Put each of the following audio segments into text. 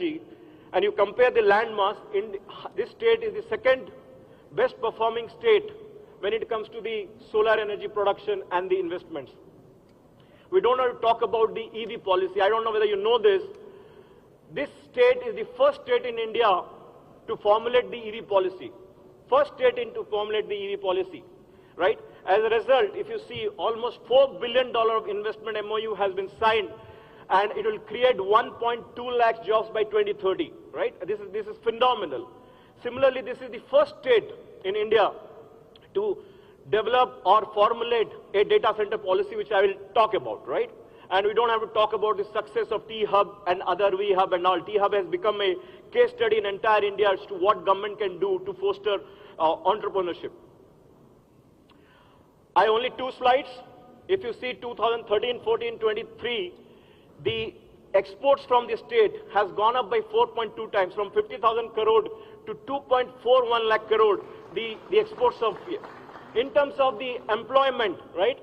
and you compare the land mass, this state is the second best performing state when it comes to the solar energy production and the investments. We don't have to talk about the EV policy. I don't know whether you know this. This state is the first state in India to formulate the EV policy. First state to formulate the EV policy, right? As a result, if you see, almost $4 billion of investment MOU has been signed, and it will create 1.2 lakh jobs by 2030, right? This is phenomenal. Similarly, this is the first state in India to develop or formulate a data center policy, which I will talk about, right? And we don't have to talk about the success of T-Hub and other V-Hub and all. T-Hub has become a case study in entire India as to what government can do to foster entrepreneurship. I only 2 slides. If you see 2013, 14, 23, the exports from the state has gone up by 4.2 times, from 50,000 crore to 2.41 lakh crore, the exports of, in terms of the employment, right?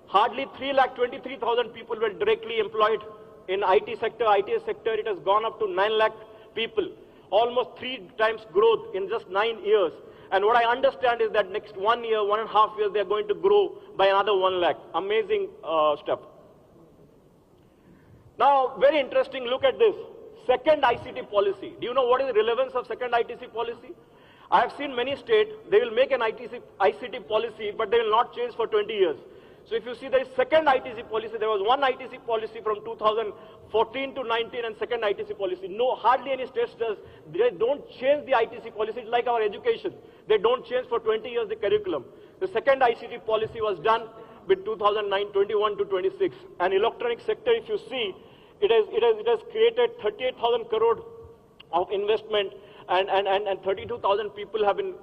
Hardly 3,23,000 people were directly employed in IT sector. IT sector, it has gone up to 9 lakh people, almost 3 times growth in just 9 years. And what I understand is that next 1 year, 1.5 years, they are going to grow by another 1 lakh. Amazing stuff. Now, very interesting, look at this. Second ICT policy. Do you know what is the relevance of second ITC policy? I have seen many states, they will make an ICT policy, but they will not change for 20 years. So if you see there is second ITC policy, there was one ITC policy from 2014 to 19 and second ITC policy. No, hardly any states does. They don't change the ITC policy. It's like our education. They don't change for 20 years the curriculum. The second ICT policy was done with 2009, 21 to 26. And electronic sector, if you see, it has created 38,000 crore of investment, and 32,000 people have been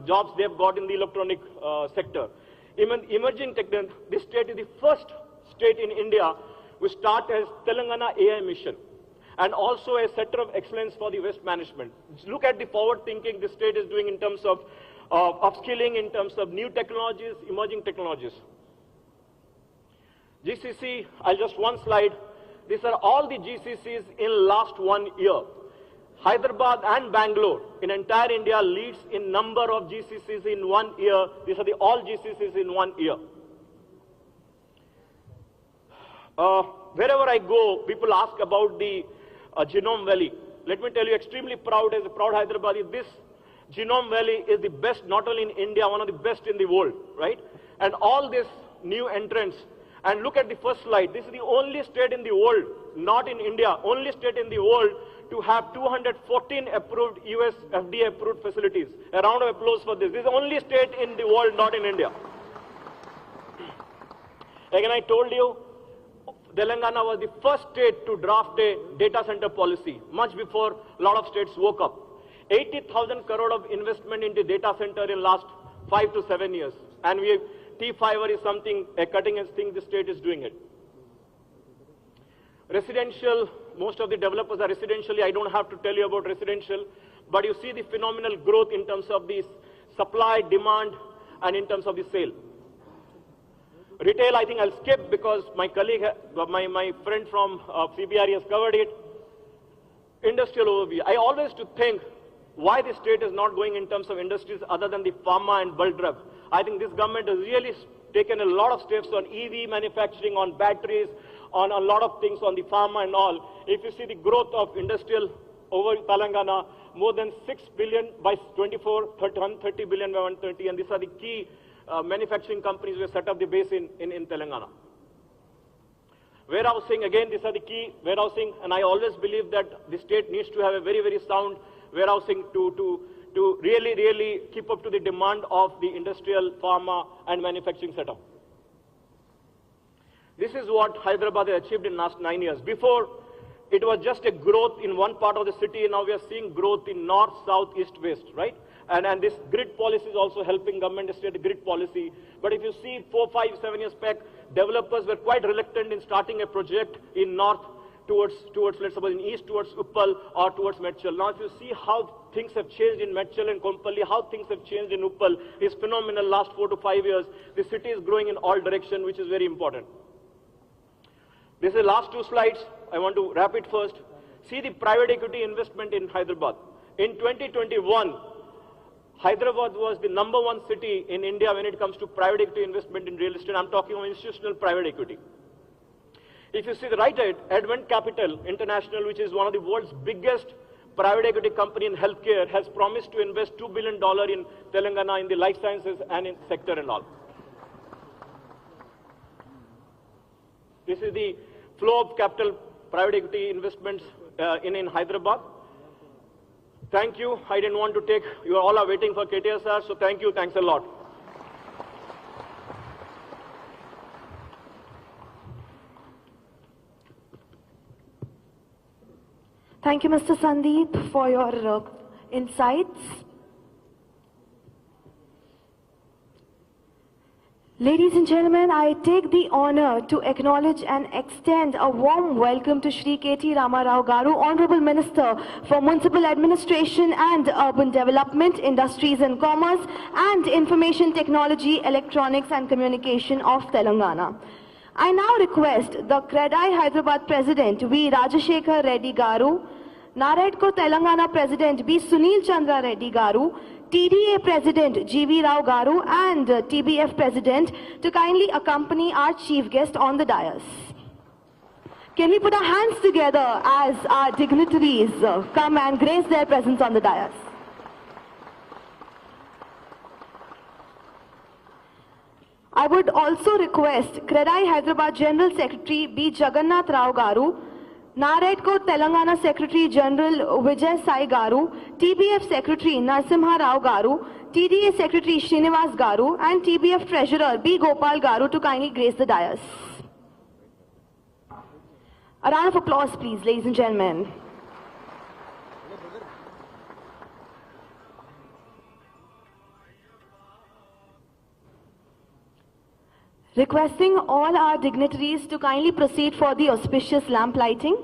jobs they have got in the electronic sector. Even emerging technology, this state is the first state in India which start as Telangana AI mission, and also a center of excellence for the waste management. Look at the forward thinking this state is doing in terms of upskilling, in terms of new technologies, emerging technologies. GCC, I'll just one slide. These are all the GCCs in last 1 year. Hyderabad and Bangalore in entire India leads in number of GCCs in 1 year. These are the all GCCs in 1 year. Wherever I go, people ask about the Genome Valley. Let me tell you, extremely proud, as a proud Hyderabadi, this Genome Valley is the best, not only in India, one of the best in the world, right? And all these new entrants. And look at the first slide. This is the only state in the world, not in India, only state in the world to have 214 approved US FDA approved facilities. A round of applause for this. This is the only state in the world, not in India. Again, I told you, Telangana was the first state to draft a data center policy, much before a lot of states woke up. 80,000 crore of investment into data center in last 5 to 7 years. And T-Fiber is something, a cutting edge thing, the state is doing it. Residential, most of the developers are residentially, I don't have to tell you about residential, but you see the phenomenal growth in terms of the supply, demand, and in terms of the sale. Retail, I think I'll skip because my colleague, my friend from CBRE has covered it. Industrial overview. I always to think why the state is not going in terms of industries other than the pharma and bulk drug. I think this government has really taken a lot of steps on EV manufacturing, on batteries, on a lot of things on the pharma and all. If you see the growth of industrial over Telangana, more than 6 billion by 24, 130 billion by 130, and these are the key manufacturing companies who set up the base in Telangana. Warehousing, again, these are the key warehousing, and I always believe that the state needs to have a very, very sound warehousing to really keep up to the demand of the industrial, pharma, and manufacturing setup. This is what Hyderabad has achieved in the last 9 years. Before, it was just a growth in one part of the city, and now we are seeing growth in north, south, east, west, right? And this grid policy is also helping government state grid policy. But if you see 4, 5, 7 years back, developers were quite reluctant in starting a project in north towards let's suppose in east towards Uppal or towards Medchal. Now if you see how things have changed in Medchal and Kompally, how things have changed in Uppal is phenomenal last 4 to 5 years. The city is growing in all directions, which is very important. This is the last 2 slides. I want to wrap it first. See the private equity investment in Hyderabad. In 2021, Hyderabad was the #1 city in India when it comes to private equity investment in real estate. I'm talking about institutional private equity. If you see the right side, Advent Capital International, which is one of the world's biggest private equity company in healthcare, has promised to invest $2 billion in Telangana in the life sciences and in sector and all. This is the flow of capital private equity investments in Hyderabad. Thank you. I didn't want to take, you all are waiting for KTR sir, so thank you. Thanks a lot. Thank you, Mr. Sandeep, for your insights. Ladies and gentlemen, I take the honor to acknowledge and extend a warm welcome to Shri K.T. Ramarao Garu, Honorable Minister for Municipal Administration and Urban Development, Industries and Commerce, and Information Technology, Electronics and Communication of Telangana. I now request the CREDAI Hyderabad President V. Rajashekhar Reddy Garu, NAREDCO Telangana President B. Sunil Chandra Reddy Garu, TDA President G.V. Rao Garu and TBF President to kindly accompany our chief guest on the dais. Can we put our hands together as our dignitaries come and grace their presence on the dais? I would also request CREDAI Hyderabad General Secretary B. Jagannath Rao Garu, NAREDCO Telangana Secretary General Vijay Sai Garu, TBF Secretary Narsimha Rao Garu, TDA Secretary Srinivas Garu and TBF Treasurer B. Gopal Garu to kindly grace the dais. A round of applause please, ladies and gentlemen. Requesting all our dignitaries to kindly proceed for the auspicious lamp lighting.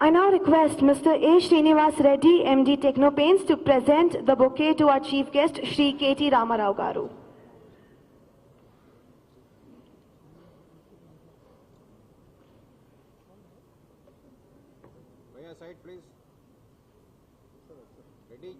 I now request Mr. A. Srinivas Reddy, MD Technopaints, to present the bouquet to our chief guest, Shri K.T. Ramarao Garu. Side, please. Ready?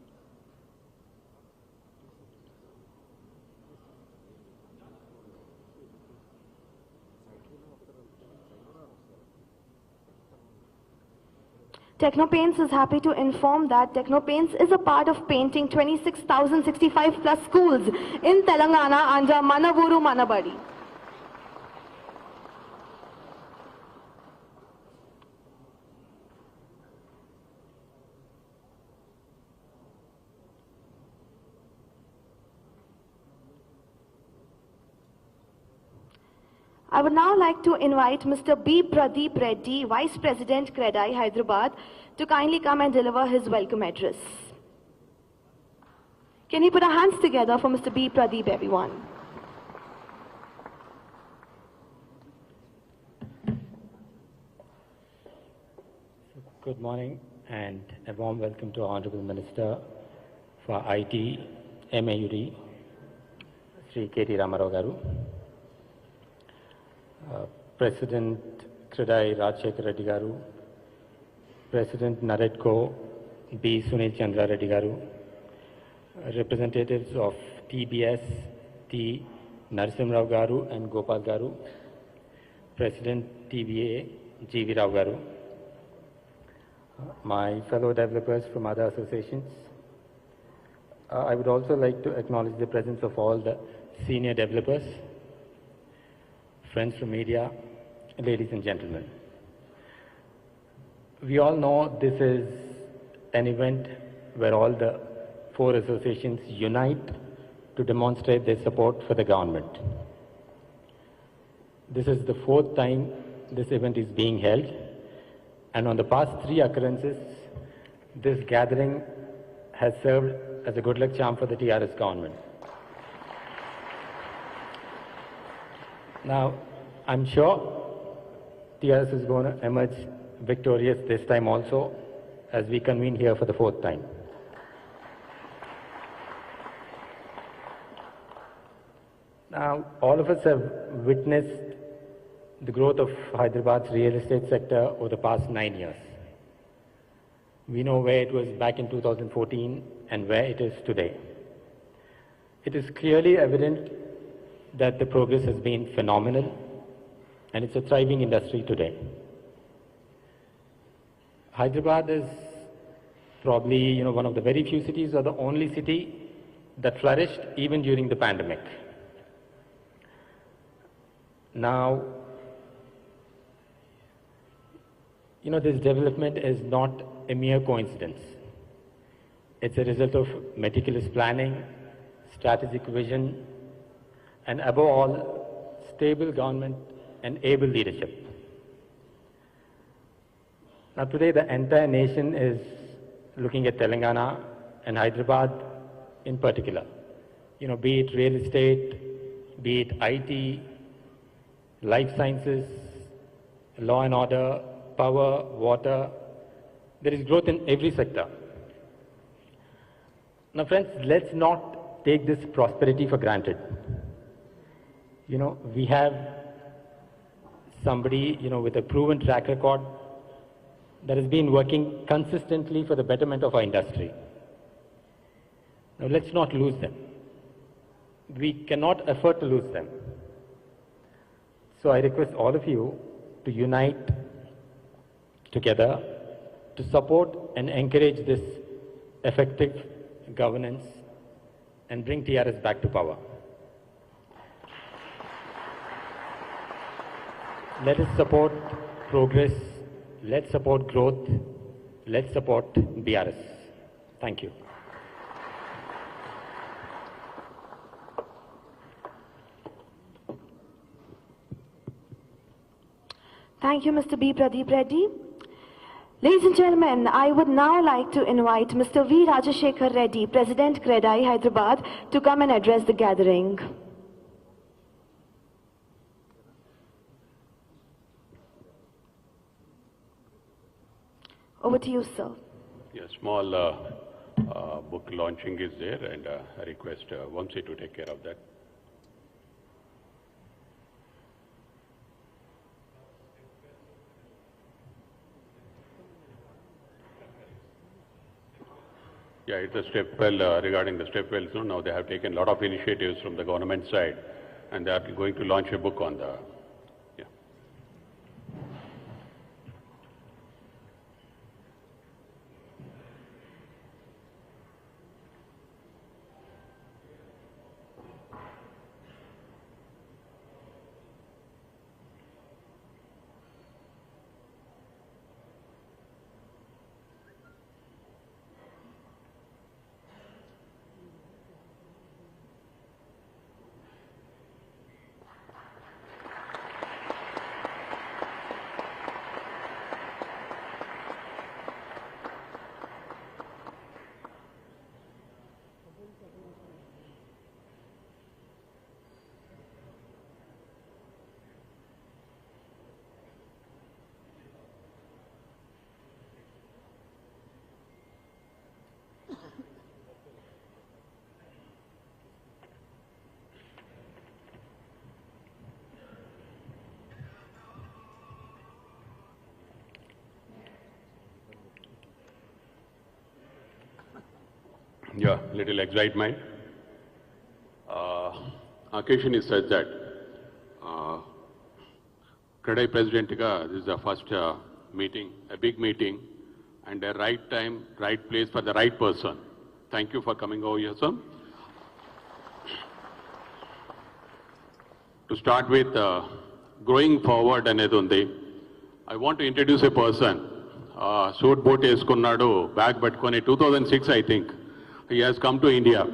Technopaints is happy to inform that Technopaints is a part of painting 26,065 plus schools in Telangana under Manavuru Manabadi. I would now like to invite Mr. B. Pradeep Reddy, Vice President, CREDAI, Hyderabad, to kindly come and deliver his welcome address. Can we put our hands together for Mr. B. Pradeep, everyone? Good morning and a warm welcome to Honorable Minister for IT, MAUD, Sri KT Ramarao Garu, President CREDAI Rajshekar Reddy Garu, President NAREDCO B. Sunil Chandra Reddy Garu, representatives of TBS T. Narasimha Rao Garu and Gopal Garu, President TVA GV Rao Garu, my fellow developers from other associations. I would also like to acknowledge the presence of all the senior developers, friends from media, ladies and gentlemen. We all know this is an event where all the 4 associations unite to demonstrate their support for the government. This is the 4th time this event is being held, and on the past 3 occurrences, this gathering has served as a good luck charm for the TRS government. Now, I'm sure TRS is going to emerge victorious this time also, as we convene here for the 4th time. Now, all of us have witnessed the growth of Hyderabad's real estate sector over the past 9 years. We know where it was back in 2014 and where it is today. It is clearly evident that the progress has been phenomenal, and it's a thriving industry today. Hyderabad is probably one of the very few cities, or the only city that flourished even during the pandemic. Now, this development is not a mere coincidence. It's a result of meticulous planning, strategic vision, and above all, stable government and able leadership. Now today, the entire nation is looking at Telangana and Hyderabad in particular. Be it real estate, be it IT, life sciences, law and order, power, water. There is growth in every sector. Now friends, let's not take this prosperity for granted. We have somebody, with a proven track record that has been working consistently for the betterment of our industry. Now let's not lose them. We cannot afford to lose them. So I request all of you to unite together to support and encourage this effective governance and bring TRS back to power. Let us support progress, let's support growth, let's support BRS. Thank you. Thank you, Mr. B. Pradeep Reddy. Ladies and gentlemen, I would now like to invite Mr. V. Rajashekar Reddy, President CREDAI, Hyderabad, to come and address the gathering. Over to you, sir. Yeah, small book launching is there, and I request Vamsi to take care of that. Yeah, it's a step well regarding the step wells. Now they have taken a lot of initiatives from the government side, and they are going to launch a book on the. Yeah. Yeah, little excitement. Occasion is such that Kadai President this is the first meeting, a big meeting, and a right time, right place for the right person. Thank you for coming over here, sir. To start with, growing forward anedundi, I want to introduce a person. Suit boot eskunnadu, bag pattukoni 2006 I think. He has come to India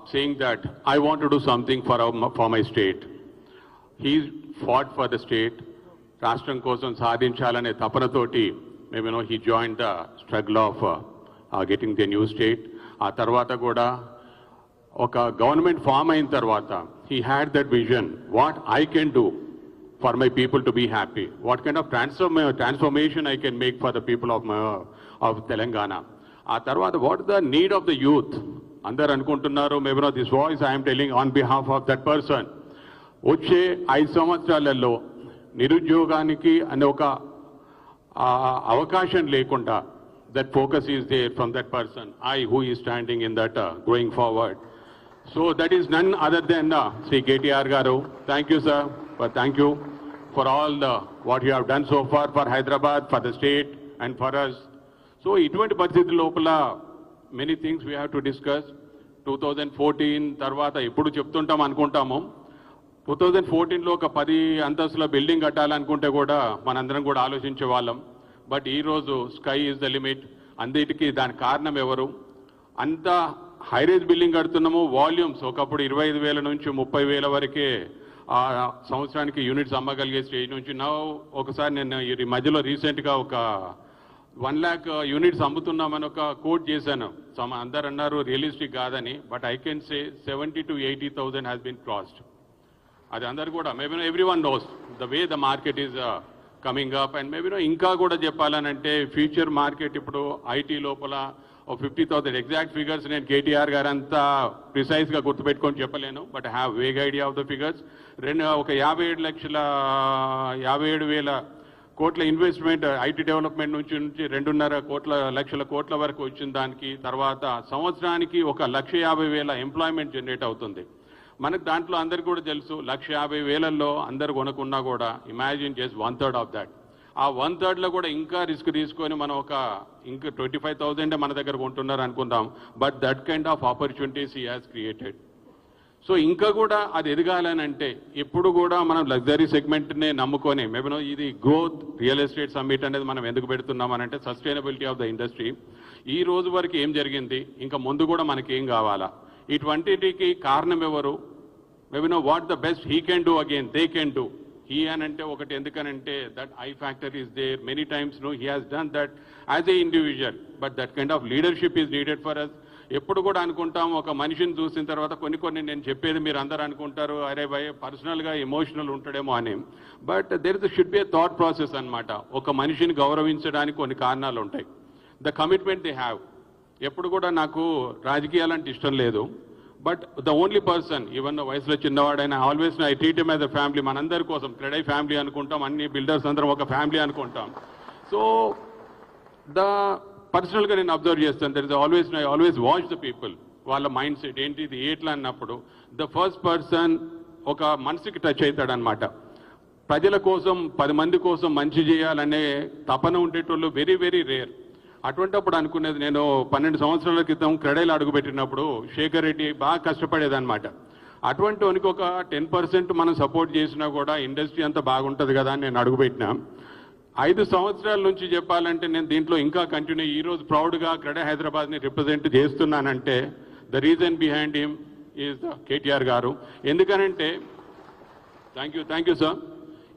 saying that I want to do something for my state. He fought for the state. Rashtam kosam sadhinchalane tapanatoti, maybe he joined the struggle of getting the new state. A tarvata kuda oka government form ayin tarvata, he had that vision, what I can do for my people to be happy, what kind of transformation I can make for the people of Telangana. A tarvata, what is the need of the youth? Andaru anukuntunnaru, maybe this voice I am telling on behalf of that person. వచ్చే 5 సంవత్సరాలలో నిరుద్యోగానికి అనే ఒక అవకాశం లేకుండా that focus is there from that person, who is standing in that going forward. So that is none other than Sri KTR garu. Thank you, sir. But thank you for all what you have done so far for Hyderabad, for the state and for us. So ఇటువంటి పరిస్థితి లోపల many things we have to discuss. 2014 తర్వాత ఎప్పుడు చెప్తుంటాం అనుకుంటాము. 2014లో ఒక 10 అంతస్తుల building కట్టాలనుకుంటే కూడా మనందరం కూడా ఆలోచించే వాళ్ళం. బట్ ఈరోజు స్కై ఈజ్ ద లిమిట్. అన్నిటికీ దానికి కారణం ఎవరు? అంత హైరేజ్ బిల్డింగ్ కడుతున్నాము, వాల్యూమ్స్ ఒకప్పుడు 25,000 నుంచి 30,000 వరకే సంవత్సరానికి యూనిట్స్ అమ్మగలిగే స్టేజ్ నుంచి ఒకసారి నేను ఈ మధ్యలో రీసెంట్గా ఒక 1 lakh యూనిట్స్ అమ్ముతున్నామని ఒక కోట్ చేశాను. అందరు అన్నారు రియలిస్టిక్ కాదని. But I can say 70,000 to 80,000 has been crossed. అది అందరు కూడా maybe everyone knows the way the market is coming up. And maybe ఇంకా కూడా చెప్పాలనంటే ఫ్యూచర్ మార్కెట్ ఇప్పుడు ఐటీ లోపల 50,000 ఎగ్జాక్ట్ ఫిగర్స్ నేను కేటీఆర్ గారు అంతా ప్రిసైజ్గా గుర్తుపెట్టుకొని చెప్పలేను. But have vague idea of the figures. ఒక 57,000 కోట్ల ఇన్వెస్ట్మెంట్ ఐటీ డెవలప్మెంట్ నుంచి 2.5 లక్షల కోట్ల వరకు వచ్చిన దానికి తర్వాత సంవత్సరానికి 1,50,000 ఎంప్లాయ్మెంట్ జనరేట్ అవుతుంది. మనకు దాంట్లో అందరికీ కూడా తెలుసు 1,50,000లో అందరు కొనుక్కున్నా కూడా ఇమాజిన్ జస్ట్ 1/3 ఆఫ్ దాట్. ఆ 1/3లో కూడా ఇంకా రిస్క్ తీసుకొని మనం ఇంకా 25,000 మన దగ్గర కొంటున్నారు అనుకుందాం. But that kind of opportunities he has created. So ఇంకా కూడా అది ఎదగాలనంటే ఎప్పుడు కూడా మనం లగ్జరీ సెగ్మెంట్నే నమ్ముకొని మేబీ ఇది గ్రోత్ రియల్ ఎస్టేట్ సమ్మిట్ అనేది మనం ఎందుకు పెడుతున్నామనంటే సస్టైనబిలిటీ ఆఫ్ ద ఇండస్ట్రీ. ఈ రోజు వరకు ఏం జరిగింది, ఇంకా ముందు కూడా మనకి ఏం కావాలా, ఇటువంటికి కారణం ఎవరు? Maybe what the best he can do again they can do. He అనంటే ఒకటి ఎందుకనంటే that I factor is there many times he has done that as a individual. But that kind of leadership is needed for us. ఎప్పుడు కూడా అనుకుంటాం ఒక మనిషిని చూసిన తర్వాత కొన్ని నేను చెప్పేది మీరు అందరూ అనుకుంటారు అరే భయ్ పర్సనల్గా ఎమోషనల్ ఉంటాడేమో అని. But there should be a thought process అనమాట. ఒక మనిషిని గౌరవించడానికి కొన్ని కారణాలు ఉంటాయి. The commitment they have. ఎప్పుడు కూడా నాకు రాజకీయాలంటే ఇష్టం లేదు. But the only person even వయసులో చిన్నవాడైనా always I treat him as a family. మనందరి కోసం క్రెడై ఫ్యామిలీ అనుకుంటాం, అన్ని బిల్డర్స్ అందరం ఒక ఫ్యామిలీ అనుకుంటాం. సో పర్సనల్గా నేను అబ్జర్వ్ చేస్తాను. There is I always watch the people, వాళ్ళ మైండ్ సెట్ ఏంటి, ఇది ఎట్లా అన్నప్పుడు ద ఫస్ట్ పర్సన్ ఒక మనసుకి టచ్ అవుతాడనమాట. ప్రజల కోసం 10 మంది కోసం మంచి చేయాలనే తపన ఉండేటోళ్ళు వెరీ వెరీ రేర్. అటువంటిప్పుడు అనుకునేది నేను 12 సంవత్సరాల క్రితం క్రెడైలు అడుగుపెట్టినప్పుడు శేఖర్ రెడ్డి బాగా కష్టపడేదన్నమాట. అటువంటి వానికి ఒక 10% మనం సపోర్ట్ చేసినా కూడా ఇండస్ట్రీ అంతా బాగుంటుంది కదా అని నేను అడుగుపెట్టినా. 5 సంవత్సరాల నుంచి చెప్పాలంటే నేను దీంట్లో ఇంకా కంటిన్యూ ఈరోజు ప్రౌడ్గా క్రెడై హైదరాబాద్ని రిప్రజెంట్ చేస్తున్నానంటే the reason behind him is the KTR గారు. ఎందుకనంటే థ్యాంక్ యూ సార్.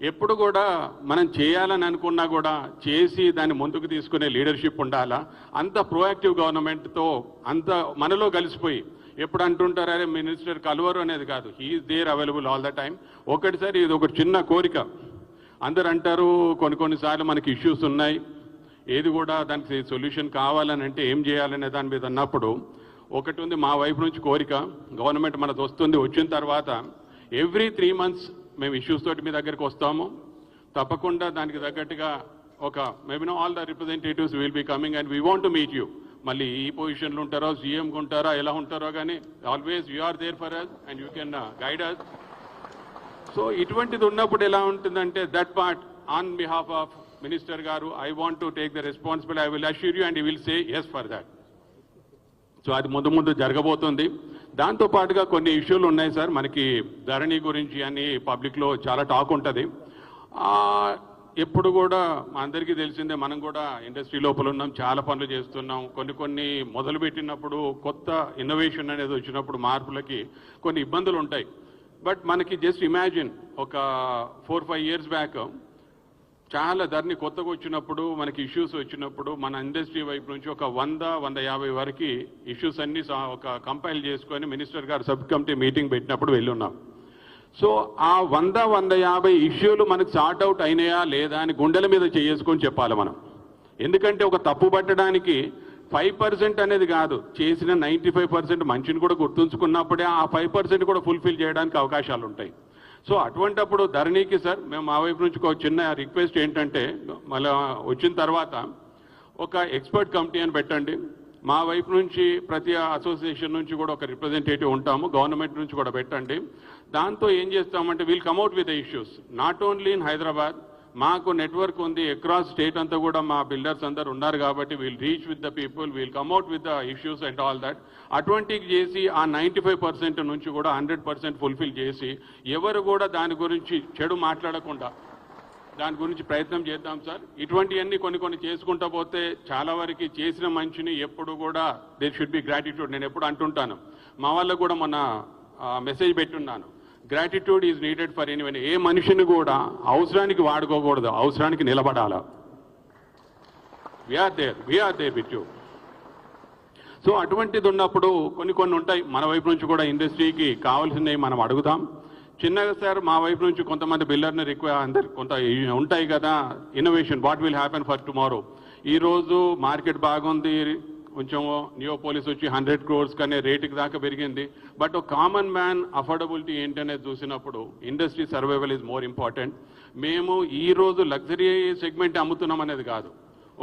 ఎప్పుడు కూడా మనం చేయాలని అనుకున్నా కూడా చేసి దాన్ని ముందుకు తీసుకునే లీడర్షిప్ ఉండాలా. అంత ప్రోయాక్టివ్ గవర్నమెంట్తో అంత మనలో కలిసిపోయి ఎప్పుడు అంటుంటారు అరే మినిస్టర్ కలవరు అనేది కాదు, he is there available all the time. ఒకటిసారి ఇది ఒక చిన్న కోరిక. అందరు అంటారు కొన్నిసార్లు మనకి ఇష్యూస్ ఉన్నాయి, ఏది కూడా దానికి సొల్యూషన్ కావాలని అంటే ఏం చేయాలనే దాని మీద అన్నప్పుడు ఒకటి ఉంది మా వైపు నుంచి కోరిక. గవర్నమెంట్ మనది వచ్చిన తర్వాత ఎవ్రీ 3 months మేము ఇష్యూస్ తోటి మీ దగ్గరికి వస్తాము. తప్పకుండా దానికి తగ్గట్టుగా ఒక maybe all the representatives will be coming and we want to meet you. మళ్ళీ ఈ పొజిషన్లో ఉంటారో సీఎంగా ఉంటారో ఎలా ఉంటారో కానీ always you are there for us and you can guide us. So ఇటువంటిది ఉన్నప్పుడు ఎలా ఉంటుందంటే that part on behalf of minister గారు I want to take the responsibility, I will assure you and you will say yes for that. So అది ముందు ముందు జరగబోతుంది. దాంతోపాటుగా కొన్ని ఇష్యూలు ఉన్నాయి సార్, మనకి ధరణి గురించి అని పబ్లిక్లో చాలా టాక్ ఉంటుంది. ఎప్పుడు కూడా మా అందరికీ తెలిసిందే, మనం కూడా ఇండస్ట్రీ లోపల ఉన్నాం, చాలా పనులు చేస్తున్నాం. కొన్ని మొదలుపెట్టినప్పుడు కొత్త ఇన్నోవేషన్ అనేది వచ్చినప్పుడు మార్పులకి కొన్ని ఇబ్బందులు ఉంటాయి. బట్ మనకి జస్ట్ ఇమాజిన్ ఒక 4-5 ఇయర్స్ బ్యాక్ చాలా ధరని కొత్తగా వచ్చినప్పుడు మనకి ఇష్యూస్ వచ్చినప్పుడు మన ఇండస్ట్రీ వైపు నుంచి ఒక 100-150 వరకు ఇష్యూస్ అన్ని ఒక కంపైల్ చేసుకొని మినిస్టర్ గారు సబ్ కమిటీ మీటింగ్ పెట్టినప్పుడు వెళ్ళున్నాం. సో ఆ 100-150 ఇష్యూలు మనకు సార్ట్ అవుట్ అయినాయా లేదా అని గుండెల మీద చేసుకొని చెప్పాలి మనం. ఎందుకంటే ఒక తప్పు పట్టడానికి 5% అనేది కాదు, చేసిన 95% మంచిని కూడా గుర్తుంచుకున్నప్పుడే ఆ 5% కూడా ఫుల్ఫిల్ చేయడానికి అవకాశాలు ఉంటాయి. సో అటువంటప్పుడు ధరణికి సార్ మేము మా వైపు నుంచి ఒక చిన్న రిక్వెస్ట్ ఏంటంటే, మళ్ళీ వచ్చిన తర్వాత ఒక ఎక్స్పర్ట్ కమిటీ అని పెట్టండి. మా వైపు నుంచి ప్రతి అసోసియేషన్ నుంచి కూడా ఒక రిప్రజెంటేటివ్ ఉంటాము, గవర్నమెంట్ నుంచి కూడా పెట్టండి. దాంతో ఏం చేస్తామంటే will come out with the issues not only in Hyderabad, మాకు నెట్వర్క్ ఉంది అక్రాస్ స్టేట్ అంతా కూడా మా బిల్డర్స్ అందరు ఉన్నారు కాబట్టి will reach with the people, will come out with the issues and all that. అటువంటివి చేసి ఆ 95% నుంచి కూడా 100% ఫుల్ఫిల్ చేసి ఎవరు కూడా దాని గురించి చెడు మాట్లాడకుండా దాని గురించి ప్రయత్నం చేద్దాం సార్. ఇటువంటివన్నీ కొన్ని చేసుకుంటా పోతే చాలా వరకు చేసిన మంచిని ఎప్పుడు కూడా దేర్ షుడ్ బి గ్రాటిట్యూడ్. నేను ఎప్పుడు అంటుంటాను, మా వాళ్ళకు కూడా మొన్న మెసేజ్ పెట్టున్నాను, gratitude is needed for anyone. ఏ మనిషిని కూడా అవసరానికి వాడుకోకూడదు, అవసరానికి నిలబడాలా. We're there with you. So అటువంటిది ఉన్నప్పుడు కొన్ని ఉంటాయి మన వైపు నుంచి కూడా ఇండస్ట్రీకి కావాల్సినవి మనం అడుగుతాం. చిన్నగా సార్ మా వైపు నుంచి కొంతమంది బిల్డర్ని అందరు కొంత ఉంటాయి కదా, innovation what will happen for tomorrow. ఈరోజు మార్కెట్ బాగుంది, కొంచెం నియోపోలిస్ వచ్చి 100 crores కనే రేటుకి దాకా పెరిగింది. బట్ ఒక కామన్ మ్యాన్ అఫోర్డబిలిటీ ఏంటనేది చూసినప్పుడు industry survival is more important. మేము ఈరోజు లగ్జరీ సెగ్మెంట్ అమ్ముతున్నాం అనేది కాదు,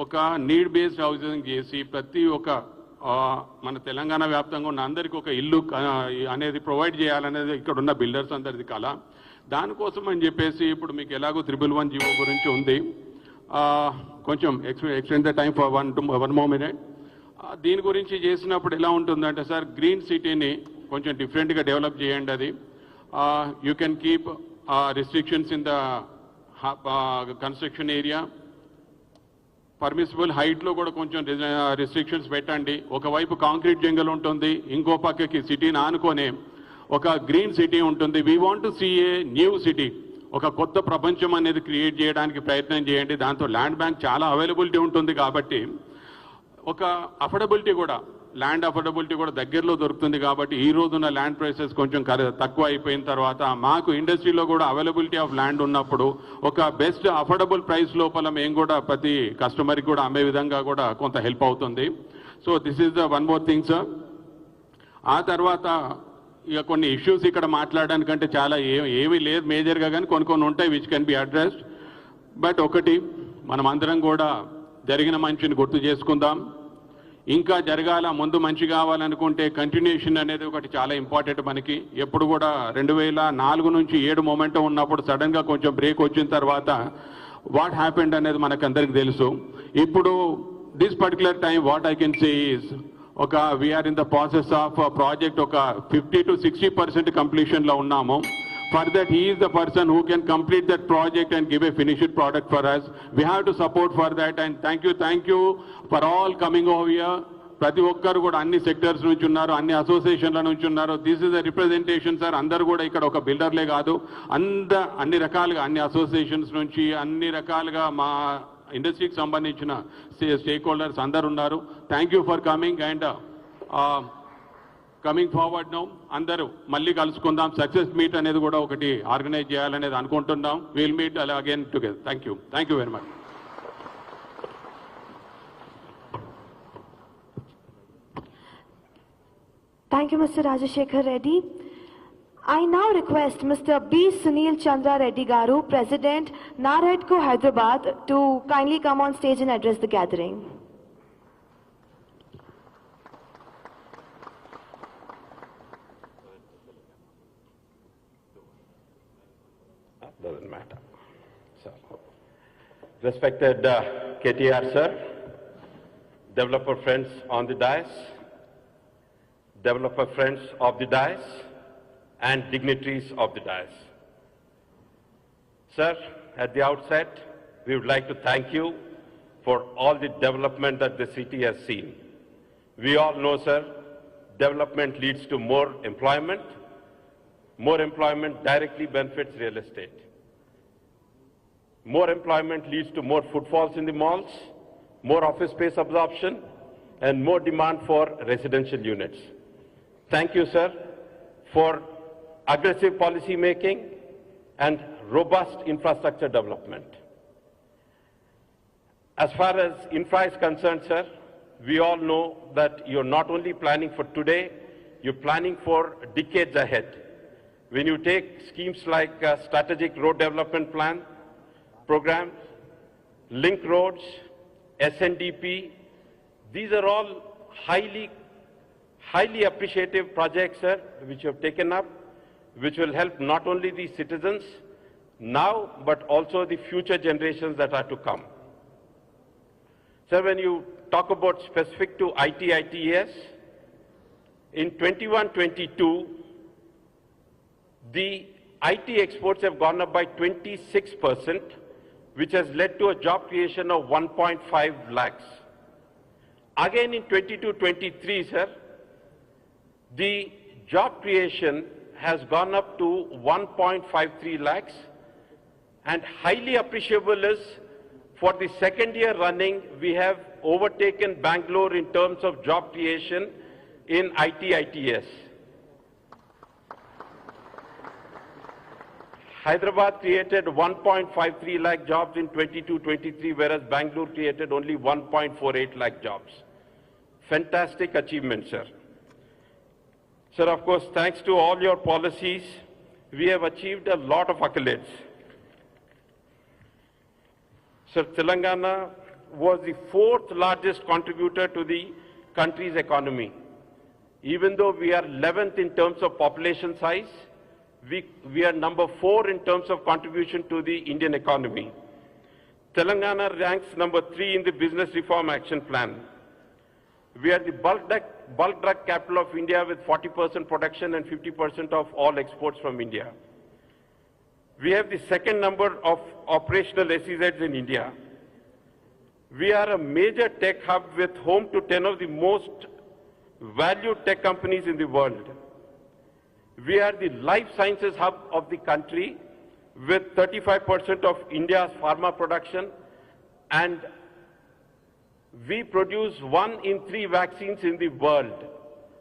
ఒక నీడ్ బేస్డ్ హౌసింగ్ చేసి ప్రతి ఒక్క మన తెలంగాణ వ్యాప్తంగా ఉన్న అందరికీ ఒక ఇల్లు అనేది ప్రొవైడ్ చేయాలనేది ఇక్కడ ఉన్న బిల్డర్స్ అందరిది కళ. దానికోసం అని చెప్పేసి ఇప్పుడు మీకు ఎలాగో 111 జీవో గురించి ఉంది, కొంచెం extend the time for one more minute. దీని గురించి చేసినప్పుడు ఎలా ఉంటుందంటే సార్, గ్రీన్ సిటీని కొంచెం డిఫరెంట్గా డెవలప్ చేయండి. అది you can keep restrictions in the construction area, permissible హైట్లో కూడా కొంచెం రిస్ట్రిక్షన్స్ పెట్టండి. ఒకవైపు కాంక్రీట్ జంగల్ ఉంటుంది, ఇంకో పక్కకి సిటీని ఆనుకొనే ఒక గ్రీన్ సిటీ ఉంటుంది. We want to see a new city, ఒక కొత్త ప్రపంచం అనేది క్రియేట్ చేయడానికి ప్రయత్నం చేయండి. దాంతో ల్యాండ్ బ్యాంక్ చాలా అవైలబిలిటీ ఉంటుంది కాబట్టి ఒక అఫోర్డబిలిటీ కూడా, ల్యాండ్ అఫోర్డబిలిటీ కూడా దగ్గరలో దొరుకుతుంది కాబట్టి ఈ రోజున్న ల్యాండ్ ప్రైసెస్ కొంచెం తక్కువ అయిపోయిన తర్వాత మాకు ఇండస్ట్రీలో కూడా అవైలబిలిటీ ఆఫ్ ల్యాండ్ ఉన్నప్పుడు ఒక బెస్ట్ అఫోర్డబుల్ ప్రైస్ లోపల మేము కూడా ప్రతి కస్టమర్కి కూడా అమ్మే విధంగా కూడా కొంత హెల్ప్ అవుతుంది. So this is the one more thing sir. ఆ తర్వాత ఇక కొన్ని ఇష్యూస్ ఇక్కడ మాట్లాడడానికంటే చాలా ఏమీ లేదు మేజర్గా, కానీ కొన్ని ఉంటాయి which can be addressed. But ఒకటి, మనం అందరం కూడా జరిగిన మంచిని గుర్తు చేసుకుందాం. ఇంకా జరగాల, ముందు మంచి కావాలనుకుంటే కంటిన్యూషన్ అనేది ఒకటి చాలా ఇంపార్టెంట్ మనకి. ఎప్పుడు కూడా 2004 నుంచి 7 మొమెంటం ఉన్నప్పుడు సడన్గా కొంచెం బ్రేక్ వచ్చిన తర్వాత వాట్ హ్యాపెండ్ అనేది మనకు అందరికి తెలుసు. ఇప్పుడు this particular time what I can say is we're in the process of project ఒక 50 to 60% కంప్లీషన్లో ఉన్నాము. For that, he is the person who can complete that project and give a finished product for us. We have to support for that, and thank you for all coming over here. ప్రతి ఒక్కరు కూడా అన్ని sectors నుంచి ఉన్నారు, అన్ని అసోసియేషన్ల నుంచి ఉన్నారు. This is the representation sir. అందరు కూడా ఇక్కడ ఒక బిల్డర్లే కాదు, అన్ని రకాలుగా అన్ని అసోసియేషన్స్ నుంచి అన్ని రకాలుగా మా ఇండస్ట్రీకి సంబంధించిన స్టేక్ హోల్డర్స్ అందరు ఉన్నారు. Thank you for coming and coming forward now అందరూ మళ్ళీ కలుసుకుందాం. సక్సెస్ మీట్ అనేది కూడా ఒకటి ఆర్గనైజ్ చేయాలనేది అనుకుంటున్నాం. Will meet again together. Thank you very much. Thank you, Mr. Rajashekhar Reddy. I now request Mr. B. Sunil Chandra Reddy Garu, President, Naredco, Hyderabad, to kindly come on stage and address the gathering. Respected KTR sir, developer friends on the dais, developer friends of the dais, and dignitaries of the dais. Sir, at the outset, we would like to thank you for all the development that the city has seen. We all know, sir, development leads to more employment. More employment directly benefits real estate. More employment leads to more footfalls in the malls, more office space absorption, and more demand for residential units. Thank you, sir, for aggressive policy making and robust infrastructure development. As far as infra is concerned, sir, we all know that you're not only planning for today, you're planning for decades ahead. When you take schemes like Strategic Road Development Plan, programs, link roads, SNDP, these are all highly appreciative projects, sir, which you have taken up, which will help not only the citizens now, but also the future generations that are to come. Sir, when you talk about specific to ITES, in 21-22, the IT exports have gone up by 26%, which has led to a job creation of 1.5 lakhs. Again in 22-23, sir, the job creation has gone up to 1.53 lakhs, and highly appreciable is for the second year running, we have overtaken Bangalore in terms of job creation in ITES. Hyderabad created 1.53 lakh jobs in 22-23, whereas Bangalore created only 1.48 lakh jobs. Fantastic achievement, sir. Sir, of course, thanks to all your policies, we have achieved a lot of accolades. Sir, Telangana was the 4th largest contributor to the country's economy. Even though we are 11th in terms of population size, we are number 4 in terms of contribution to the Indian economy. Telangana ranks number 3 in the Business Reform Action Plan. We are the bulk drug capital of India with 40% production and 50% of all exports from India. We have the 2nd number of operational SEZs in India. We are a major tech hub with home to 10 of the most valued tech companies in the world. We are the life sciences hub of the country with 35% of India's pharma production, and we produce 1 in 3 vaccines in the world.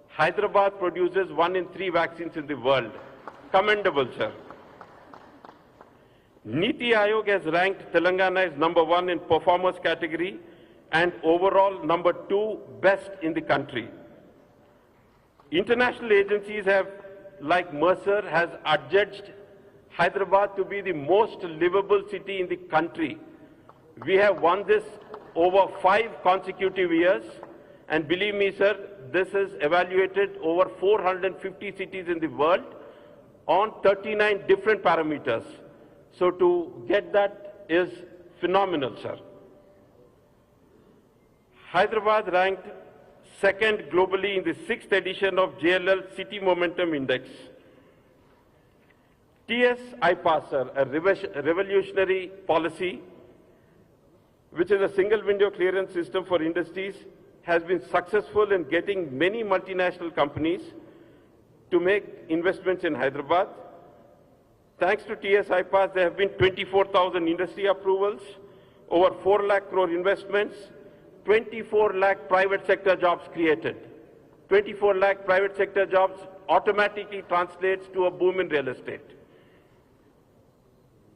Hyderabad produces 1 in 3 vaccines in the world. Commendable, sir. Niti Aayog has ranked Telangana as number 1 in performance category and overall number 2 best in the country. International agencies have, like Mercer, has adjudged Hyderabad to be the most livable city in the country. We have won this over 5 consecutive years, and believe me, sir, this is evaluated over 450 cities in the world on 39 different parameters. So to get that is phenomenal, sir. Hyderabad ranked 2nd globally in the 6th edition of JLL City Momentum Index. TS IPAS, sir, a revolutionary policy, which is a single window clearance system for industries, has been successful in getting many multinational companies to make investments in Hyderabad. Thanks to TS IPAS, there have been 24,000 industry approvals, over 4 lakh crore investments, 24 lakh private sector jobs created. 24 lakh private sector jobs automatically translates to a boom in real estate.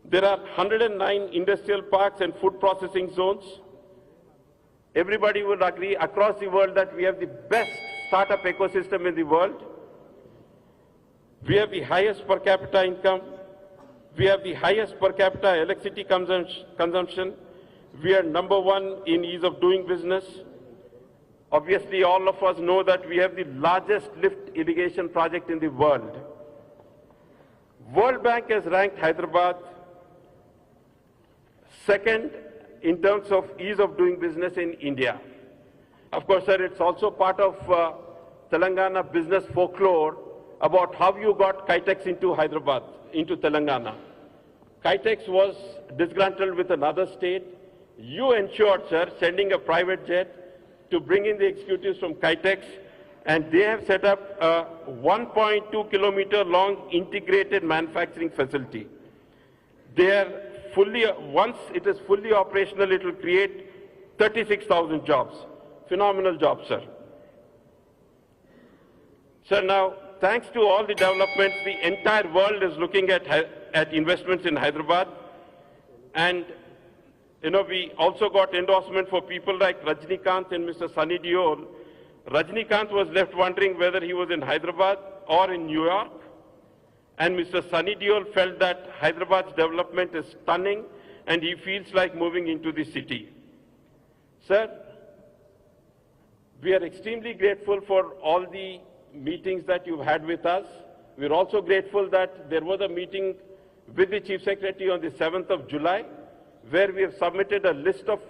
There are 109 industrial parks and food processing zones. Everybody would agree across the world that we have the best startup ecosystem in the world. We have the highest per capita income. We have the highest per capita electricity consumption. We are number 1 in ease of doing business. Obviously, all of us know that we have the largest lift irrigation project in the world. World Bank has ranked Hyderabad 2nd in terms of ease of doing business in India. Of course, sir, it's also part of Telangana business folklore about how you got KTX into Hyderabad, into Telangana. KTX was disgruntled with another state. You ensured, sir, sending a private jet to bring in the executives from KTX, and they have set up a 1.2 kilometer long integrated manufacturing facility. They are once it is fully operational, it will create 36,000 jobs. Phenomenal job, sir. Sir, now, thanks to all the developments, the entire world is looking at investments in Hyderabad. And, you know, we also got endorsement for people like Rajnikant and Mr. Sunny Deol. Rajnikant was left wondering whether he was in Hyderabad or in New York. And Mr. Sunny Deol felt that Hyderabad's development is stunning and he feels like moving into the city. Sir, we are extremely grateful for all the meetings that you've had with us. We're also grateful that there was a meeting with the Chief Secretary on the 7th of July, where we have submitted a list of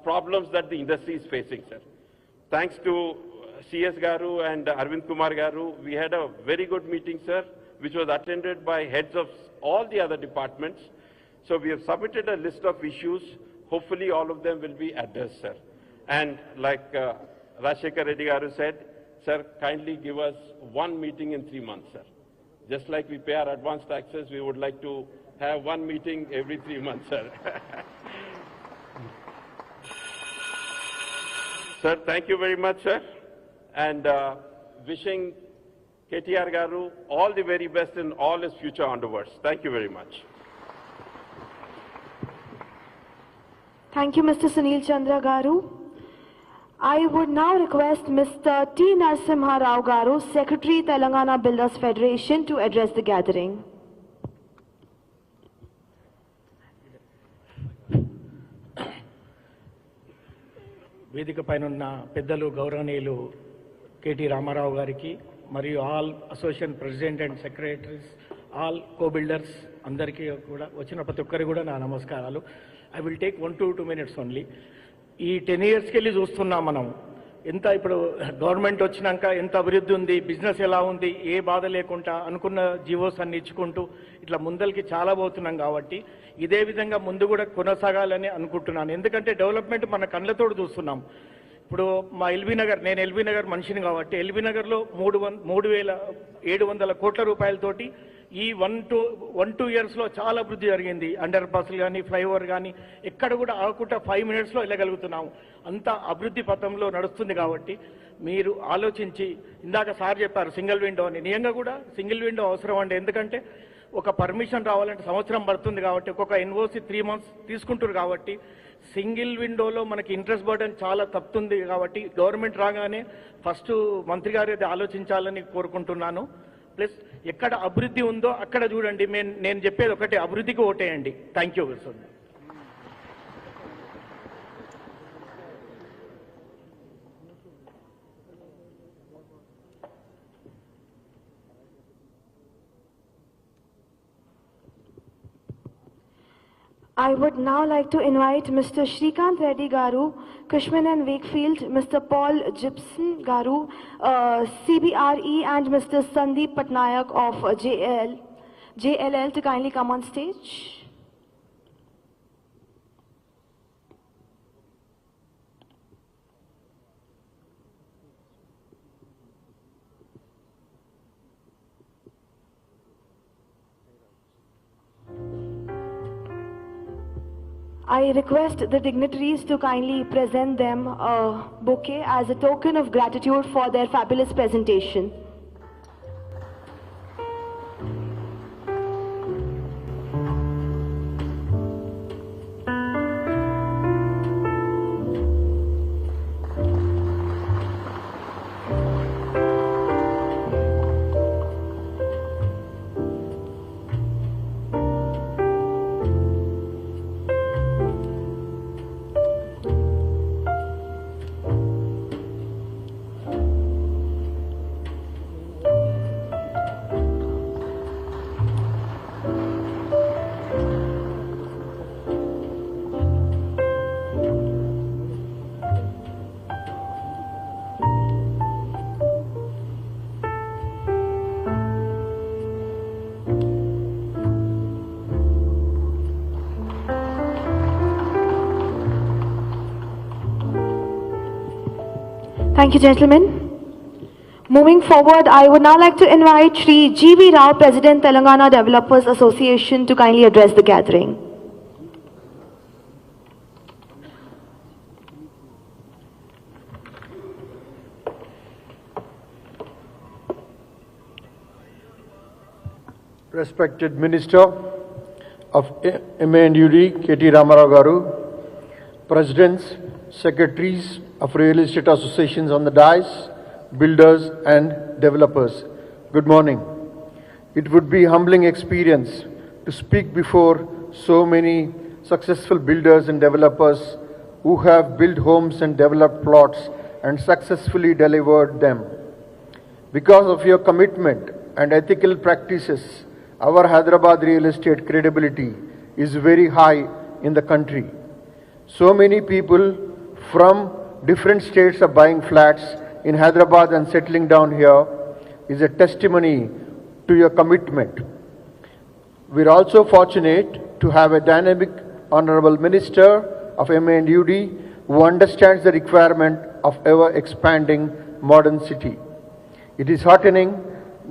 problems that the industry is facing, sir. Thanks to CS Garu and Arvind Kumar Garu, we had a very good meeting, sir, which was attended by heads of all the other departments. So we have submitted a list of issues. Hopefully all of them will be addressed, sir. And like Rajshekar Reddy Garu said, sir, kindly give us one meeting in 3 months, sir. Just like we pay our advance taxes, we would like to have one meeting every 3 months, sir. Sir, thank you very much, sir. And wishing KTR Garu all the very best in all his future endeavors. Thank you very much. Thank you, Mr. Sunil Chandra Garu. I would now request Mr. T. Narasimha Rao Garu, Secretary, Telangana Builders Federation, to address the gathering. వేదిక పైన ఉన్న పెద్దలు గౌరవనీయులు KT Rama Rao గారికి మరియు all association president and secretaries all co-builders అందరికీ కూడా వచ్చిన ప్రతి ఒక్కరికి కూడా నా నమస్కారాలు. I will take 1 to 2 minutes only. ఈ 10 yearsకి వెళ్ళి చూస్తున్నాం మనం ఎంత ఇప్పుడు గవర్నమెంట్ వచ్చినాక ఎంత అభివృద్ధి ఉంది, బిజినెస్ ఎలా ఉంది, ఏ బాధ లేకుండా అనుకున్న జీవోస్ అన్ని ఇచ్చుకుంటూ ఇట్లా ముందరికి చాలా పోతున్నాం. కాబట్టి ఇదే విధంగా ముందు కూడా కొనసాగాలని అనుకుంటున్నాను. ఎందుకంటే డెవలప్మెంట్ మన కళ్ళతోడు చూస్తున్నాం. ఇప్పుడు మా ఎల్బీ నగర్, నేను ఎల్బీ నగర్ మనిషిని కాబట్టి ఎల్బీ నగర్లో 3,700 కోట్ల రూపాయలతోటి ఈ 1-2 yearsలో చాలా అభివృద్ధి జరిగింది. అండర్ పాస్లు కానీ, ఫ్లైఓవర్ కానీ ఎక్కడ కూడా ఆగకుండా 5 minutesలో వెళ్ళగలుగుతున్నాము. అంత అభివృద్ధి పథంలో నడుస్తుంది. కాబట్టి మీరు ఆలోచించి, ఇందాక సార్ చెప్పారు సింగిల్ విండో అని, నిజంగా కూడా సింగిల్ విండో అవసరం అండి. ఎందుకంటే ఒక పర్మిషన్ రావాలంటే సంవత్సరం పడుతుంది. కాబట్టి ఒక్కొక్క ఎన్ఓసి 3 months తీసుకుంటారు. కాబట్టి సింగిల్ విండోలో మనకి ఇంట్రెస్ట్ బర్డెన్ చాలా తప్పుతుంది. కాబట్టి గవర్నమెంట్ రాగానే ఫస్ట్ మంత్రి గారు అది ఆలోచించాలని కోరుకుంటున్నాను. ప్లస్ ఎక్కడ అభివృద్ధి ఉందో అక్కడ చూడండి. నేను చెప్పేది ఒకటే, అభివృద్ధికి ఓటేయండి. Thank you sir. I would now like to invite Mr. Shrikant Reddy Garu, Cushman and Wakefield, Mr. Paul Gibson Garu, CBRE, and Mr. Sandeep Patnaik of JLL to kindly come on stage. I request the dignitaries to kindly present them a bouquet as a token of gratitude for their fabulous presentation. Thank you, gentlemen. Moving forward, I would now like to invite Shri G.V. Rao, President, Telangana Developers Association, to kindly address the gathering. Respected Minister of MA&UD, KT Ramarao Garu, Presidents, Secretaries of Real Estate Associations on the dais, builders and developers, good morning. It would be a humbling experience to speak before so many successful builders and developers who have built homes and developed plots and successfully delivered them. Because of your commitment and ethical practices, our Hyderabad real estate credibility is very high in the country. So many people from different states are buying flats in Hyderabad and settling down here is a testimony to your commitment. We're also fortunate to have a dynamic Honorable Minister of MA&UD who understands the requirement of ever-expanding modern city. It is heartening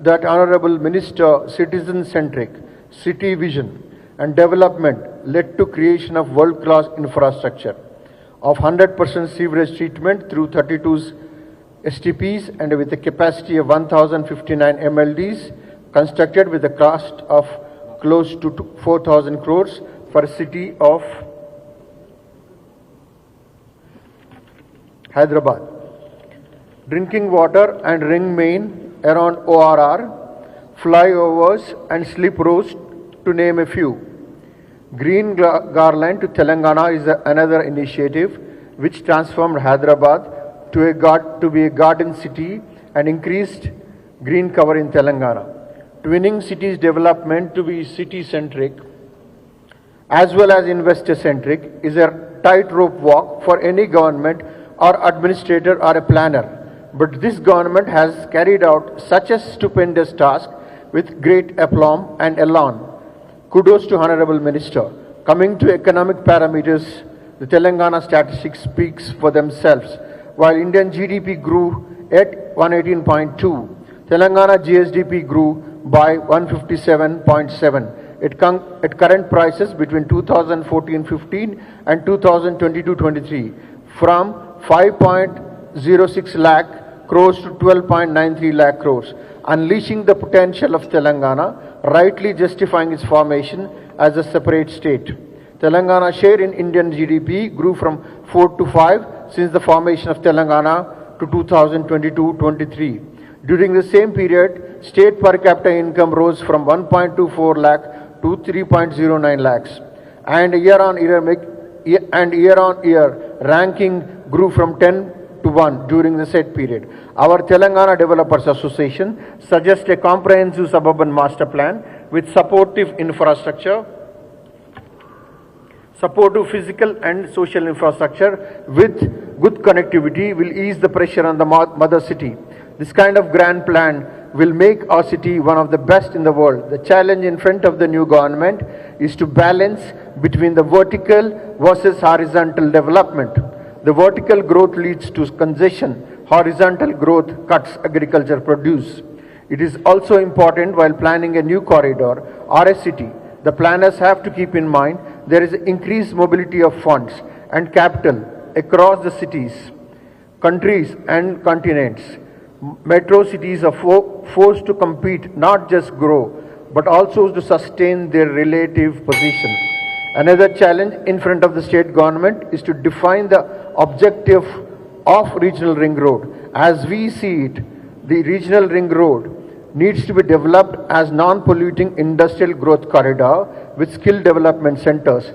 that Honorable Minister citizen-centric city vision and development led to creation of world-class infrastructure of 100% sewerage treatment through 32 STPs and with a capacity of 1,059 MLDs constructed with a cost of close to 4,000 crores for a city of Hyderabad. Drinking water and ring main around ORR, flyovers and slip roads to name a few. Green Garland to Telangana is another initiative which transformed Hyderabad to be a garden city and increased green cover in Telangana. Twinning cities development to be city-centric as well as investor-centric is a tightrope walk for any government or administrator or a planner. But this government has carried out such a stupendous task with great aplomb and elan. Kudos to Honorable Minister. Coming to economic parameters, the Telangana statistics speaks for themselves. While Indian GDP grew at 118.2, Telangana GSDP grew by 157.7 at current prices between 2014-15 and 2022-23 from 5.06 lakh crores to 12.93 lakh crores, unleashing the potential of Telangana, rightly justifying its formation as a separate state. Telangana share in Indian GDP grew from 4 to 5 since the formation of Telangana to 2022-23. During the same period, state per capita income rose from 1.24 lakh to 3.09 lakhs, and year on year ranking grew from 10 to 1 during the said period. Our Telangana Developers Association suggests a comprehensive suburban master plan with supportive infrastructure, supportive physical and social infrastructure with good connectivity will ease the pressure on the mother city. This kind of grand plan will make our city one of the best in the world. The challenge in front of the new government is to balance between the vertical versus horizontal development. The vertical growth leads to congestion, horizontal growth cuts agriculture produce. It is also important while planning a new corridor or a city, the planners have to keep in mind there is increased mobility of funds and capital across the cities, countries and continents. Metro cities are forced to compete, not just grow, but also to sustain their relative position. Another challenge in front of the state government is to define the objective of regional ring road. As we see it, the regional ring road needs to be developed as non-polluting industrial growth corridor with skill development centers.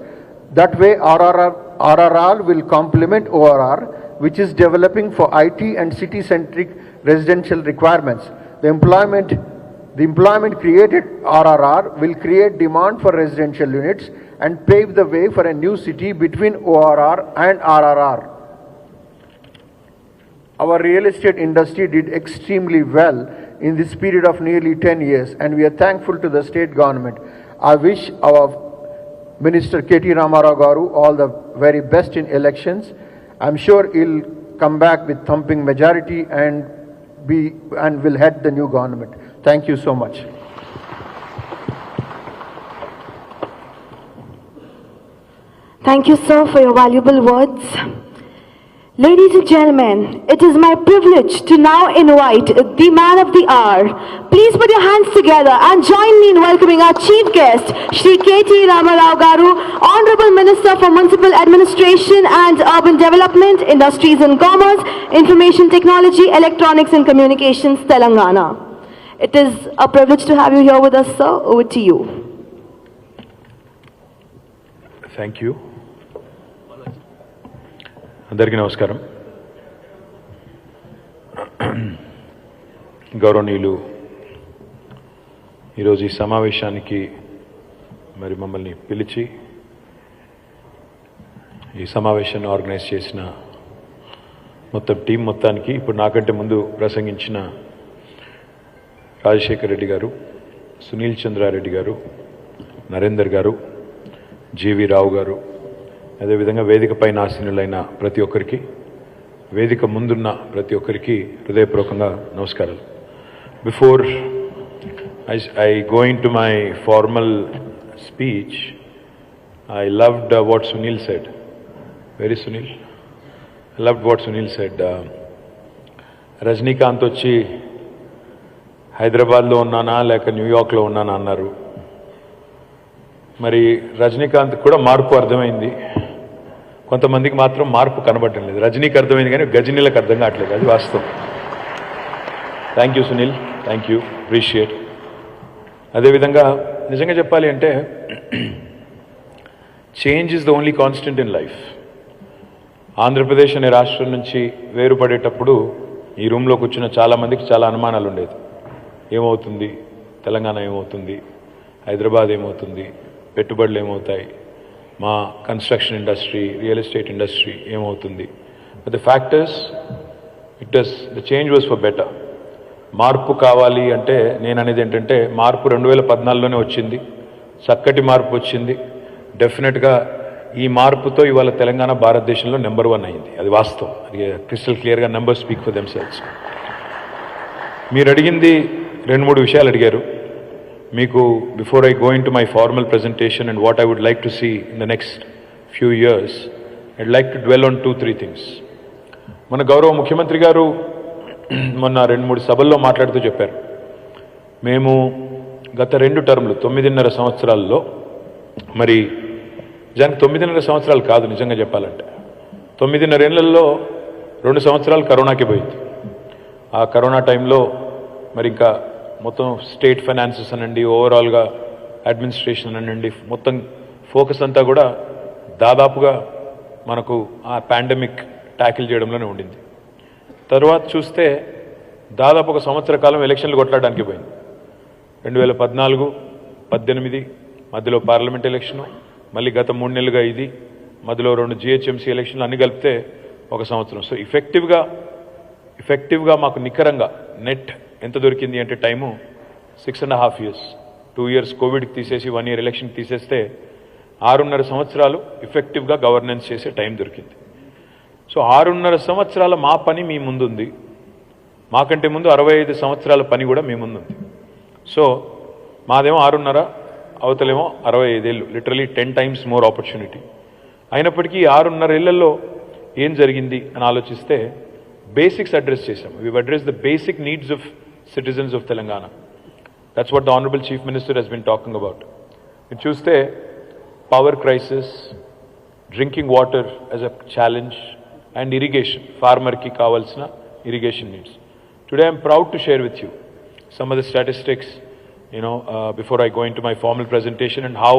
That way RRR will complement ORR, which is developing for IT and city-centric residential requirements. The employment created RRR will create demand for residential units and pave the way for a new city between ORR and RRR. Our real estate industry did extremely well in this period of nearly 10 years, and we are thankful to the state government. I wish our Minister KT Ramarao Garu all the very best in elections. I'm sure he'll come back with thumping majority and will head the new government. Thank you so much. Thank you, sir, for your valuable words. Ladies and gentlemen, it is my privilege to now invite the man of the hour. Please put your hands together and join me in welcoming our chief guest, Shri KT Ramarao Garu, Honorable Minister for Municipal Administration and Urban Development, Industries and Commerce, Information Technology, Electronics and Communications, Telangana. It is a privilege to have you here with us, sir. Over to you. Thank you. అందరికీ నమస్కారం. గౌరవనీయులు, ఈరోజు ఈ సమావేశానికి మరి మమ్మల్ని పిలిచి ఈ సమావేశాన్ని ఆర్గనైజ్ చేసిన మొత్తం టీం మొత్తానికి, ఇప్పుడు నాకంటే ముందు ప్రసంగించిన రాజశేఖర్ రెడ్డి గారు, సునీల్ చంద్రారెడ్డి గారు, నరేందర్ గారు, జీవి రావు గారు, అదేవిధంగా వేదికపైన ఆసీనులైన ప్రతి ఒక్కరికి, వేదిక ముందున్న ప్రతి ఒక్కరికి హృదయపూర్వకంగా నమస్కారాలు. Before I going to my formal speech, I loved what Sunil said. Very Sunil, I loved what Sunil said. Rajinikanth వచ్చి హైదరాబాద్లో ఉన్నానా లేక న్యూయార్క్లో ఉన్నానా అన్నారు. మరి రజనీకాంత్ కూడా మార్పు అర్థమైంది, కొంతమందికి మాత్రం మార్పు కనబడటం లేదు. రజనీకి అర్థమైంది కానీ గజనీలకు అర్థం కావట్లేదు, అది వాస్తవం. Thank you Sunil, thank you, appreciate. అదేవిధంగా నిజంగా చెప్పాలి అంటే change is the only constant in life. Andhra Pradesh అనే రాష్ట్రం నుంచి వేరుపడేటప్పుడు ఈ రూమ్లో కూర్చున్న చాలామందికి చాలా అనుమానాలు ఉండేది. ఏమవుతుంది, తెలంగాణ ఏమవుతుంది, హైదరాబాద్ ఏమవుతుంది, పెట్టుబడులు ఏమవుతాయి, మా construction industry, real estate industry ఏమవుతుంది. But the factors the change was for better. మార్పు కావాలి అంటే నేను అనేది ఏంటంటే, మార్పు 2014లోనే వచ్చింది, చక్కటి మార్పు వచ్చింది. డెఫినెట్గా ఈ మార్పుతో ఇవాళ తెలంగాణ భారతదేశంలో నెంబర్ 1 అయింది, అది వాస్తవం. అది క్రిస్టల్ క్లియర్గా నెంబర్ స్పీక్ ఫర్ దెమ్సెల్వ్స్. మీరు అడిగింది 2-3 విషయాలు అడిగారు. మీకు before I go into my formal presentation and what I would like to see in the next few years, I'd like to dwell on 2-3 things. మన గౌరవ ముఖ్యమంత్రి గారు మొన్న 2-3 సభల్లో మాట్లాడుతూ చెప్పారు, మేము గత 2 టర్ములు 9.5 సంవత్సరాల్లో, మరి నిజానికి 9.5 సంవత్సరాలు కాదు నిజంగా చెప్పాలంటే, 9.5 ఏళ్లలో 2 సంవత్సరాలు కరోనాకి పోయింది. ఆ కరోనా టైంలో మరి ఇంకా మొత్తం స్టేట్ ఫైనాన్సెస్ అనండి, ఓవరాల్గా అడ్మినిస్ట్రేషన్ అనండి, మొత్తం ఫోకస్ అంతా కూడా దాదాపుగా మనకు ఆ పాండమిక్ ట్యాకిల్ చేయడంలోనే ఉండింది. తర్వాత చూస్తే దాదాపు 1 సంవత్సర కాలం ఎలక్షన్లు కొట్లాడడానికి పోయింది. 2014, 18 మధ్యలో పార్లమెంట్ ఎలక్షను, మళ్ళీ గత 3 నెలలుగా ఇది, మధ్యలో 2 GHMC ఎలక్షన్లు అన్ని కలిపితే 1 సంవత్సరం. సో ఎఫెక్టివ్గా మాకు నికరంగా నెట్ ఎంత దొరికింది అంటే టైము 6.5 years. 2 years కోవిడ్కి తీసేసి 1 year ఎలక్షన్కి తీసేస్తే 6.5 సంవత్సరాలు ఎఫెక్టివ్గా గవర్నెన్స్ చేసే టైం దొరికింది. సో 6.5 సంవత్సరాల మా పని మీ ముందుంది, మాకంటే ముందు 65 సంవత్సరాల పని కూడా మీ ముందుంది. సో మాదేమో 6.5, అవతలేమో 65 ఏళ్ళు, లిటరలీ 10 times మోర్ ఆపర్చునిటీ. అయినప్పటికీ 6.5 ఏళ్లలో ఏం జరిగింది అని ఆలోచిస్తే బేసిక్స్ అడ్రస్ చేశాం. We've address the basic needs of citizens of Telangana. That's what the Honorable Chief Minister has been talking about. మీరు చూస్తే power crisis, drinking water as a challenge, and irrigation, farmer ki kavalsina irrigation needs. Today I am proud to share with you some of the statistics, before I go into my formal presentation, and how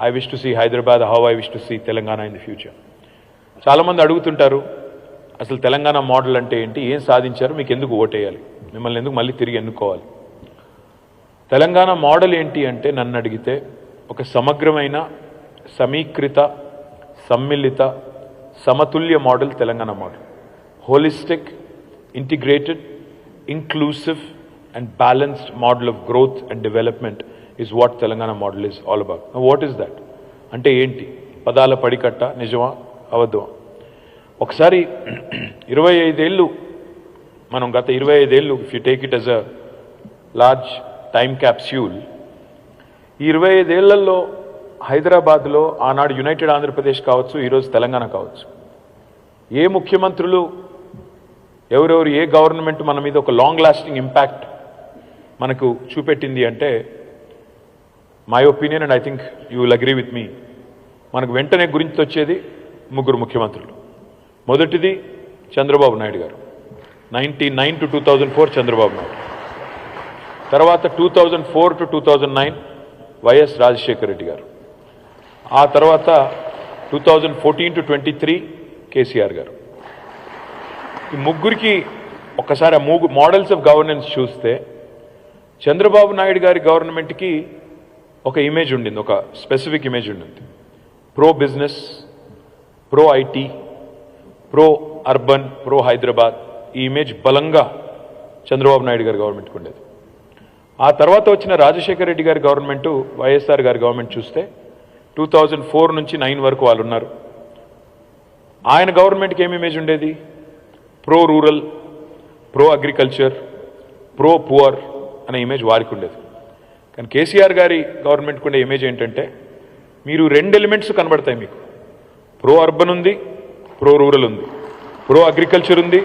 I wish to see Hyderabad, how I wish to see Telangana in the future. చాలా మంది అడుగుతుంటారు, అసలు Telangana model అంటే ఏంటి, ఏం సాధించారు, మీకు ఎందుకు ఓటేయాలి, మిమ్మల్ని ఎందుకు మళ్ళీ తిరిగి ఎన్నుకోవాలి. తెలంగాణ మోడల్ ఏంటి అంటే నన్ను అడిగితే ఒక సమగ్రమైన, సమీకృత, సమ్మిళిత, సమతుల్య model Telangana model. Holistic, integrated, inclusive and balanced model of growth and development is what Telangana model is all about. Now what is that? అంటే ఏంటి, పదాల పడికట్ట, నిజమా అవద్దమా? ఒకసారి 25 ఏళ్ళు మనం గత 25 ఏళ్ళు if you take it as a large time capsule, ఈ 25 ఏళ్లలో హైదరాబాద్లో ఆనాడు యునైటెడ్ ఆంధ్రప్రదేశ్ కావచ్చు, ఈరోజు తెలంగాణ కావచ్చు, ఏ ముఖ్యమంత్రులు ఎవరెవరు ఏ గవర్నమెంట్ మన మీద ఒక లాంగ్ లాస్టింగ్ ఇంపాక్ట్ మనకు చూపెట్టింది అంటే, my opinion and I think you will agree with me, మనకు వెంటనే గురించి వచ్చేది ముగ్గురు ముఖ్యమంత్రులు. మొదటిది చంద్రబాబు నాయుడు గారు, 1999 to 2004 చంద్రబాబు నాయుడు. తర్వాత 2004 to 2009 వైఎస్ రాజశేఖర రెడ్డి గారు. ఆ తర్వాత 2014 to 23 కేసీఆర్ గారు. ఈ ముగ్గురికి ఒక్కసారి ఆ మోడల్స్ ఆఫ్ గవర్నెన్స్ చూస్తే, చంద్రబాబు నాయుడు గారి గవర్నమెంట్కి ఒక ఇమేజ్ ఉండింది, ఒక స్పెసిఫిక్ ఇమేజ్ ఉండింది. Pro business, pro IT, pro urban, pro Hyderabad, ఈ ఇమేజ్ బలంగా చంద్రబాబు నాయుడు గారి గవర్నమెంట్కి ఉండేది. ఆ తర్వాత వచ్చిన రాజశేఖర రెడ్డి గారి గవర్నమెంటు, వైఎస్ఆర్ గారి గవర్నమెంట్ చూస్తే 2004 నుంచి 9 వరకు వాళ్ళు ఉన్నారు. ఆయన గవర్నమెంట్కి ఏమి ఇమేజ్ ఉండేది? Pro rural, pro agriculture, pro poor అనే ఇమేజ్ వారికి ఉండేది. కానీ కేసీఆర్ గారి గవర్నమెంట్కి ఉండే ఇమేజ్ ఏంటంటే, మీరు 2 ఎలిమెంట్స్ కనబడతాయి మీకు. ప్రో అర్బన్ ఉంది, ప్రో రూరల్ ఉంది, ప్రో అగ్రికల్చర్ ఉంది,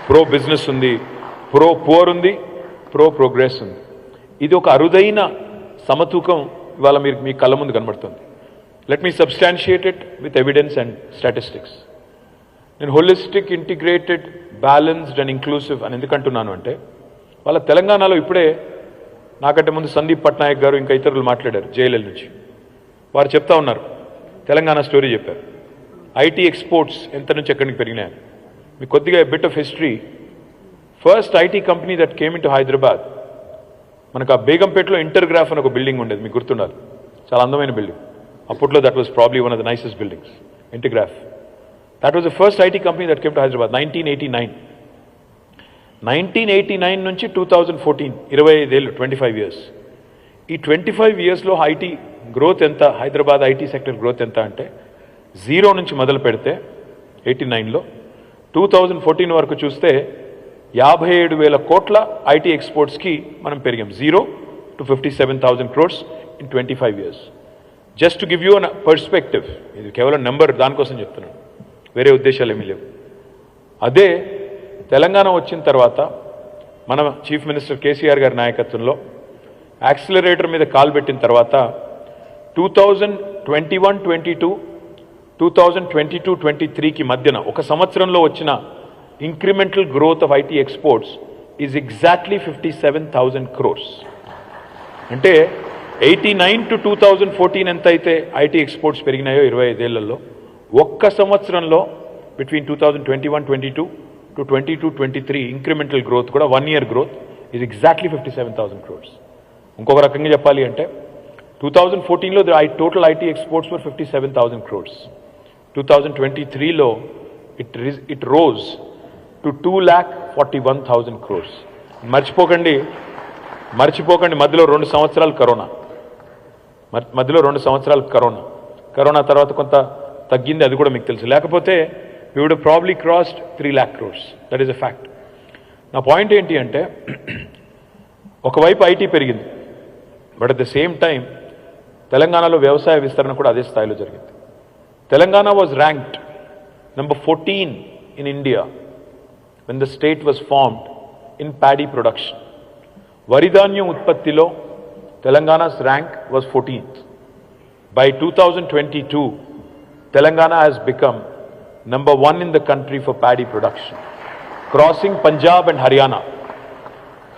ప్రో బిజినెస్ ఉంది, ప్రో పువర్ ఉంది, ప్రో ప్రోగ్రెస్ ఉంది. ఇది ఒక అరుదైన సమతూకం ఇవాళ మీరు మీ కళ్ళ ముందు కనబడుతుంది. Let me substantiate it with evidence and statistics. నేను holistic, integrated, balanced and inclusive అని ఎందుకంటున్నాను అంటే, వాళ్ళ తెలంగాణలో ఇప్పుడే నాకంటే ముందు సందీప్ పట్నాయక్ గారు ఇంకా ఇతరులు మాట్లాడారు జేఎల్ఎల్ నుంచి. వారు చెప్తా ఉన్నారు, తెలంగాణ స్టోరీ చెప్పారు. ఐటీ ఎక్స్పోర్ట్స్ ఎంత నుంచి ఎక్కడికి పెరిగినాయి. మీకు కొద్దిగా bit of history. First IT company that came in to Hyderabad, మనకు ఆ బేగంపేటలో ఇంటర్గ్రాఫ్ అని ఒక బిల్డింగ్ ఉండేది, మీకు గుర్తుండాలి, చాలా అందమైన బిల్డింగ్. అప్పట్లో that was probably one of the nicest buildings, Intergraph. That was the first IT company that came to Hyderabad, 1989. 1989 నుంచి 2014, 25 ఏళ్ళు, 25 ఇయర్స్. ఈ 25 ఇయర్స్లో ఐటీ గ్రోత్ ఎంత, హైదరాబాద్ ఐటీ సెక్టర్ గ్రోత్ ఎంత అంటే, 0 నుంచి మొదలు పెడితే 89లో 2014 వరకు చూస్తే 57,000 కోట్ల ఐటీ ఎక్స్పోర్ట్స్కి మనం పెరిగాం. 0 to 57,000 crores in 25 years. Just to give you an perspective, ఇది కేవలం నెంబర్, దానికోసం చెప్తున్నాను, వేరే ఉద్దేశాలు ఏమీ లేవు. అదే తెలంగాణ వచ్చిన తర్వాత మన చీఫ్ మినిస్టర్ కేసీఆర్ గారి నాయకత్వంలో యాక్సిలరేటర్ మీద కాలు పెట్టిన తర్వాత 2021-22, 2022-23కి మధ్యన ఒక సంవత్సరంలో వచ్చిన incremental growth of IT exports is exactly 57,000 crores. అంటే 89 to 2014 ఎంత అయితే ఐటీ ఎక్స్పోర్ట్స్ పెరిగినాయో 25 ఏళ్లలో, ఒక్క సంవత్సరంలో బిట్వీన్ 2021-22 to 22-23 ఇంక్రిమెంటల్ గ్రోత్ కూడా 1 year growth is exactly 57,000 crores. ఇంకొక రకంగా చెప్పాలి అంటే 2014లో total IT exports were 57,000 crores. 2023లో ఇట్ రోజ్ టు 2,41,000 crores. మర్చిపోకండి మధ్యలో 2 సంవత్సరాలు కరోనా తర్వాత కొంత తగ్గింది, అది కూడా మీకు తెలుసు. లేకపోతే we would have probably crossed 3 lakh crores. That is a fact. నా పాయింట్ ఏంటి అంటే, ఒకవైపు ఐటీ పెరిగింది, but at the same time తెలంగాణలో వ్యవసాయ విస్తరణ కూడా అదే స్థాయిలో జరిగింది. Telangana was ranked number 14 in India when the state was formed in paddy production. వరిధాన్యం ఉత్పత్తిలో తెలంగాణ's rank was 14th. By 2022, Telangana has become number 1 in the country for paddy production, crossing Punjab and Haryana.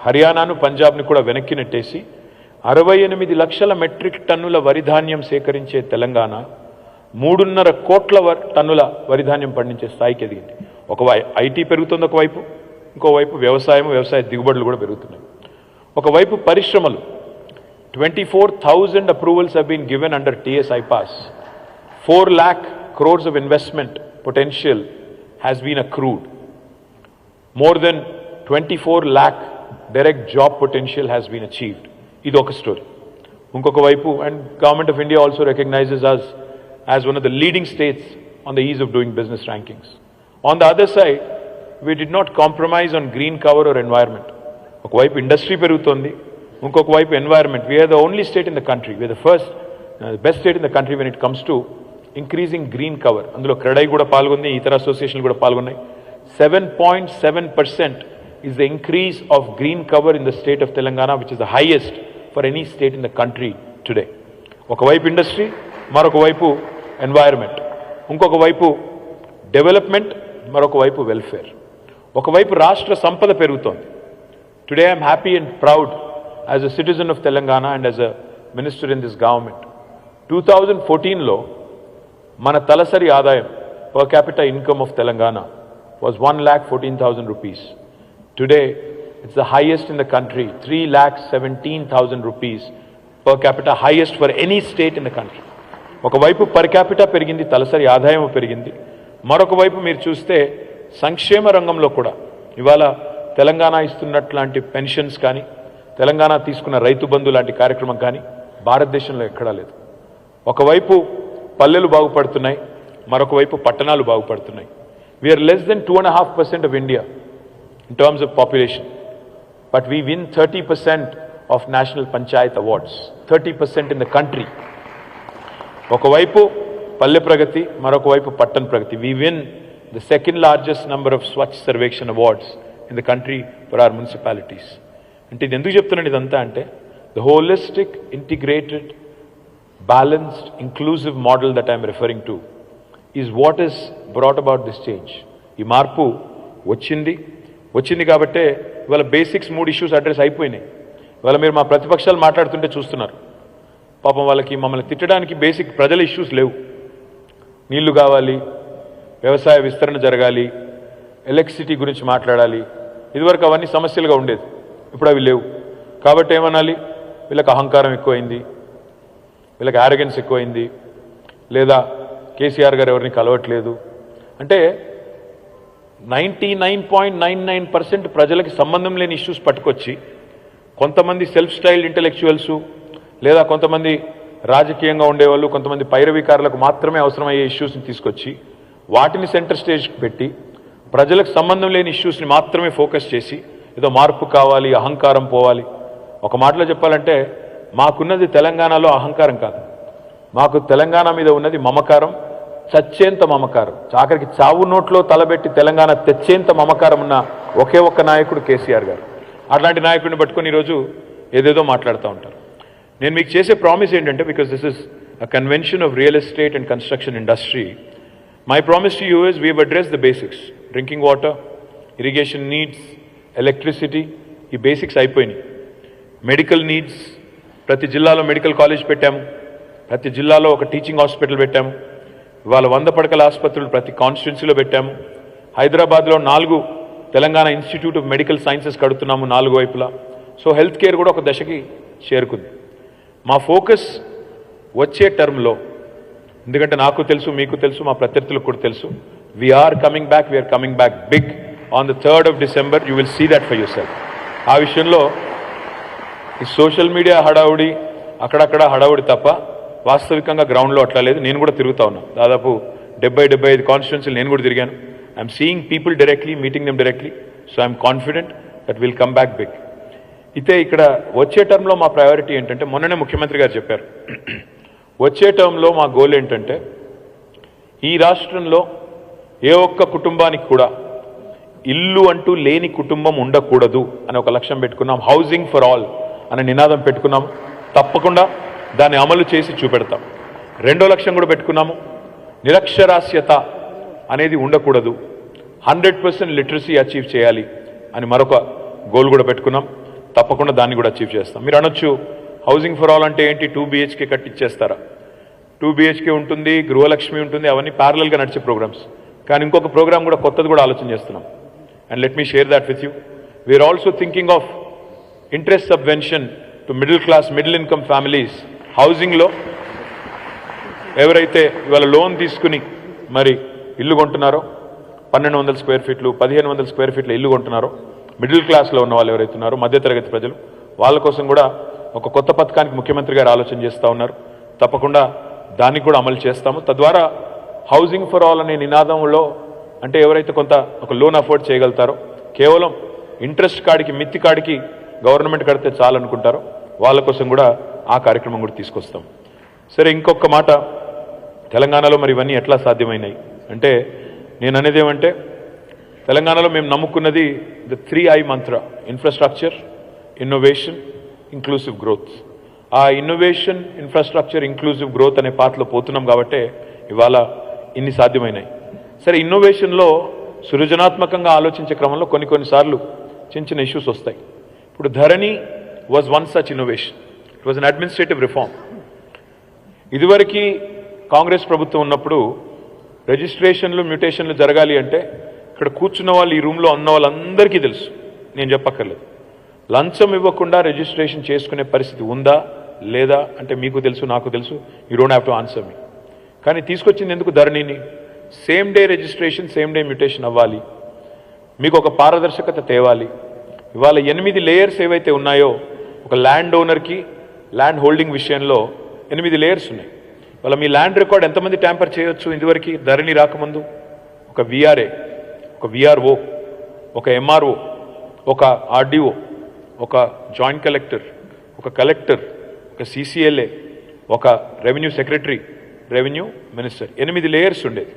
హర్యానాను పంజాబ్ని కూడా వెనక్కి నెట్టేసి 68 లక్షల metric టన్నుల వరిధాన్యం సేకరించే తెలంగాణ 3.5 కోట్ల టన్నుల వరిధాన్యం పండించే స్థాయికి ఎదిగింది. ఐటీ పెరుగుతుంది ఒకవైపు, ఇంకోవైపు వ్యవసాయ దిగుబడులు కూడా పెరుగుతున్నాయి. ఒకవైపు పరిశ్రమలు 24,000 approvals have been given under TSI pass. 4 lakh crores of investment potential has been accrued. More than 24 lakh direct job potential has been achieved. ఇది ఒక స్టోరీ. ఇంకొక వైపు, and Government of India also recognizes us as one of the leading states on the ease of doing business rankings. On the other side, we did not compromise on green cover or environment. ఒకవైపు industry పెరుగుతోంది, ఇంకొక వైపు environment. We are the only state in the country, we are the first, the best state in the country when it comes to increasing green cover. అందులో క్రెడై కూడా పాల్గొంది, ఇతర అసోసియేషన్లు కూడా పాల్గొన్నాయి. 7.7% is the increase of green cover in the state of Telangana, which is the highest for any state in the country today. ఒకవైపు industry, మరొక వైపు environment, ఇంకొక వైపు development, మరొక వైపు వెల్ఫేర్. ఒకవైపు రాష్ట్ర సంపద పెరుగుతోంది. Today I'm happy and proud as a citizen of Telangana and as a minister in this government. 2014లో మన తలసరి ఆదాయం per capita income of Telangana was 1,14,000 rupees. Today, it's the highest in the country, 3,17,000 rupees per capita, highest for any state in the country. ఒకవైపు per capita పెరిగింది, తలసరి ఆదాయం పెరిగింది. మరొక వైపు మీరు చూస్తే సంక్షేమ రంగంలో కూడా ఇవాళ తెలంగాణ ఇస్తున్నట్లాంటి పెన్షన్స్ కానీ, తెలంగాణ తీసుకున్న రైతు బంధు లాంటి కార్యక్రమం కానీ భారతదేశంలో ఎక్కడా లేదు. ఒకవైపు పల్లెలు బాగుపడుతున్నాయి, మరొక వైపు పట్టణాలు బాగుపడుతున్నాయి. We are less than 2.5% of India in terms of population, but we win 30% of National Panchayat Awards, 30% in the country. ఒకవైపు పల్లె ప్రగతి, మరొక వైపు పట్టణ ప్రగతి. We win the second largest number of Swachh Sarvekshan Awards in the country for our municipalities. అంటే ఇది ఎందుకు చెప్తున్నాను ఇదంతా అంటే, the holistic, integrated, balanced, inclusive model that I am referring to is what has brought about this change. ఈ మార్పు వచ్చింది కాబట్టే ఇవాళ బేసిక్స్ 3 ఇష్యూస్ అడ్రస్ అయిపోయినాయి. ఇవాళ మీరు మా ప్రతిపక్షాలు మాట్లాడుతుంటే చూస్తున్నారు, పాపం వాళ్ళకి మమ్మల్ని తిట్టడానికి బేసిక్ ప్రజల ఇష్యూస్ లేవు. నీళ్లు కావాలి, వ్యవసాయ విస్తరణ జరగాలి, ఎలక్ట్రిసిటీ గురించి మాట్లాడాలి. ఇదివరకు అవన్నీ సమస్యలుగా ఉండేది, ఇప్పుడు అవి లేవు. కాబట్టి ఏమనాలి, వీళ్ళకి అహంకారం ఎక్కువైంది, వీళ్ళకి ఆరోగెన్స్ ఎక్కువైంది, లేదా కేసీఆర్ గారు ఎవరిని కలవట్లేదు అంటే 99.99% ప్రజలకి సంబంధం లేని ఇష్యూస్ పట్టుకొచ్చి కొంతమంది సెల్ఫ్ స్టైల్డ్ ఇంటెలెక్చువల్స్ లేదా కొంతమంది రాజకీయంగా ఉండేవాళ్ళు, కొంతమంది పైరవీకారులకు మాత్రమే అవసరమయ్యే ఇష్యూస్ని తీసుకొచ్చి వాటిని సెంటర్ స్టేజ్కి పెట్టి ప్రజలకు సంబంధం లేని ఇష్యూస్ని మాత్రమే ఫోకస్ చేసి ఏదో మార్పు కావాలి, అహంకారం పోవాలి. ఒక మాటలో చెప్పాలంటే మాకున్నది తెలంగాణలో అహంకారం కాదు, మాకు తెలంగాణ మీద ఉన్నది మమకారం, చచ్చేంత మమకారం. ఆఖరికి చావు నోట్లో తలబెట్టి తెలంగాణ తెచ్చేంత మమకారం ఉన్న ఒకే ఒక్క నాయకుడు కేసీఆర్ గారు. అట్లాంటి నాయకుడిని పట్టుకొని ఈరోజు ఏదేదో మాట్లాడుతూ ఉంటారు. నేను మీకు చేసే ప్రామిస్ ఏంటంటే, because this is a convention of real estate and construction industry, my promise to you is we have address the basics. Drinking water, irrigation needs, electricity, ఈ బేసిక్స్ అయిపోయినాయి. మెడికల్ నీడ్స్, ప్రతి జిల్లాలో మెడికల్ కాలేజ్ పెట్టాము, ప్రతి జిల్లాలో ఒక teaching hospital పెట్టాము. ఇవాళ 100 పడకల ఆసుపత్రులు ప్రతి కాన్స్టిట్యున్సీలో పెట్టాము. హైదరాబాద్లో 4 Telangana institute of medical sciences కడుతున్నాము 4 వైపులా. సో హెల్త్ కేర్ కూడా ఒక దశకి చేరుకుంది. మా ఫోకస్ వచ్చే టర్మ్లో, ఎందుకంటే నాకు తెలుసు, మీకు తెలుసు, మా ప్రత్యర్థులకు కూడా తెలుసు, we're coming back big on the 3rd of December. You will see that for yourself. ఆ విషయంలో ఈ సోషల్ మీడియా హడావుడి, అక్కడక్కడ హడావుడి తప్ప వాస్తవికంగా గ్రౌండ్లో అట్లా లేదు. నేను కూడా తిరుగుతా ఉన్నా, దాదాపు 70-75 కాన్స్టిట్యున్సీలు నేను కూడా తిరిగాను. I'm seeing people directly, meeting them directly. So I'm confident that will come back big. అయితే ఇక్కడ వచ్చే టర్మ్లో మా ప్రయారిటీ ఏంటంటే, మొన్ననే ముఖ్యమంత్రి గారు చెప్పారు, వచ్చే టర్మ్లో మా గోల్ ఏంటంటే ఈ రాష్ట్రంలో ఏ ఒక్క కుటుంబానికి కూడా ఇల్లు అంటూ లేని కుటుంబం ఉండకూడదు అని ఒక లక్ష్యం పెట్టుకున్నాం. హౌసింగ్ ఫర్ ఆల్ అనే నినాదం పెట్టుకున్నాం. తప్పకుండా దాన్ని అమలు చేసి చూపెడతాం. 2వ లక్ష్యం కూడా పెట్టుకున్నాము, నిరక్షరాస్యత అనేది ఉండకూడదు, 100% లిటరసీ అచీవ్ చేయాలి అని మరొక గోల్ కూడా పెట్టుకున్నాం. తప్పకుండా దాన్ని కూడా అచీవ్ చేస్తాం. మీరు అనొచ్చు, హౌసింగ్ ఫర్ ఆల్ అంటే ఏంటి, 2 BHK కట్టించేస్తారా? 2 BHK ఉంటుంది, గృహలక్ష్మి ఉంటుంది, అవన్నీ ప్యారలల్గా నడిచే ప్రోగ్రామ్స్. కానీ ఇంకొక ప్రోగ్రామ్ కూడా కొత్తది కూడా ఆలోచన చేస్తున్నాం. And let me share that with you. We're also thinking of interest subvention to middle income families. హౌసింగ్లో ఎవరైతే ఇవాళ లోన్ తీసుకుని మరి ఇల్లు కొంటున్నారో, 1200 స్క్వేర్ ఫీట్లు, 1500 స్క్వేర్ ఫీట్ల ఇల్లు కొంటున్నారో, మిడిల్ క్లాస్లో ఉన్న వాళ్ళు ఎవరైతే ఉన్నారో, మధ్యతరగతి ప్రజలు, వాళ్ళ కోసం కూడా ఒక కొత్త పథకానికి ముఖ్యమంత్రి గారు ఆలోచన చేస్తూ ఉన్నారు. తప్పకుండా దాన్ని కూడా అమలు చేస్తాము. తద్వారా హౌసింగ్ ఫర్ ఆల్ అనే నినాదంలో అంటే ఎవరైతే కొంత ఒక లోన్ అఫోర్డ్ చేయగలుగుతారో, కేవలం ఇంట్రెస్ట్ కాడికి మిత్తి కాడికి గవర్నమెంట్ కడితే చాలనుకుంటారో వాళ్ళ కోసం కూడా ఆ కార్యక్రమం కూడా తీసుకొస్తాం. సరే, ఇంకొక మాట, తెలంగాణలో మరి ఇవన్నీ ఎట్లా సాధ్యమైనాయి అంటే, నేను అనేది ఏమంటే, తెలంగాణలో మేము నమ్ముకున్నది the 3I Mantra: infrastructure, innovation, inclusive growth. ఆ ఇన్నోవేషన్, ఇన్ఫ్రాస్ట్రక్చర్, ఇంక్లూసివ్ గ్రోత్ అనే పాత్రలో పోతున్నాం కాబట్టే ఇవాళ ఇన్ని సాధ్యమైనాయి. సరే, ఇన్నోవేషన్లో సృజనాత్మకంగా ఆలోచించే క్రమంలో కొన్నిసార్లు చిన్న చిన్న ఇష్యూస్ వస్తాయి. ఇప్పుడు Dharani was one such innovation. It was an administrative reform. ఇదివరకు కాంగ్రెస్ ప్రభుత్వం ఉన్నప్పుడు రిజిస్ట్రేషన్లు, మ్యూటేషన్లు జరగాలి అంటే ఇక్కడ కూర్చున్న వాళ్ళు, ఈ రూమ్లో ఉన్న వాళ్ళందరికీ తెలుసు, నేను చెప్పక్కర్లేదు, లంచం ఇవ్వకుండా రిజిస్ట్రేషన్ చేసుకునే పరిస్థితి ఉందా లేదా అంటే మీకు తెలుసు, నాకు తెలుసు. You don't have to answer me. కానీ తీసుకొచ్చింది ఎందుకు ధరణిని? Same day registration, same day mutation అవ్వాలి, మీకు ఒక పారదర్శకత తేవాలి. ఇవాళ 8 లేయర్స్ ఏవైతే ఉన్నాయో, ఒక ల్యాండ్ ఓనర్కి ల్యాండ్ హోల్డింగ్ విషయంలో 8 లేయర్స్ ఉన్నాయి. వాళ్ళ మీ ల్యాండ్ రికార్డ్ ఎంతమంది ట్యాంపర్ చేయొచ్చు? ఇదివరకు ధరణి రాకముందు ఒక విఆర్ఏ, ఒక విఆర్ఓ, ఒక ఎంఆర్ఓ, ఒక ఆర్డీఓ, ఒక జాయింట్ కలెక్టర్, ఒక కలెక్టర్, ఒక సిసిఎల్ఏ, ఒక revenue secretary, revenue minister, 8 layers ఉండేది.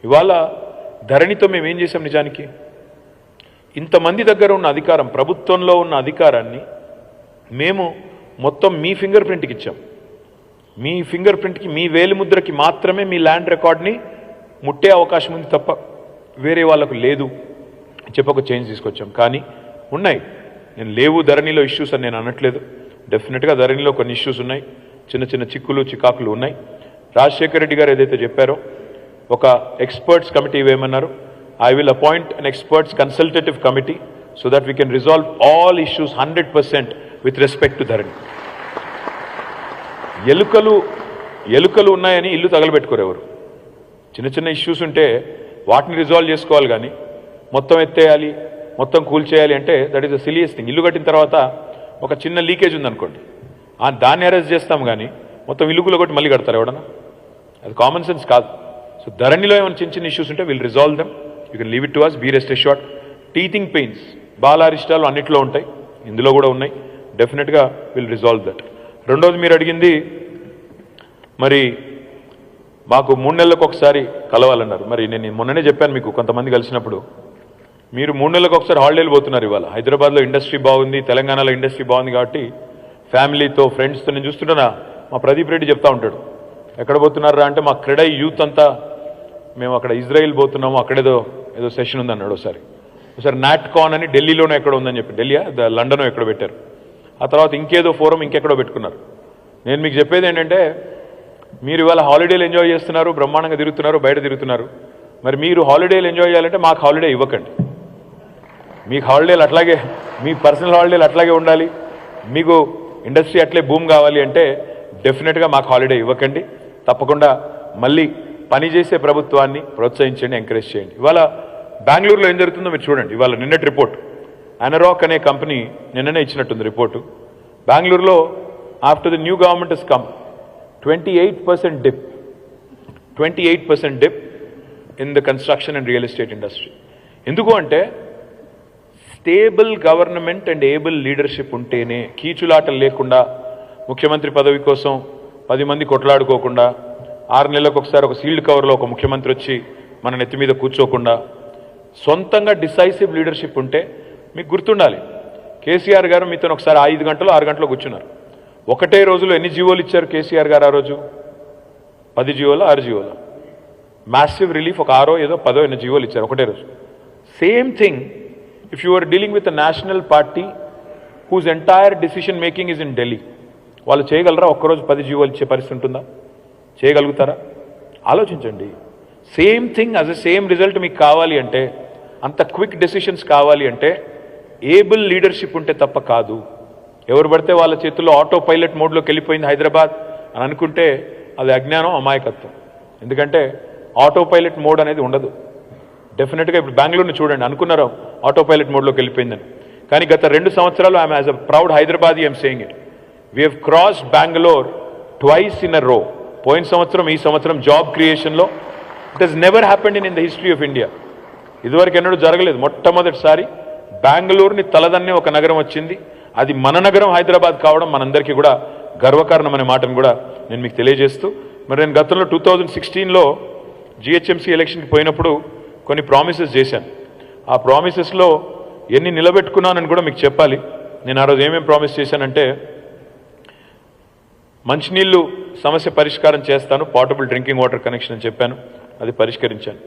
ఇవాళ ధరణితో మేము ఏం చేసాం? నిజానికి ఇంతమంది దగ్గర ఉన్న అధికారం, ప్రభుత్వంలో ఉన్న అధికారాన్ని మేము మొత్తం మీ ఫింగర్ ప్రింట్కి ఇచ్చాం. మీ ఫింగర్ ప్రింట్కి, మీ వేలిముద్రకి మాత్రమే మీ ల్యాండ్ రికార్డ్ని ముట్టే అవకాశం ఉంది తప్ప వేరే వాళ్ళకు లేదు చెప్పక చేంజ్ తీసుకొచ్చాం. కానీ ఉన్నాయి, నేను లేవు ధరణిలో ఇష్యూస్ అని నేను అనట్లేదు. డెఫినెట్గా ధరణిలో కొన్ని ఇష్యూస్ ఉన్నాయి, చిన్న చిన్న చిక్కులు చికాకులు ఉన్నాయి. రాజశేఖర రెడ్డి గారు ఏదైతే చెప్పారో, ఒక ఎక్స్పర్ట్స్ కమిటీ వేయమన్నారు. I will appoint an experts consultative committee so that we can resolve all issues 100% with respect to ధరణి. ఎలుకలు ఉన్నాయని ఇల్లు తగలబెట్టుకోరు ఎవరు. చిన్న చిన్న ఇష్యూస్ ఉంటే వాటిని రిజాల్వ్ చేసుకోవాలి, కానీ మొత్తం ఎత్తేయాలి, మొత్తం కూల్చేయాలి అంటే దట్ ఈస్ ద సిలియస్ థింగ్. ఇల్లు కట్టిన తర్వాత ఒక చిన్న లీకేజ్ ఉందనుకోండి, దాన్ని అరెస్ట్ చేస్తాం, కానీ మొత్తం ఇల్లుకులు కొట్టి మళ్ళీ కడతారు ఎవడన్నా? అది కామన్ సెన్స్ కాదు. సో ధరణిలో ఏమైనా చిన్న చిన్న ఇష్యూస్ ఉంటే will resolve them. You can leave it to us, be rest assured. Teething pains, బాలారిష్టాలు అన్నిట్లో ఉంటాయి, ఇందులో కూడా ఉన్నాయి. డెఫినెట్గా విల్ రిజాల్వ్ దట్. రెండోది మీరు అడిగింది, మరి మాకు 3 నెలలకు ఒకసారి కలవాలన్నారు. మరి నేను మొన్ననే చెప్పాను మీకు, కొంతమంది కలిసినప్పుడు, మీరు 3 నెలలకు ఒకసారి హాలిడేలు పోతున్నారు. ఇవాళ హైదరాబాద్లో ఇండస్ట్రీ బాగుంది, తెలంగాణలో ఇండస్ట్రీ బాగుంది కాబట్టి ఫ్యామిలీతో, ఫ్రెండ్స్తో, నేను చూస్తుంటానా, మా ప్రదీప్ రెడ్డి చెప్తా ఉంటాడు, ఎక్కడ పోతున్నారా అంటే, మా క్రెడై యూత్ అంతా మేము అక్కడ ఇజ్రాయిల్ పోతున్నాము, అక్కడేదో సెషన్ ఉందన్నాడు. ఒకసారి నాట్కాన్ అని ఢిల్లీలోనే ఎక్కడ ఉందని చెప్పి, ఢిల్లీయా లండనో ఎక్కడో పెట్టారు. ఆ తర్వాత ఇంకేదో ఫోరం ఇంకెక్కడో పెట్టుకున్నారు. నేను మీకు చెప్పేది ఏంటంటే, మీరు ఇవాళ హాలిడేలు ఎంజాయ్ చేస్తున్నారు, బ్రహ్మాండంగా తిరుగుతున్నారు, బయట తిరుగుతున్నారు. మరి మీరు హాలిడేలు ఎంజాయ్ చేయాలంటే మాకు హాలిడే ఇవ్వకండి. మీకు హాలిడేలు అట్లాగే, మీ పర్సనల్ హాలిడేలు అట్లాగే ఉండాలి, మీకు ఇండస్ట్రీ అట్లే బూమ్ కావాలి అంటే డెఫినెట్గా మాకు హాలిడే ఇవ్వకండి. తప్పకుండా మళ్ళీ పనిచేసే ప్రభుత్వాన్ని ప్రోత్సహించండి, ఎంకరేజ్ చేయండి. ఇవాళ బెంగళూరులో ఏం జరుగుతుందో మీరు చూడండి. ఇవాళ నిన్నటి రిపోర్ట్, అనరాక్ అనే కంపెనీ నిన్ననే ఇచ్చినట్టుంది రిపోర్టు. బెంగళూరులో after the new government is come 28% dip in the construction and real estate industry. ఎందుకు అంటే, stable government and able leadership ఉంటేనే, కీచులాటలు లేకుండా, ముఖ్యమంత్రి పదవి కోసం 10 మంది కొట్లాడుకోకుండా, 6 నెలలకు ఒకసారి ఒక సీల్డ్ కవర్లో ఒక ముఖ్యమంత్రి వచ్చి మన నెత్తి మీద కూర్చోకుండా, సొంతంగా డిసైసివ్ లీడర్షిప్ ఉంటే, మీకు గుర్తుండాలి, కేసీఆర్ గారు మీతో ఒకసారి 5 గంటలు 6 గంటలు కూర్చున్నారు. ఒకటే రోజులో ఎన్ని జీవోలు ఇచ్చారు కేసీఆర్ గారు ఆ రోజు? 10 జీవోలు 6 జీవోలు, మ్యాసివ్ రిలీఫ్ ఒక 6 ఏదో 10 ఎన్ని జీవోలు ఇచ్చారు ఒకటే రోజు. Same thing if you are dealing with a national party whose entire decision making is in Delhi. వాళ్ళు చేయగలరా? ఒక్కరోజు 10 జీవోలు ఇచ్చే పరిస్థితి ఉంటుందా? చేయగలుగుతారా? ఆలోచించండి. Same thing as a same result మీకు కావాలి అంటే, అంత క్విక్ డెసిషన్స్ కావాలి అంటే ఏబుల్ లీడర్షిప్ ఉంటే తప్ప కాదు. ఎవరు పడితే వాళ్ళ చేతుల్లో ఆటో పైలట్ మోడ్లోకి వెళ్ళిపోయింది హైదరాబాద్ అని అనుకుంటే అది అజ్ఞానం, అమాయకత్వం. ఎందుకంటే ఆటో పైలట్ మోడ్ అనేది ఉండదు. డెఫినెట్గా ఇప్పుడు బెంగళూరుని చూడండి, అనుకున్నారు ఆటో పైలట్ మోడ్లోకి వెళ్ళిపోయిందని, కానీ గత 2 సంవత్సరాలు I'm as a proud Hyderabadi I'm saying it, we have crossed Bengaluru twice in a row. పోయిన సంవత్సరం, ఈ సంవత్సరం జాబ్ క్రియేషన్లో it has never happened in the history of India. ఇదివరకు ఎన్నడూ జరగలేదు. మొట్టమొదటిసారి బెంగళూరుని తలదన్నే ఒక నగరం వచ్చింది. అది మన నగరం హైదరాబాద్ కావడం మనందరికీ కూడా గర్వకారణం అనే మాటను కూడా నేను మీకు తెలియజేస్తూ, మరి నేను గతంలో 2016లో GHMC ఎలక్షన్కి పోయినప్పుడు కొన్ని ప్రామిసెస్ చేశాను. ఆ ప్రామిసెస్లో ఎన్ని నిలబెట్టుకున్నానని కూడా మీకు చెప్పాలి. నేను ఆ రోజు ఏమేమి ప్రామిస్ చేశానంటే, మంచినీళ్ళు సమస్య పరిష్కారం చేస్తాను, పోర్టబుల్ డ్రింకింగ్ వాటర్ కనెక్షన్ అని చెప్పాను, అది పరిష్కరించాను.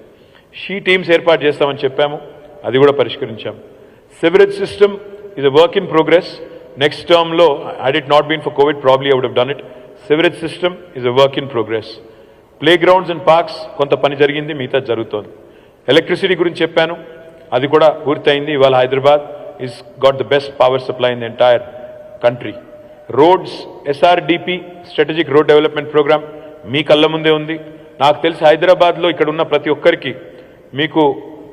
షీ టీమ్స్ ఏర్పాటు చేస్తామని చెప్పాము, అది కూడా పరిష్కరించాము. Sewerage system is a work in progress. Next term lo, had it not been for COVID, probably I would have done it. Sewerage system is a work in progress. Playgrounds and parks, konta pani jarigindi, meeta jarugutondi. Electricity gurinchi cheppanu, adi kuda పూర్తయింది. ఇవాళ Hyderabad is got the best power supply in the entire country. Roads, SRDP, Strategic Road Development Program, మీ కళ్ళ ముందే ఉంది. నాకు తెలిసి హైదరాబాద్లో ఇక్కడ ఉన్న ప్రతి ఒక్కరికి, మీకు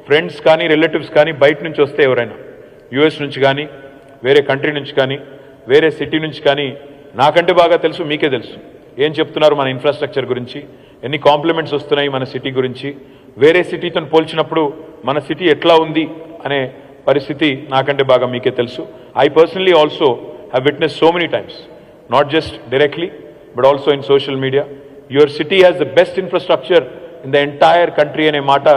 ఫ్రెండ్స్ కానీ రిలేటివ్స్ కానీ బయట నుంచి వస్తే ఎవరైనా US నుంచి కానీ వేరే కంట్రీ నుంచి కానీ వేరే సిటీ నుంచి కానీ నాకంటే బాగా తెలుసు, మీకే తెలుసు ఏం చెప్తున్నారు మన ఇన్ఫ్రాస్ట్రక్చర్ గురించి, ఎన్ని కాంప్లిమెంట్స్ వస్తున్నాయి మన సిటీ గురించి, వేరే సిటీతో పోల్చినప్పుడు మన సిటీ ఎట్లా ఉంది అనే పరిస్థితి నాకంటే బాగా మీకే తెలుసు. I personally also have witness so many times, not just directly but also in social media, your city has the best infrastructure in the entire country అనే మాట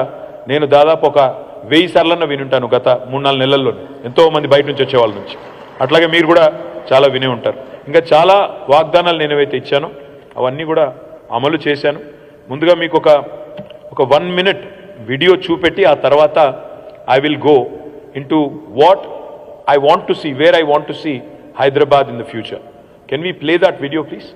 నేను దాదాపు ఒక 1000 సార్లన్నా వినుంటాను గత 3-4 నెలల్లో, ఎంతో మంది బయట నుంచి వచ్చే వాళ్ళ నుంచి. అట్లాగే మీరు కూడా చాలా వినే ఉంటారు. ఇంకా చాలా వాగ్దానాలు నేను ఏవైతే ఇచ్చానో అవన్నీ కూడా అమలు చేశాను. ముందుగా మీకు ఒక 1 minute వీడియో చూపెట్టి ఆ తర్వాత I will go into what I want to see, where I want to see Hyderabad in the future. Can we play that video please?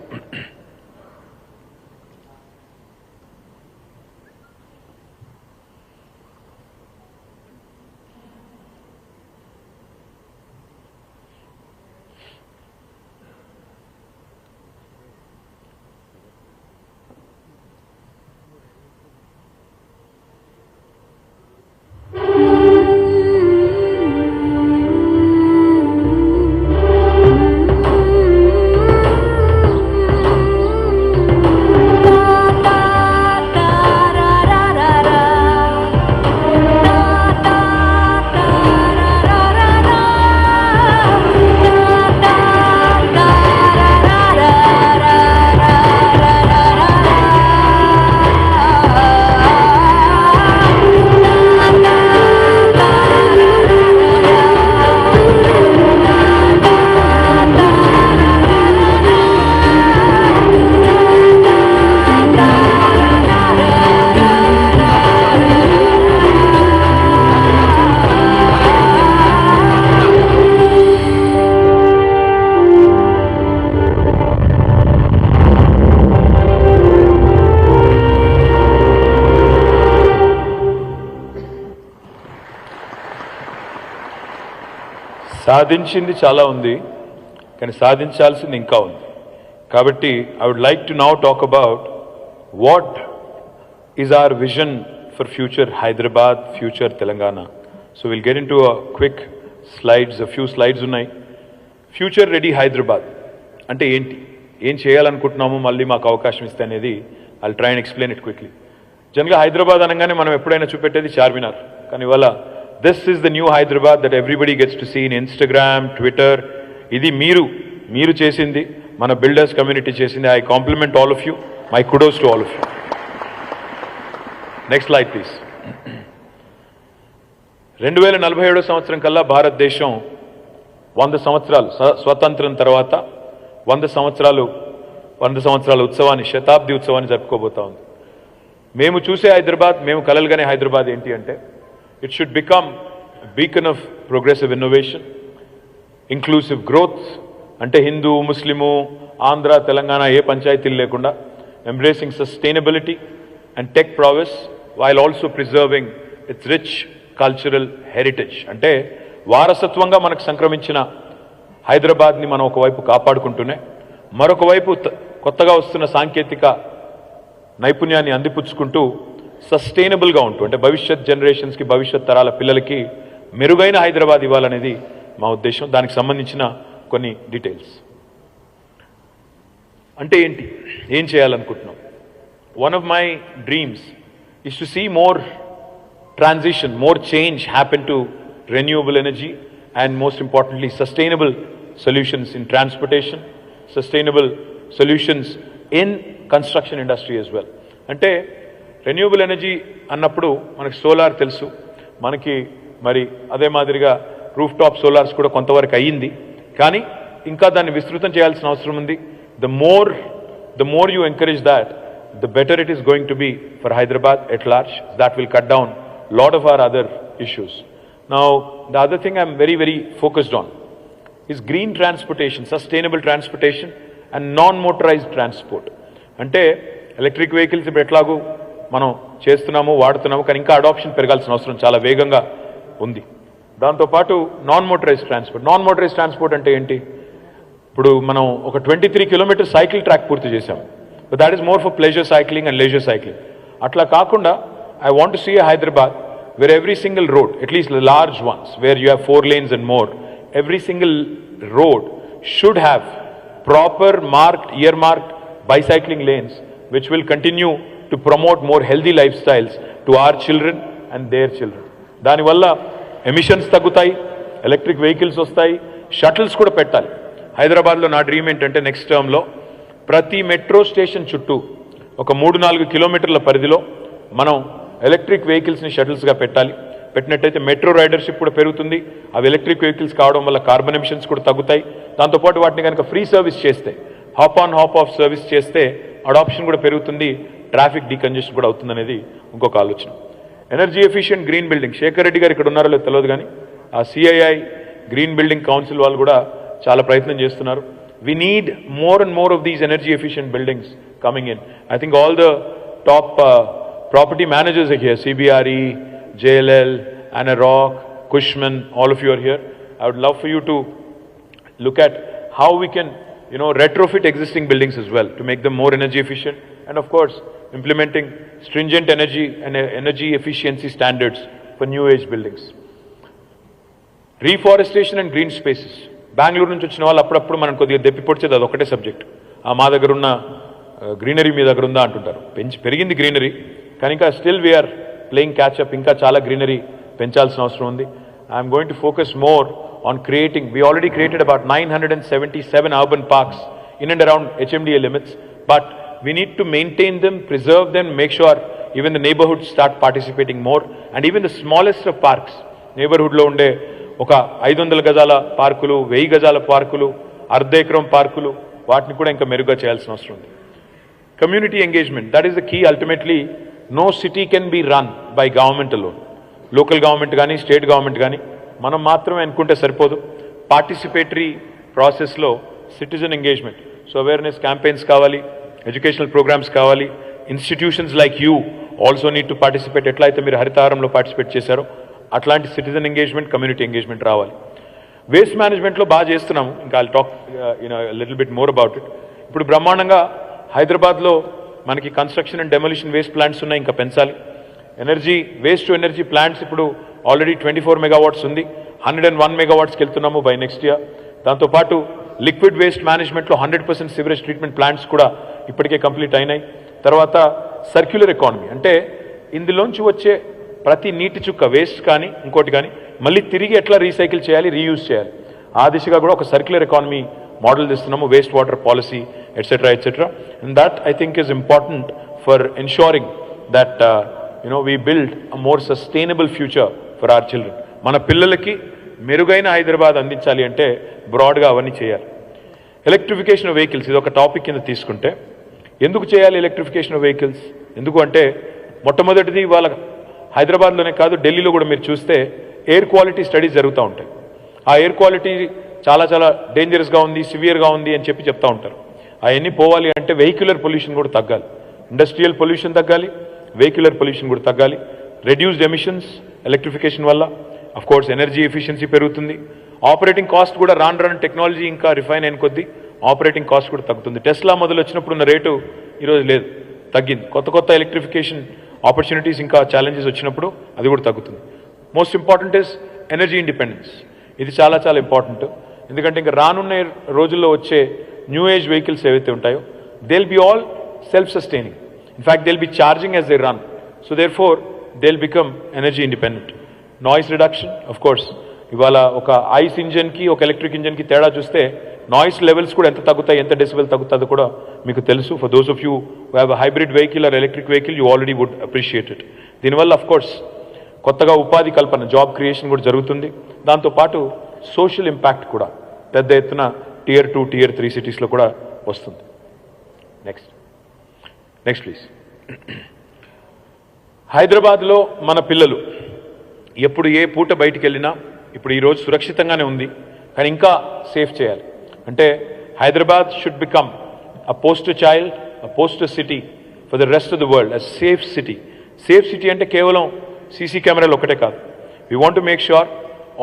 సాధించింది చాలా ఉంది, కానీ సాధించాల్సింది ఇంకా ఉంది. కాబట్టి I would like to now talk about what is our vision for future Hyderabad, future Telangana. So will get into quick slides, few slides ఉన్నాయి. Future ready Hyderabad అంటే ఏంటి, ఏం చేయాలనుకుంటున్నాము, మళ్ళీ మాకు అవకాశం ఇస్తే అనేది I try and explain it quickly. జనరల్గా హైదరాబాద్ అనగానే మనం ఎప్పుడైనా చూపెట్టేది చార్మినార్, కానీ ఇవాళ this is the new Hyderabad that everybody gets to see in Instagram, Twitter. ఇది మీరు చేసింది, మన బిల్డర్స్ కమ్యూనిటీ చేసింది. I compliment all of you. My kudos to all of you. Next slide please. 2047 సంవత్సరం కల్లా భారతదేశం 100 సంవత్సరాలు స్వతంత్రం తర్వాత 100 సంవత్సరాల ఉత్సవాన్ని, శతాబ్ది ఉత్సవాన్ని జరుపుకోబోతా ఉంది. మేము చూసే హైదరాబాద్, మేము కలలుగానే హైదరాబాద్ ఏంటి అంటే, it should become a beacon of progressive innovation, inclusive growth, అంటే హిందూ, ముస్లిము, ఆంధ్ర, తెలంగాణ ఏ పంచాయతీలు లేకుండా, embracing sustainability and tech prowess while also preserving its rich cultural heritage. అంటే వారసత్వంగా మనకు సంక్రమించిన హైదరాబాద్ని మనం ఒకవైపు కాపాడుకుంటూనే మరొక వైపు కొత్తగా వస్తున్న సాంకేతిక నైపుణ్యాన్ని అందిపుచ్చుకుంటూ సస్టైనబుల్గా ఉంటూ, అంటే భవిష్యత్ జనరేషన్స్కి, భవిష్యత్ తరాల పిల్లలకి మెరుగైన హైదరాబాద్ ఇవ్వాలనేది మా ఉద్దేశం. దానికి సంబంధించిన కొన్ని డీటెయిల్స్. అంటే ఏంటి, ఏం చేయాలనుకుంటున్నాం? One of my dreams is to see more transition, more change happen to renewable energy, and most importantly, sustainable solutions in transportation, sustainable solutions in construction industry as well. Ante renewable energy annappudu manaku solar telusu, manaki mari ade madiriga rooftop solars kuda kontavaraku ayyindi, కానీ ఇంకా దాన్ని విస్తృతం చేయాల్సిన అవసరం ఉంది. The more you encourage that, the better it is going to be for Hyderabad at large. That will cut down a lot of our other issues. Now, the other thing I'm very, very focused on is green transportation, sustainable transportation and non-motorized transport. అంటే electric vehicles ఇప్పుడు ఎట్లాగూ మనం చేస్తున్నాము, వాడుతున్నాము, కానీ ఇంకా adoption పెరగాల్సిన అవసరం చాలా వేగంగా ఉంది. దాంతోపాటు నాన్ మోటరైజ్డ్ ట్రాన్స్పోర్ట్ అంటే ఏంటి? ఇప్పుడు మనం ఒక 23 కిలోమీటర్ సైకిల్ ట్రాక్ పూర్తి చేశాం. But that is more for pleasure cycling and leisure cycling. అట్లా కాకుండా I want to see a Hyderabad where every single road, at least the large ones, where you have 4 lanes and more, every single road should have proper earmarked bicycling lanes, which will continue to promote more healthy lifestyles to our children and their children. Dani valla emissions tagutai, electric vehicles vastayi, shuttles kuda pettali. Hyderabad lo na dream entante next term lo prati metro station chuttu oka 3-4 kilometerla paridhilo మనం electric వెహికల్స్ని షటిల్స్గా పెట్టినట్టయితే metro రైడర్షిప్ కూడా పెరుగుతుంది. అవి electric vehicles కావడం వల్ల carbon emissions కూడా తగ్గుతాయి. దాంతోపాటు వాటిని కనుక ఫ్రీ సర్వీస్ చేస్తే, hop on hop off service చేస్తే అడాప్షన్ కూడా పెరుగుతుంది, ట్రాఫిక్ డీకంజెషన్ కూడా అవుతుందనేది ఇంకొక ఆలోచన. Energy efficient green building, Shekhar Reddy గారు ఇక్కడ ఉన్నారో లేదో తెలియదు, కానీ ఆ సిఐఐ గ్రీన్ బిల్డింగ్ కౌన్సిల్ వాళ్ళు కూడా చాలా ప్రయత్నం చేస్తున్నారు. We need more and more of these energy efficient buildings coming in. I think all the top property managers are here, CBRE, JLL, Anna Rock, Cushman, all of you are here. I would love for you to look at how we can, retrofit existing buildings as well to make them more energy efficient, and of course, implementing stringent energy efficiency standards for new age buildings. Reforestation and green spaces. Bengaluru నుంచి వచ్చిన వాళ్ళు అప్పుడప్పుడు మనం కొద్దిగా దెప్పి పొడిచేది అది ఒకటే subject. మా దగ్గర ఉన్న గ్రీనరీ మీ దగ్గర ఉందా అంటుంటారు. పెరిగింది గ్రీనరీ, కానీ ఇంకా స్టిల్ వీఆర్ ప్లేయింగ్ క్యాచ్అప్. ఇంకా చాలా గ్రీనరీ పెంచాల్సిన అవసరం ఉంది. I'm going to focus more on creating. We already created about 977 urban parks in and around HMDA limits, but we need to maintain them, preserve them, make sure even the neighborhoods start participating more, and even the smallest of parks, neighborhood lo unde ఒక 500 గజాల పార్కులు, 1000 గజాల పార్కులు, అర్ధ ఎకరం పార్కులు, వాటిని కూడా ఇంకా మెరుగ్గా చేయాల్సిన అవసరం ఉంది. Community engagement, that is the key. Ultimately no city can be run by government alone. Local government కానీ స్టేట్ గవర్నమెంట్ కానీ మనం మాత్రమే అనుకుంటే సరిపోదు. పార్టిసిపేటరీ ప్రాసెస్లో citizen engagement, so awareness campaigns కావాలి, ఎడ్యుకేషనల్ ప్రోగ్రామ్స్ కావాలి. Institutions like you also need to participate. ఎట్లా అయితే మీరు హరితహారంలో పార్టిసిపేట్ చేశారో అట్లాంటి సిటిజన్ ఎంగేజ్మెంట్, కమ్యూనిటీ ఎంగేజ్మెంట్ రావాలి. వేస్ట్ మేనేజ్మెంట్లో బాగా చేస్తున్నాము. ఇంకా I'll talk little bit more about it. ఇప్పుడు బ్రహ్మాండంగా హైదరాబాద్లో మనకి construction and demolition waste plants ఉన్నాయి, ఇంకా పెంచాలి. Energy waste to energy plants ఇప్పుడు ఆల్రెడీ 24 megawatts ఉంది, 101 megawattsకి వెళ్తున్నాము బై నెక్స్ట్ ఇయర్. దాంతోపాటు లిక్విడ్ వేస్ట్ మేనేజ్మెంట్లో 100% సివరేజ్ ట్రీట్మెంట్ ప్లాంట్స్ కూడా ఇప్పటికే కంప్లీట్ అయినాయి. తర్వాత సర్క్యులర్ ఎకానమీ, అంటే ఇందులోంచి వచ్చే ప్రతి నీటి చుక్క వేస్ట్ కానీ ఇంకోటి కానీ మళ్ళీ తిరిగి ఎట్లా రీసైకిల్ చేయాలి, రీయూజ్ చేయాలి, ఆ దిశగా కూడా ఒక సర్క్యులర్ ఎకానమీ మోడల్ తెస్తున్నాము. Waste water policy etcetera etcetera. And that I think is important for ensuring that we build a more sustainable future for our children. మన పిల్లలకి మెరుగైన హైదరాబాద్ అందించాలి అంటే బ్రాడ్గా అవన్నీ చేయాలి. ఎలక్ట్రిఫికేషన్ ఆఫ్ వెహికల్స్, ఇది ఒక టాపిక్ కింద తీసుకుంటే, ఎందుకు చేయాలి ఎలక్ట్రిఫికేషన్ ఆఫ్ వెహికల్స్? ఎందుకు అంటే మొట్టమొదటిది వాళ్ళ హైదరాబాద్లోనే కాదు, ఢిల్లీలో కూడా మీరు చూస్తే ఎయిర్ క్వాలిటీ స్టడీస్ జరుగుతూ ఉంటాయి. ఆ ఎయిర్ క్వాలిటీ చాలా చాలా డేంజరస్గా ఉంది, సివియర్గా ఉంది అని చెప్తూ ఉంటారు. అవన్నీ పోవాలి అంటే వెహిక్యులర్ పొల్యూషన్ కూడా తగ్గాలి, ఇండస్ట్రియల్ పొల్యూషన్ తగ్గాలి, వెహిక్యులర్ పొల్యూషన్ కూడా తగ్గాలి. రెడ్యూస్డ్ ఎమిషన్స్ ఎలక్ట్రిఫికేషన్ వల్ల, అఫ్ కోర్స్ ఎనర్జీ ఎఫిషియన్సీ పెరుగుతుంది. ఆపరేటింగ్ కాస్ట్ కూడా రాను టెక్నాలజీ ఇంకా రిఫైన్ అయిన కొద్దీ ఆపరేటింగ్ కాస్ట్ కూడా తగ్గుతుంది. టెస్లా మొదలు వచ్చినప్పుడు ఉన్న రేటు ఈరోజు లేదు, తగ్గింది. కొత్త ఎలక్ట్రిఫికేషన్ ఆపర్చునిటీస్ ఇంకా ఛాలెంజెస్ వచ్చినప్పుడు అది కూడా తగ్గుతుంది. Most important is energy independence. ఇది చాలా చాలా ఇంపార్టెంట్. ఎందుకంటే ఇంకా రానున్న రోజుల్లో వచ్చే న్యూ ఏజ్ వెహికల్స్ ఏవైతే ఉంటాయో they will be all self sustaining. In fact they will be charging as they run. So therefore they'll become energy independent. Noise reduction, of course. ఇవాళ ఒక ఐస్ ఇంజన్కి ఒక ఎలక్ట్రిక్ ఇంజన్కి తేడా చూస్తే నాయిస్ లెవెల్స్ కూడా ఎంత తగ్గుతాయి, ఎంత డెసిబెల్ తగ్గుతుందో కూడా మీకు తెలుసు. For those of you who have a hybrid vehicle or electric vehicle, you already would appreciate it. దీనివల్ల అఫ్ కోర్స్ కొత్తగా ఉపాధి కల్పన, జాబ్ క్రియేషన్ కూడా జరుగుతుంది. దాంతోపాటు సోషల్ ఇంపాక్ట్ కూడా పెద్ద ఎత్తున Tier 2, Tier 3 సిటీస్లో కూడా వస్తుంది. Next please. హైదరాబాద్లో మన పిల్లలు ఎప్పుడు ఏ పూట బయటికి వెళ్ళినా ఇప్పుడు ఈరోజు సురక్షితంగానే ఉంది, కానీ ఇంకా సేఫ్ చేయాలి. అంటే Hyderabad should become a poster child, a poster city for the rest of the world, a safe city. Safe city అంటే కేవలం సీసీ కెమెరాలు ఒకటే కాదు. We want to make sure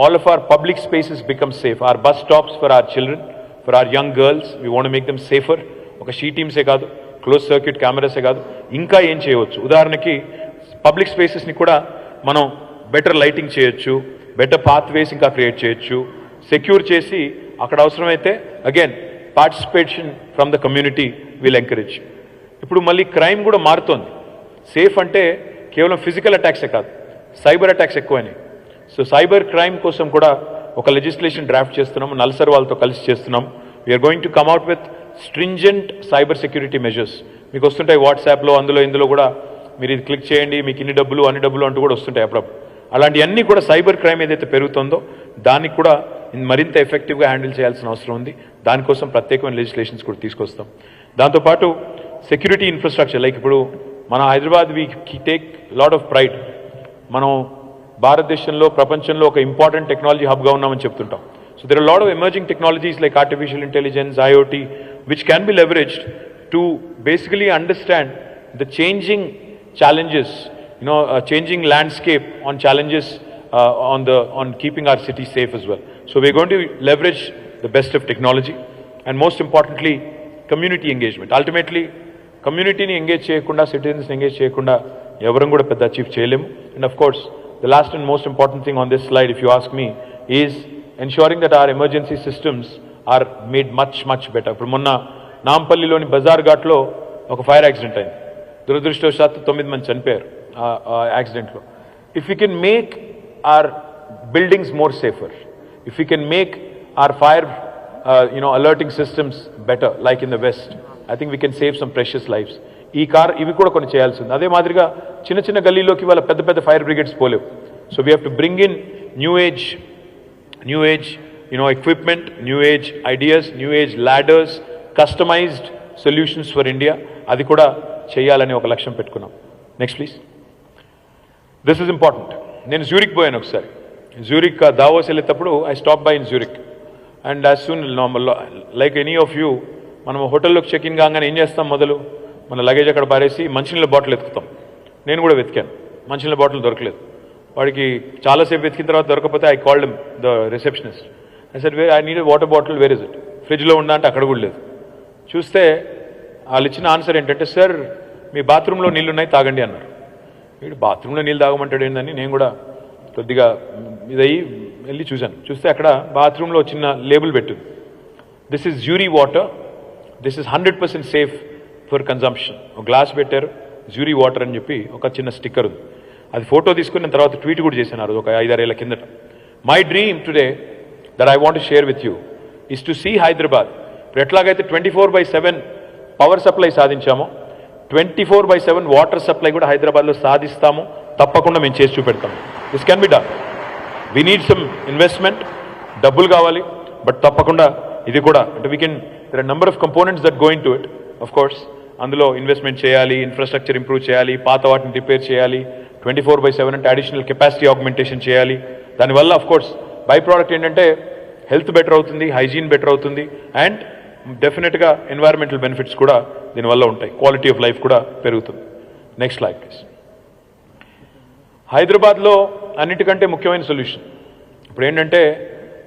all of our public spaces become safe. Our bus stops for our children, for our young girls, we want make them safer. ఒక she టీమ్సే కాదు, close circuit కెమెరాసే కాదు, ఇంకా ఏం చేయవచ్చు. ఉదాహరణకి పబ్లిక్ స్పేసెస్ని కూడా మనం బెటర్ లైటింగ్ చేయొచ్చు, బెటర్ పాత్వేస్ ఇంకా క్రియేట్ చేయొచ్చు, సెక్యూర్ చేసి అక్కడ అవసరమైతే again participation from the community will encourage. ఇప్పుడు మళ్ళీ క్రైమ్ కూడా మారుతోంది. సేఫ్ అంటే కేవలం ఫిజికల్ అటాక్సే కాదు, సైబర్ అటాక్స్ ఎక్కువైనాయి. సో సైబర్ క్రైమ్ కోసం కూడా ఒక లెజిస్లేషన్ డ్రాఫ్ట్ చేస్తున్నాము, నల్సర్ వాళ్ళతో కలిసి చేస్తున్నాము. We're going to come out with stringent cyber security measures. మీకు వస్తుంటాయి వాట్సాప్లో, అందులో ఇందులో కూడా మీరు ఇది క్లిక్ చేయండి, మీకు ఇన్ని డబ్బులు అన్ని డబ్బులు అంటూ కూడా వస్తుంటాయి అప్పుడప్పుడు. అలాంటివన్నీ కూడా సైబర్ క్రైమ్ ఏదైతే పెరుగుతుందో దానికి కూడా మరింత ఎఫెక్టివ్గా హ్యాండిల్ చేయాల్సిన అవసరం ఉంది. దానికోసం ప్రత్యేకమైన లెజిస్లేషన్స్ కూడా తీసుకొస్తాం. దాంతోపాటు సెక్యూరిటీ ఇన్ఫ్రాస్ట్రక్చర్, లైక్ ఇప్పుడు మన Hyderabad we take lot of pride. మనం భారతదేశంలో ప్రపంచంలో ఒక ఇంపార్టెంట్ టెక్నాలజీ హబ్గా ఉన్నామని చెప్తుంటాం. So there are lot of emerging technologies like artificial intelligence, IoT, which can be leveraged to basically understand the changing challenges, changing landscape on challenges on keeping our city safe as well. So we're going to leverage the best of technology and most importantly community engagement. Ultimately community ni engage cheyakunda, citizens ni engage cheyakunda evarum kuda pedda achieve cheyalemu. And of course the last and most important thing on this slide, if you ask me, is ensuring that our emergency systems are made much better. ఇప్పుడు మొన్న నాంపల్లిలోని బజార్ ఘాట్లో ఒక fire accident అయింది. దురదృష్టవశాత్తు 9 మంది చనిపోయారు ఆ యాక్సిడెంట్లో. If you can make our buildings more safer, if you can make our fire alerting systems better like in the west, I think we can save some precious lifes. ఇవి కూడా కొన్ని చేయాల్సి ఉంది. అదే మాదిరిగా చిన్న గల్లీలోకి వాళ్ళ పెద్ద ఫైర్ బ్రిగేడ్స్ పోలేవు. So we have to bring in new age equipment, new age ideas, new age ladders, customised solutions for India. అది కూడా చేయాలని ఒక లక్ష్యం పెట్టుకున్నాం. Next please. This is important. నేను జ్యూరిక్ పోయాను ఒకసారి. జ్యూరిక్ దావోస్ వెళ్ళేటప్పుడు I stop by in Zurich and as soon like any of you, మనం హోటల్లోకి చెక్ ఇన్ కాగానే ఏం చేస్తాం, మొదలు మన లగేజ్ అక్కడ పారేసి మంచినీళ్ళ బాటిల్ ఎత్తుకుతాం. నేను కూడా వెతికాను, మంచినీళ్ళ బాటిల్ దొరకలేదు. వాడికి చాలాసేపు వెతికిన తర్వాత దొరకకపోతే I called the receptionist. I said I need water bottle, where is it? ఫ్రిడ్జ్లో ఉందా అంటే అక్కడ కూడా లేదు. చూస్తే వాళ్ళు ఇచ్చిన ఆన్సర్ ఏంటంటే, సార్ మీ బాత్రూంలో నీళ్ళు ఉన్నాయి తాగండి అన్నారు. వీడు బాత్రూంలో నీళ్ళు తాగమంటాడు ఏంటని నేను కూడా కొద్దిగా ఇదయ్యి వెళ్ళి చూశాను. చూస్తే అక్కడ బాత్రూంలో చిన్న లేబుల్ పెట్టింది, this is jury water, this is 100% safe for consumption. ఒక గ్లాస్ పెట్టారు, జ్యూరీ వాటర్ అని చెప్పి ఒక చిన్న స్టిక్కర్ ఉంది. అది ఫోటో తీసుకుని నేను తర్వాత ట్వీట్ కూడా చేశాను ఆ రోజు, ఒక 5-6 ఏళ్ల కిందట. My dream today that I want to share with you is to see Hyderabad. ఇప్పుడు ఎట్లాగైతే 24/7 పవర్ సప్లై సాధించామో, 24/7 వాటర్ సప్లై కూడా హైదరాబాద్లో సాధిస్తాము. తప్పకుండా మేము చేసి చూపెడతాము. This can be done. We need some investment, డబ్బులు కావాలి, బట్ తప్పకుండా ఇది కూడా అంటే we can, there are number of components that go into it. Of course అందులో ఇన్వెస్ట్మెంట్ చేయాలి, ఇన్ఫ్రాస్ట్రక్చర్ ఇంప్రూవ్ చేయాలి, పాత వాటిని రిపేర్ చేయాలి, 24/7 అంటే అడిషనల్ కెపాసిటీ ఆగ్మెంటేషన్ చేయాలి. దానివల్ల ఆఫ్ కోర్స్ బై ప్రోడక్ట్ ఏంటంటే హెల్త్ బెటర్ అవుతుంది, హైజీన్ బెటర్ అవుతుంది, అండ్ డెఫినెట్గా ఎన్వైరన్మెంటల్ బెనిఫిట్స్ కూడా దీనివల్ల ఉంటాయి, క్వాలిటీ ఆఫ్ లైఫ్ కూడా పెరుగుతుంది. Next slide please. హైదరాబాద్లో అన్నిటికంటే ముఖ్యమైన సొల్యూషన్ ఇప్పుడు ఏంటంటే,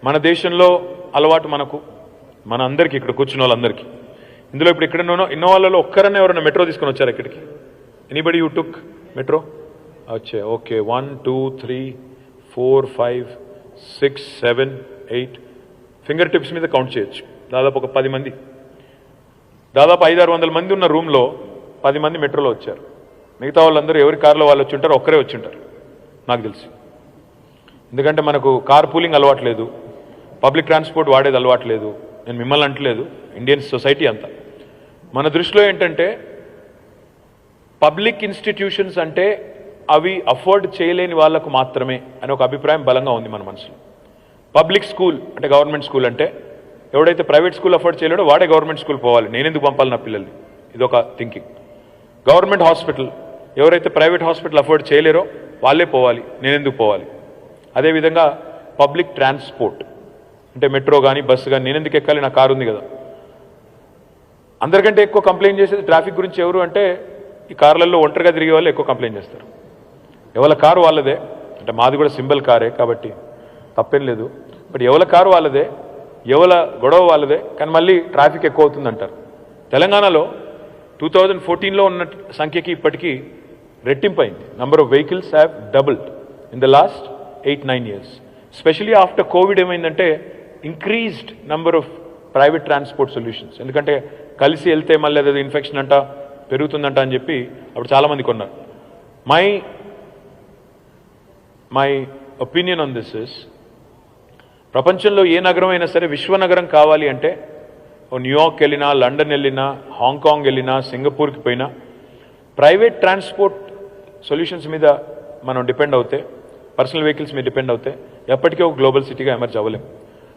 మన దేశంలో అలవాటు మన అందరికీ, ఇక్కడ కూర్చున్న వాళ్ళందరికీ, ఇందులో ఇప్పుడు ఇక్కడ ఇన్నో వాళ్ళలో ఒక్కరన్నా ఎవరైనా మెట్రో తీసుకొని వచ్చారు ఇక్కడికి? Anybody you took metro? వచ్చే ఓకే, 1 2 3 4 5 6 7 8 ఫింగర్ టిప్స్ మీద కౌంట్ చేయొచ్చు. దాదాపు ఒక 10 మంది, దాదాపు 500-600 మంది ఉన్న రూమ్లో 10 మంది మెట్రోలో వచ్చారు. మిగతా వాళ్ళందరూ ఎవరి కారులో వాళ్ళు వచ్చి ఉంటారు, ఒక్కరే వచ్చి ఉంటారు నాకు తెలిసి. ఎందుకంటే మనకు కార్ పూలింగ్ అలవాట్లేదు, పబ్లిక్ ట్రాన్స్పోర్ట్ వాడేది అలవాట్లేదు. నేను మిమ్మల్ని అంటలేదు, ఇండియన్ సొసైటీ అంతా. మన దృష్టిలో ఏంటంటే పబ్లిక్ ఇన్స్టిట్యూషన్స్ అంటే అవి అఫోర్డ్ చేయలేని వాళ్లకు మాత్రమే అనే ఒక అభిప్రాయం బలంగా ఉంది మన మనసులో. పబ్లిక్ స్కూల్ అంటే గవర్నమెంట్ స్కూల్ అంటే ఎవడైతే ప్రైవేట్ స్కూల్ అఫోర్డ్ చేయలేడో వాడే గవర్నమెంట్ స్కూల్ పోవాలి, నేనెందుకు పంపాలి నా పిల్లల్ని, ఇదొక థింకింగ్. గవర్నమెంట్ హాస్పిటల్ ఎవరైతే ప్రైవేట్ హాస్పిటల్ అఫోర్డ్ చేయలేరో వాళ్ళే పోవాలి, నేనెందుకు పోవాలి. అదేవిధంగా పబ్లిక్ ట్రాన్స్పోర్ట్ అంటే మెట్రో కానీ బస్సు కానీ నేనెందుకు ఎక్కాలి, నా కారు ఉంది కదా. అందరికంటే ఎక్కువ కంప్లైంట్ చేసేది ట్రాఫిక్ గురించి ఎవరు అంటే ఈ కార్లలో ఒంటరిగా తిరిగే వాళ్ళు ఎక్కువ కంప్లైంట్ చేస్తారు. ఎవరి కారు వాళ్ళదే, అంటే మాది కూడా సింబల్ కారే కాబట్టి తప్పేం లేదు. బట్ ఎవరి కారు వాళ్ళదే, ఎవరి గొడవ వాళ్ళదే, కానీ మళ్ళీ ట్రాఫిక్ ఎక్కువ అవుతుందంటారు. తెలంగాణలో 2014లో ఉన్న సంఖ్యకి ఇప్పటికీ రెట్టింపు అయింది. Number of vehicles have doubled in the last 8-9 years. Specially after Covid ఏమైందంటే increased number of private transport solutions. ఎందుకంటే కలిసి వెళ్తే మళ్ళీ అదే ఇన్ఫెక్షన్ అంట పెరుగుతుందంట అని చెప్పి అప్పుడు చాలామంది కొన్నారు. My opinion on this is, ప్రపంచంలో ఏ నగరం అయినా సరే విశ్వనగరం కావాలి అంటే న్యూయార్క్ వెళ్ళినా, లండన్ వెళ్ళినా, హాంకాంగ్ వెళ్ళినా, సింగపూర్కి పోయినా ప్రైవేట్ ట్రాన్స్పోర్ట్ సొల్యూషన్స్ మీద మనం డిపెండ్ అవుతే, పర్సనల్ వెహికల్స్ మీద డిపెండ్ అవుతే ఎప్పటికీ ఒక గ్లోబల్ సిటీగా ఎమర్జ్ అవ్వలేం.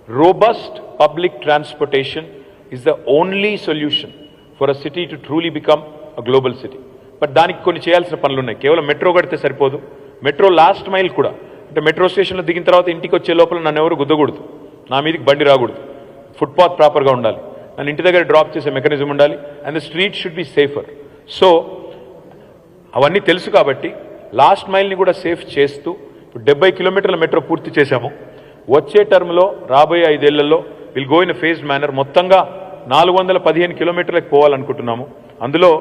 Robust public transportation is the only solution for a city to truly become a global city. But దానికి కొన్ని చేయాల్సిన పనులు ఉన్నాయి. కేవలం మెట్రో కడితే సరిపోదు. మెట్రో లాస్ట్ మైల్ కూడా, అంటే మెట్రో స్టేషన్లో దిగిన తర్వాత ఇంటికి వచ్చే లోపల నన్ను ఎవరు గుద్దకూడదు, నా మీదకి బండి రాకూడదు, ఫుట్పాత్ ప్రాపర్గా ఉండాలి, నన్ను ఇంటి దగ్గర డ్రాప్ చేసే మెకానిజం ఉండాలి, and the street should be safer. So అవన్నీ తెలుసు కాబట్టి లాస్ట్ మైల్ని కూడా సేఫ్ చేస్తూ ఇప్పుడు 70 కిలోమీటర్ల మెట్రో పూర్తి చేశాము. వచ్చే టర్మ్లో రాబోయే 5 ఏళ్లలో will go in phased manner మొత్తంగా 415 కిలోమీటర్లకు పోవాలనుకుంటున్నాము. అందులో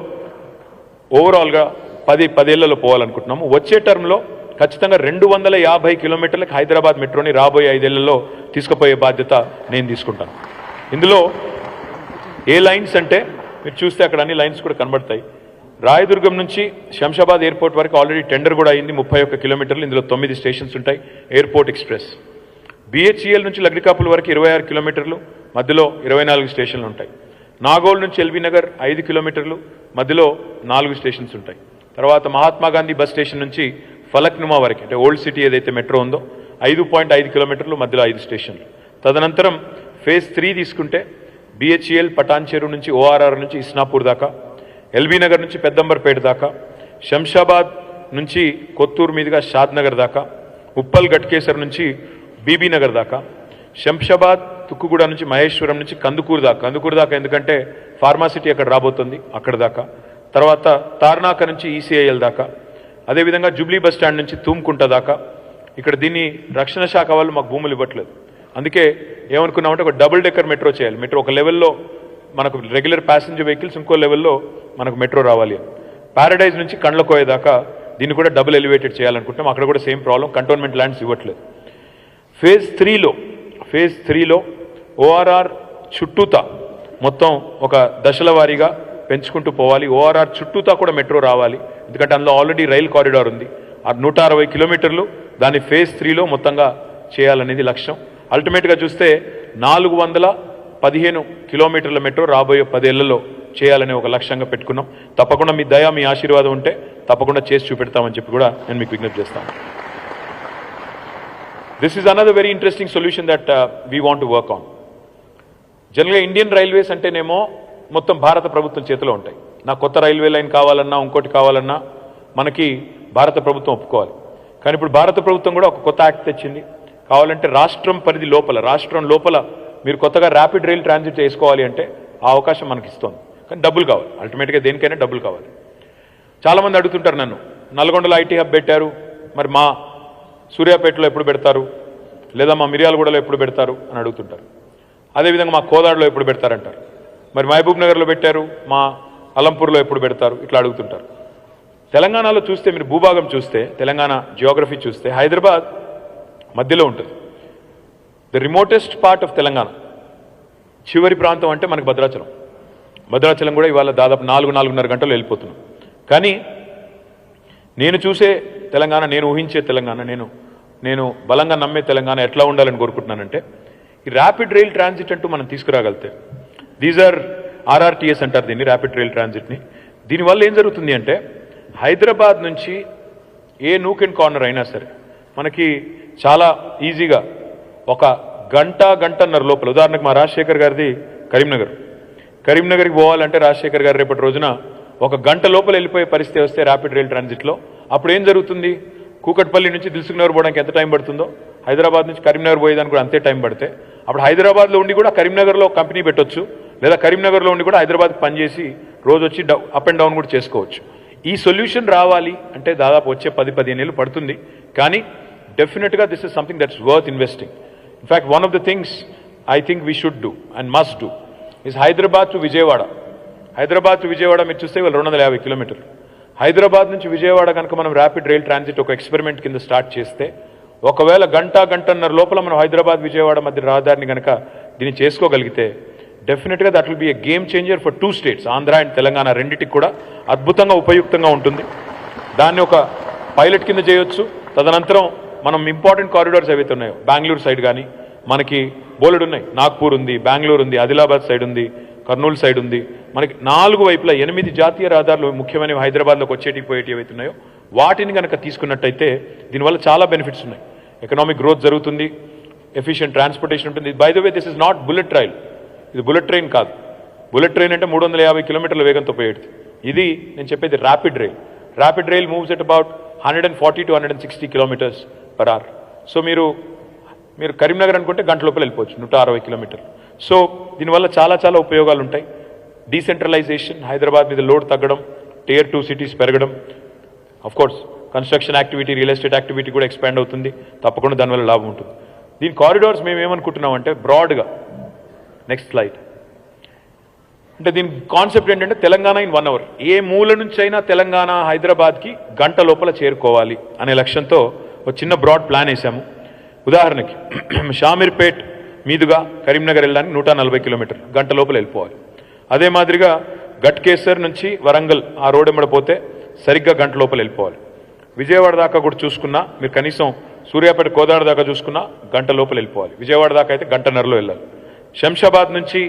ఓవరాల్గా 10 ఏళ్లలో పోవాలనుకుంటున్నాము. వచ్చే టర్మ్లో ఖచ్చితంగా 250 కిలోమీటర్లకు హైదరాబాద్ మెట్రోని రాబోయే 5 ఏళ్లలో తీసుకుపోయే బాధ్యత నేను తీసుకుంటాను. ఇందులో ఏ లైన్స్ అంటే మీరు చూస్తే అక్కడ అన్ని లైన్స్ కూడా కనబడతాయి. రాయదుర్గం నుంచి శంషాబాద్ ఎయిర్పోర్ట్ వరకు ఆల్రెడీ టెండర్ కూడా అయింది, 31 కిలోమీటర్లు. ఇందులో 9 స్టేషన్స్ ఉంటాయి. Airport express. బిహెచ్ఈఎల్ నుంచి లగ్డికాపుల్ వరకు 26 కిలోమీటర్లు, మధ్యలో 24 స్టేషన్లు ఉంటాయి. నాగోల్ నుంచి ఎల్బీ నగర్ 5 కిలోమీటర్లు, మధ్యలో 4 స్టేషన్స్ ఉంటాయి. తర్వాత మహాత్మా గాంధీ బస్ స్టేషన్ నుంచి ఫలక్నుమా వరకు, అంటే ఓల్డ్ సిటీ ఏదైతే మెట్రో ఉందో 5.5 కిలోమీటర్లు, మధ్యలో 5 స్టేషన్లు. తదనంతరం ఫేజ్ 3 తీసుకుంటే బిహెచ్ఈఎల్ పటాన్ చెరువు నుంచి ఓఆర్ఆర్ నుంచి ఇస్నాపూర్ దాకా, ఎల్బీ నగర్ నుంచి పెద్దంబర్పేట దాకా, శంషాబాద్ నుంచి కొత్తూరు మీదుగా షాద్ నగర్ దాకా, ఉప్పల్ గట్కేసర్ నుంచి బీబీ నగర్ దాకా, శంషాబాద్ తుక్కుగూడ నుంచి మహేశ్వరం నుంచి కందుకూరు దాకా ఎందుకంటే ఫార్మాసిటీ అక్కడ రాబోతుంది, అక్కడ దాకా. తర్వాత తార్నాక నుంచి ఈసీఐఎల్ దాకా. అదేవిధంగా జూబ్లీ బస్ స్టాండ్ నుంచి తూమ్కుంట దాకా. ఇక్కడ దీన్ని రక్షణ శాఖ వాళ్ళు మాకు భూములు ఇవ్వట్లేదు. అందుకే ఏమనుకున్నామంటే ఒక డబుల్ డెక్కర్ మెట్రో చేయాలి. మెట్రో ఒక లెవెల్లో మనకు రెగ్యులర్ ప్యాసింజర్ వెహికల్స్, ఇంకో లెవెల్లో మనకు మెట్రో రావాలి. ప్యారడైజ్ నుంచి కండ్లకోయ దాకా దీన్ని కూడా డబుల్ ఎలివేటెడ్ చేయాలనుకుంటాం. అక్కడ కూడా సేమ్ ప్రాబ్లం, కంటోన్మెంట్ ల్యాండ్స్ ఇవ్వట్లేదు. ఫేజ్ 3లో ఓఆర్ఆర్ చుట్టూతా మొత్తం ఒక దశల వారీగా పెంచుకుంటూ పోవాలి. ఓఆర్ఆర్ చుట్టూతా కూడా మెట్రో రావాలి, ఎందుకంటే అందులో ఆల్రెడీ రైల్ కారిడార్ ఉంది. 160 కిలోమీటర్లు దాన్ని ఫేజ్ 3లో మొత్తంగా చేయాలనేది లక్ష్యం. అల్టిమేట్గా చూస్తే 415 కిలోమీటర్ల మెట్రో రాబోయే 10 ఏళ్లలో చేయాలనే ఒక లక్ష్యంగా పెట్టుకున్నాం. తప్పకుండా మీ దయ, మీ ఆశీర్వాదం ఉంటే తప్పకుండా చేసి చూపెడతామని చెప్పి కూడా నేను మీకు విజ్ఞప్తి చేస్తాను. This is another very interesting solution that we want to work on. జనరల్గా ఇండియన్ రైల్వేస్ అంటేనేమో మొత్తం భారత ప్రభుత్వం చేతిలో ఉంటాయి. నా కొత్త రైల్వే లైన్ కావాలన్నా, ఇంకోటి కావాలన్నా మనకి భారత ప్రభుత్వం ఒప్పుకోవాలి. కానీ ఇప్పుడు భారత ప్రభుత్వం కూడా ఒక కొత్త యాక్ట్ తెచ్చింది. కావాలంటే రాష్ట్రం పరిధి లోపల, రాష్ట్రం లోపల మీరు కొత్తగా ర్యాపిడ్ రైల్ ట్రాన్సిట్ చేసుకోవాలి అంటే ఆ అవకాశం మనకి ఇస్తుంది. కానీ డబ్బులు కావాలి, అల్టిమేట్గా దేనికైనా డబ్బులు కావాలి. చాలామంది అడుగుతుంటారు నన్ను, నల్గొండలో ఐటీ హబ్ పెట్టారు, మరి మా సూర్యాపేటలో ఎప్పుడు పెడతారు, లేదా మా మిర్యాలగూడలో ఎప్పుడు పెడతారు అని అడుగుతుంటారు. అదేవిధంగా మా కోదాడలో ఎప్పుడు పెడతారంటారు. మరి మహబూబ్ నగర్లో పెట్టారు, మా అలంపూర్లో ఎప్పుడు పెడతారు, ఇట్లా అడుగుతుంటారు. తెలంగాణలో చూస్తే, మీరు భూభాగం చూస్తే, తెలంగాణ జియోగ్రఫీ చూస్తే హైదరాబాద్ మధ్యలో ఉంటుంది. The remotest part of Telangana చివరి ప్రాంతం అంటే మనకు భద్రాచలం. భద్రాచలం కూడా ఇవాళ దాదాపు 4-4.5 గంటలు వెళ్ళిపోతున్నాం. కానీ నేను చూసే తెలంగాణ, నేను ఊహించే తెలంగాణ, నేను బలంగా నమ్మే తెలంగాణ ఎట్లా ఉండాలని కోరుకుంటున్నానంటే, ఈ ర్యాపిడ్ రైల్ ట్రాన్సిట్ అంటూ మనం తీసుకురాగలితే, దీస్ ఆర్ ఆర్ఆర్టీఎస్ అంటారు దీన్ని, ర్యాపిడ్ రైల్ ట్రాన్సిట్ని. దీనివల్ల ఏం జరుగుతుంది అంటే, హైదరాబాద్ నుంచి ఏ నూక్ అండ్ కార్నర్ అయినా సరే మనకి చాలా ఈజీగా ఒక గంటన్నర లోపల, ఉదాహరణకు మా రాజశేఖర్ గారిది కరీంనగర్కి పోవాలంటే రాజశేఖర్ గారు రేపటి రోజున ఒక గంట లోపల వెళ్ళిపోయే పరిస్థితి వస్తే ర్యాపిడ్ రైల్ ట్రాన్సిట్లో, అప్పుడు ఏం జరుగుతుంది, కూకట్పల్లి నుంచి దిల్సుఖ్నగర్ పోవడానికి ఎంత టైం పడుతుందో, హైదరాబాద్ నుంచి కరీంనగర్ పోయేదానికి కూడా అంతే టైం పడితే, అప్పుడు హైదరాబాద్లో ఉండి కూడా కరీంనగర్లో కంపెనీ పెట్టొచ్చు, లేదా కరీంనగర్లో ఉండి కూడా హైదరాబాద్కి పనిచేసి రోజు వచ్చి అప్ అండ్ డౌన్ కూడా చేసుకోవచ్చు. ఈ సొల్యూషన్ రావాలి అంటే దాదాపు వచ్చే 10-15 ఏళ్ళు పడుతుంది. కానీ డెఫినెట్గా this is something that's worth investing. In fact one of the things I think we should do and must do is Hyderabad to Vijayawada. Hyderabad to Vijayawada మీరు చూస్తే 250 కిలోమీటర్లు. హైదరాబాద్ నుంచి విజయవాడ కనుక మనం ర్యాపిడ్ రైల్ ట్రాన్సిట్ ఒక ఎక్స్పెరిమెంట్ కింద స్టార్ట్ చేస్తే, ఒకవేళ గంటన్నర లోపల మనం హైదరాబాద్ విజయవాడ మధ్య రహదారిని కనుక దీన్ని చేసుకోగలిగితే, డెఫినెట్గా that will be a game changer for 2 states, Andhra and Telangana రెండింటికి కూడా అద్భుతంగా ఉపయుక్తంగా ఉంటుంది. దాన్ని ఒక పైలట్ కింద చేయొచ్చు. తదనంతరం మనం ఇంపార్టెంట్ కారిడార్స్ ఏవైతే ఉన్నాయో, బెంగళూరు సైడ్ కానీ మనకి బోలెడు ఉన్నాయి, నాగ్పూర్ ఉంది, బెంగళూరు ఉంది, ఆదిలాబాద్ సైడ్ ఉంది, కర్నూలు సైడ్ ఉంది, మనకి 4 వైపులా 8 జాతీయ రహదారులు ముఖ్యమైనవి హైదరాబాద్లోకి వచ్చేటి పోయేటి ఏవైతే ఉన్నాయో వాటిని కనుక తీసుకున్నట్టయితే దీనివల్ల చాలా బెనిఫిట్స్ ఉన్నాయి. ఎకనామిక్ గ్రోత్ జరుగుతుంది, ఎఫిషియెంట్ ట్రాన్స్పోర్టేషన్ ఉంటుంది. By the way this is not bullet rail, ఇది బుల్లెట్ ట్రైన్ కాదు. బుల్లెట్ ట్రైన్ అంటే 350 కిలోమీటర్ల వేగంతో పోయేది. ఇది నేను చెప్పేది rapid rail. Rapid rail moves at about 140 to 160 kilometres per hour. So మీరు కరీంనగర్ అనుకుంటే గంట లోపల వెళ్ళిపోవచ్చు, 160 కిలోమీటర్లు. సో దీనివల్ల చాలా ఉపయోగాలు ఉంటాయి. డీసెంట్రలైజేషన్, హైదరాబాద్ మీద లోడ్ తగ్గడం, Tier 2 సిటీస్ పెరగడం, of course construction activity, real estate activity కూడా ఎక్స్పాండ్ అవుతుంది. తప్పకుండా దానివల్ల లాభం ఉంటుంది. దీని కారిడార్స్ మేము ఏమనుకుంటున్నామంటే బ్రాడ్గా, నెక్స్ట్ స్లైడ్, అంటే దీని కాన్సెప్ట్ ఏంటంటే తెలంగాణ ఇన్ 1 hour, ఏ మూల నుంచి అయినా తెలంగాణ హైదరాబాద్కి గంట లోపల చేరుకోవాలి అనే లక్ష్యంతో ఒక చిన్న బ్రాడ్ ప్లాన్ వేసాము. ఉదాహరణకి షామీర్పేట్ మీదుగా కరీంనగర్ వెళ్ళడానికి 140 కిలోమీటర్లు, గంట లోపల వెళ్ళిపోవాలి. అదే మాదిరిగా గట్కేసర్ నుంచి వరంగల్ ఆ రోడ్ ఎమ్మడిపోతే సరిగ్గా గంట లోపల వెళ్ళిపోవాలి. విజయవాడ దాకా కూడా చూసుకున్నా మీరు, కనీసం సూర్యాపేట కోదాడ దాకా చూసుకున్నా గంట లోపల వెళ్ళిపోవాలి. విజయవాడ దాకా అయితే గంటన్నరలో వెళ్ళాలి. శంషాబాద్ నుంచి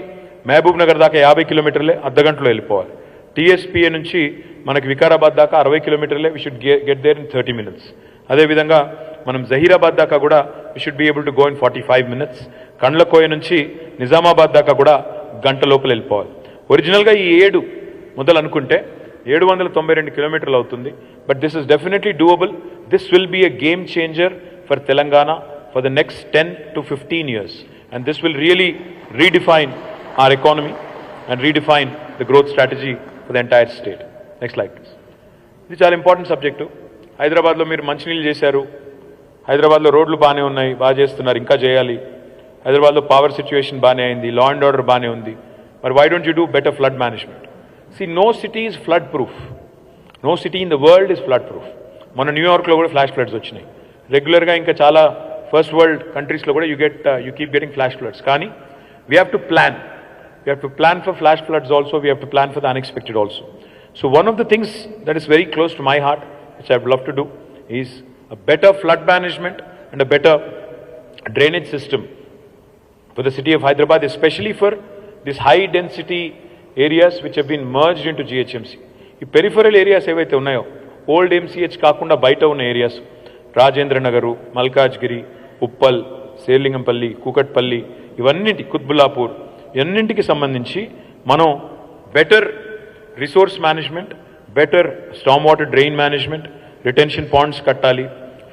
మహబూబ్ నగర్ దాకా 50 కిలోమీటర్లే, అర్ధగంటలో వెళ్ళిపోవాలి. టీఎస్పీఏ నుంచి మనకి వికారాబాద్ దాకా 60 కిలోమీటర్లే, we should get there in 30 minutes. అదేవిధంగా మనం జహీరాబాద్ దాకా కూడా we should be able to go in 45 minutes. Kandlakoya నుంచి నిజామాబాద్ దాకా కూడా గంట లోపల వెళ్ళిపోవాలి. ఒరిజినల్గా ఈ 7 మొదలు అనుకుంటే 792 కిలోమీటర్లు అవుతుంది. But this is definitely doable. This will be a game changer for Telangana for the next 10 to 15 years. And this will really redefine our economy and redefine the growth strategy for the entire state. Next slide, please. ఇది చాలా important subject. హైదరాబాద్లో మీరు మంచినీళ్ళు చేశారు, హైదరాబాద్లో రోడ్లు బాగానే ఉన్నాయి, బాగా చేస్తున్నారు, ఇంకా చేయాలి. హైదరాబాద్లో పవర్ సిచ్యువేషన్ బాగానే అయింది, లా అండ్ ఆర్డర్ బాగానే ఉంది. మరి why don't you do better flood management? See, no city is flood proof. No city in the world is flood proof. మన న్యూయార్క్లో కూడా ఫ్లాష్ ఫ్లడ్స్ వచ్చినాయి. రెగ్యులర్గా ఇంకా చాలా ఫస్ట్ వరల్డ్ కంట్రీస్లో కూడా you keep getting flash floods. కానీ we have to plan. We have to plan for flash floods also. We have to plan for the unexpected also. So one of the things that is very close to my heart, which I would love to do, is a better flood management and a better drainage system for the city of Hyderabad, especially for these high density areas which have been merged into GHMC. ఈ peripheral areas ఏవైతే ఉన్నాయో, old MCH కాకుండా బయట ఉన్న areas, Rajendra Nagar, Malkajgiri, Uppal, Serilingampally, Kukatpally, ఇవన్నింటి, కుత్బుల్లాపూర్, ఇవన్నింటికి సంబంధించి మనం better resource management, better storm water drain management, retention ponds కట్టాలి,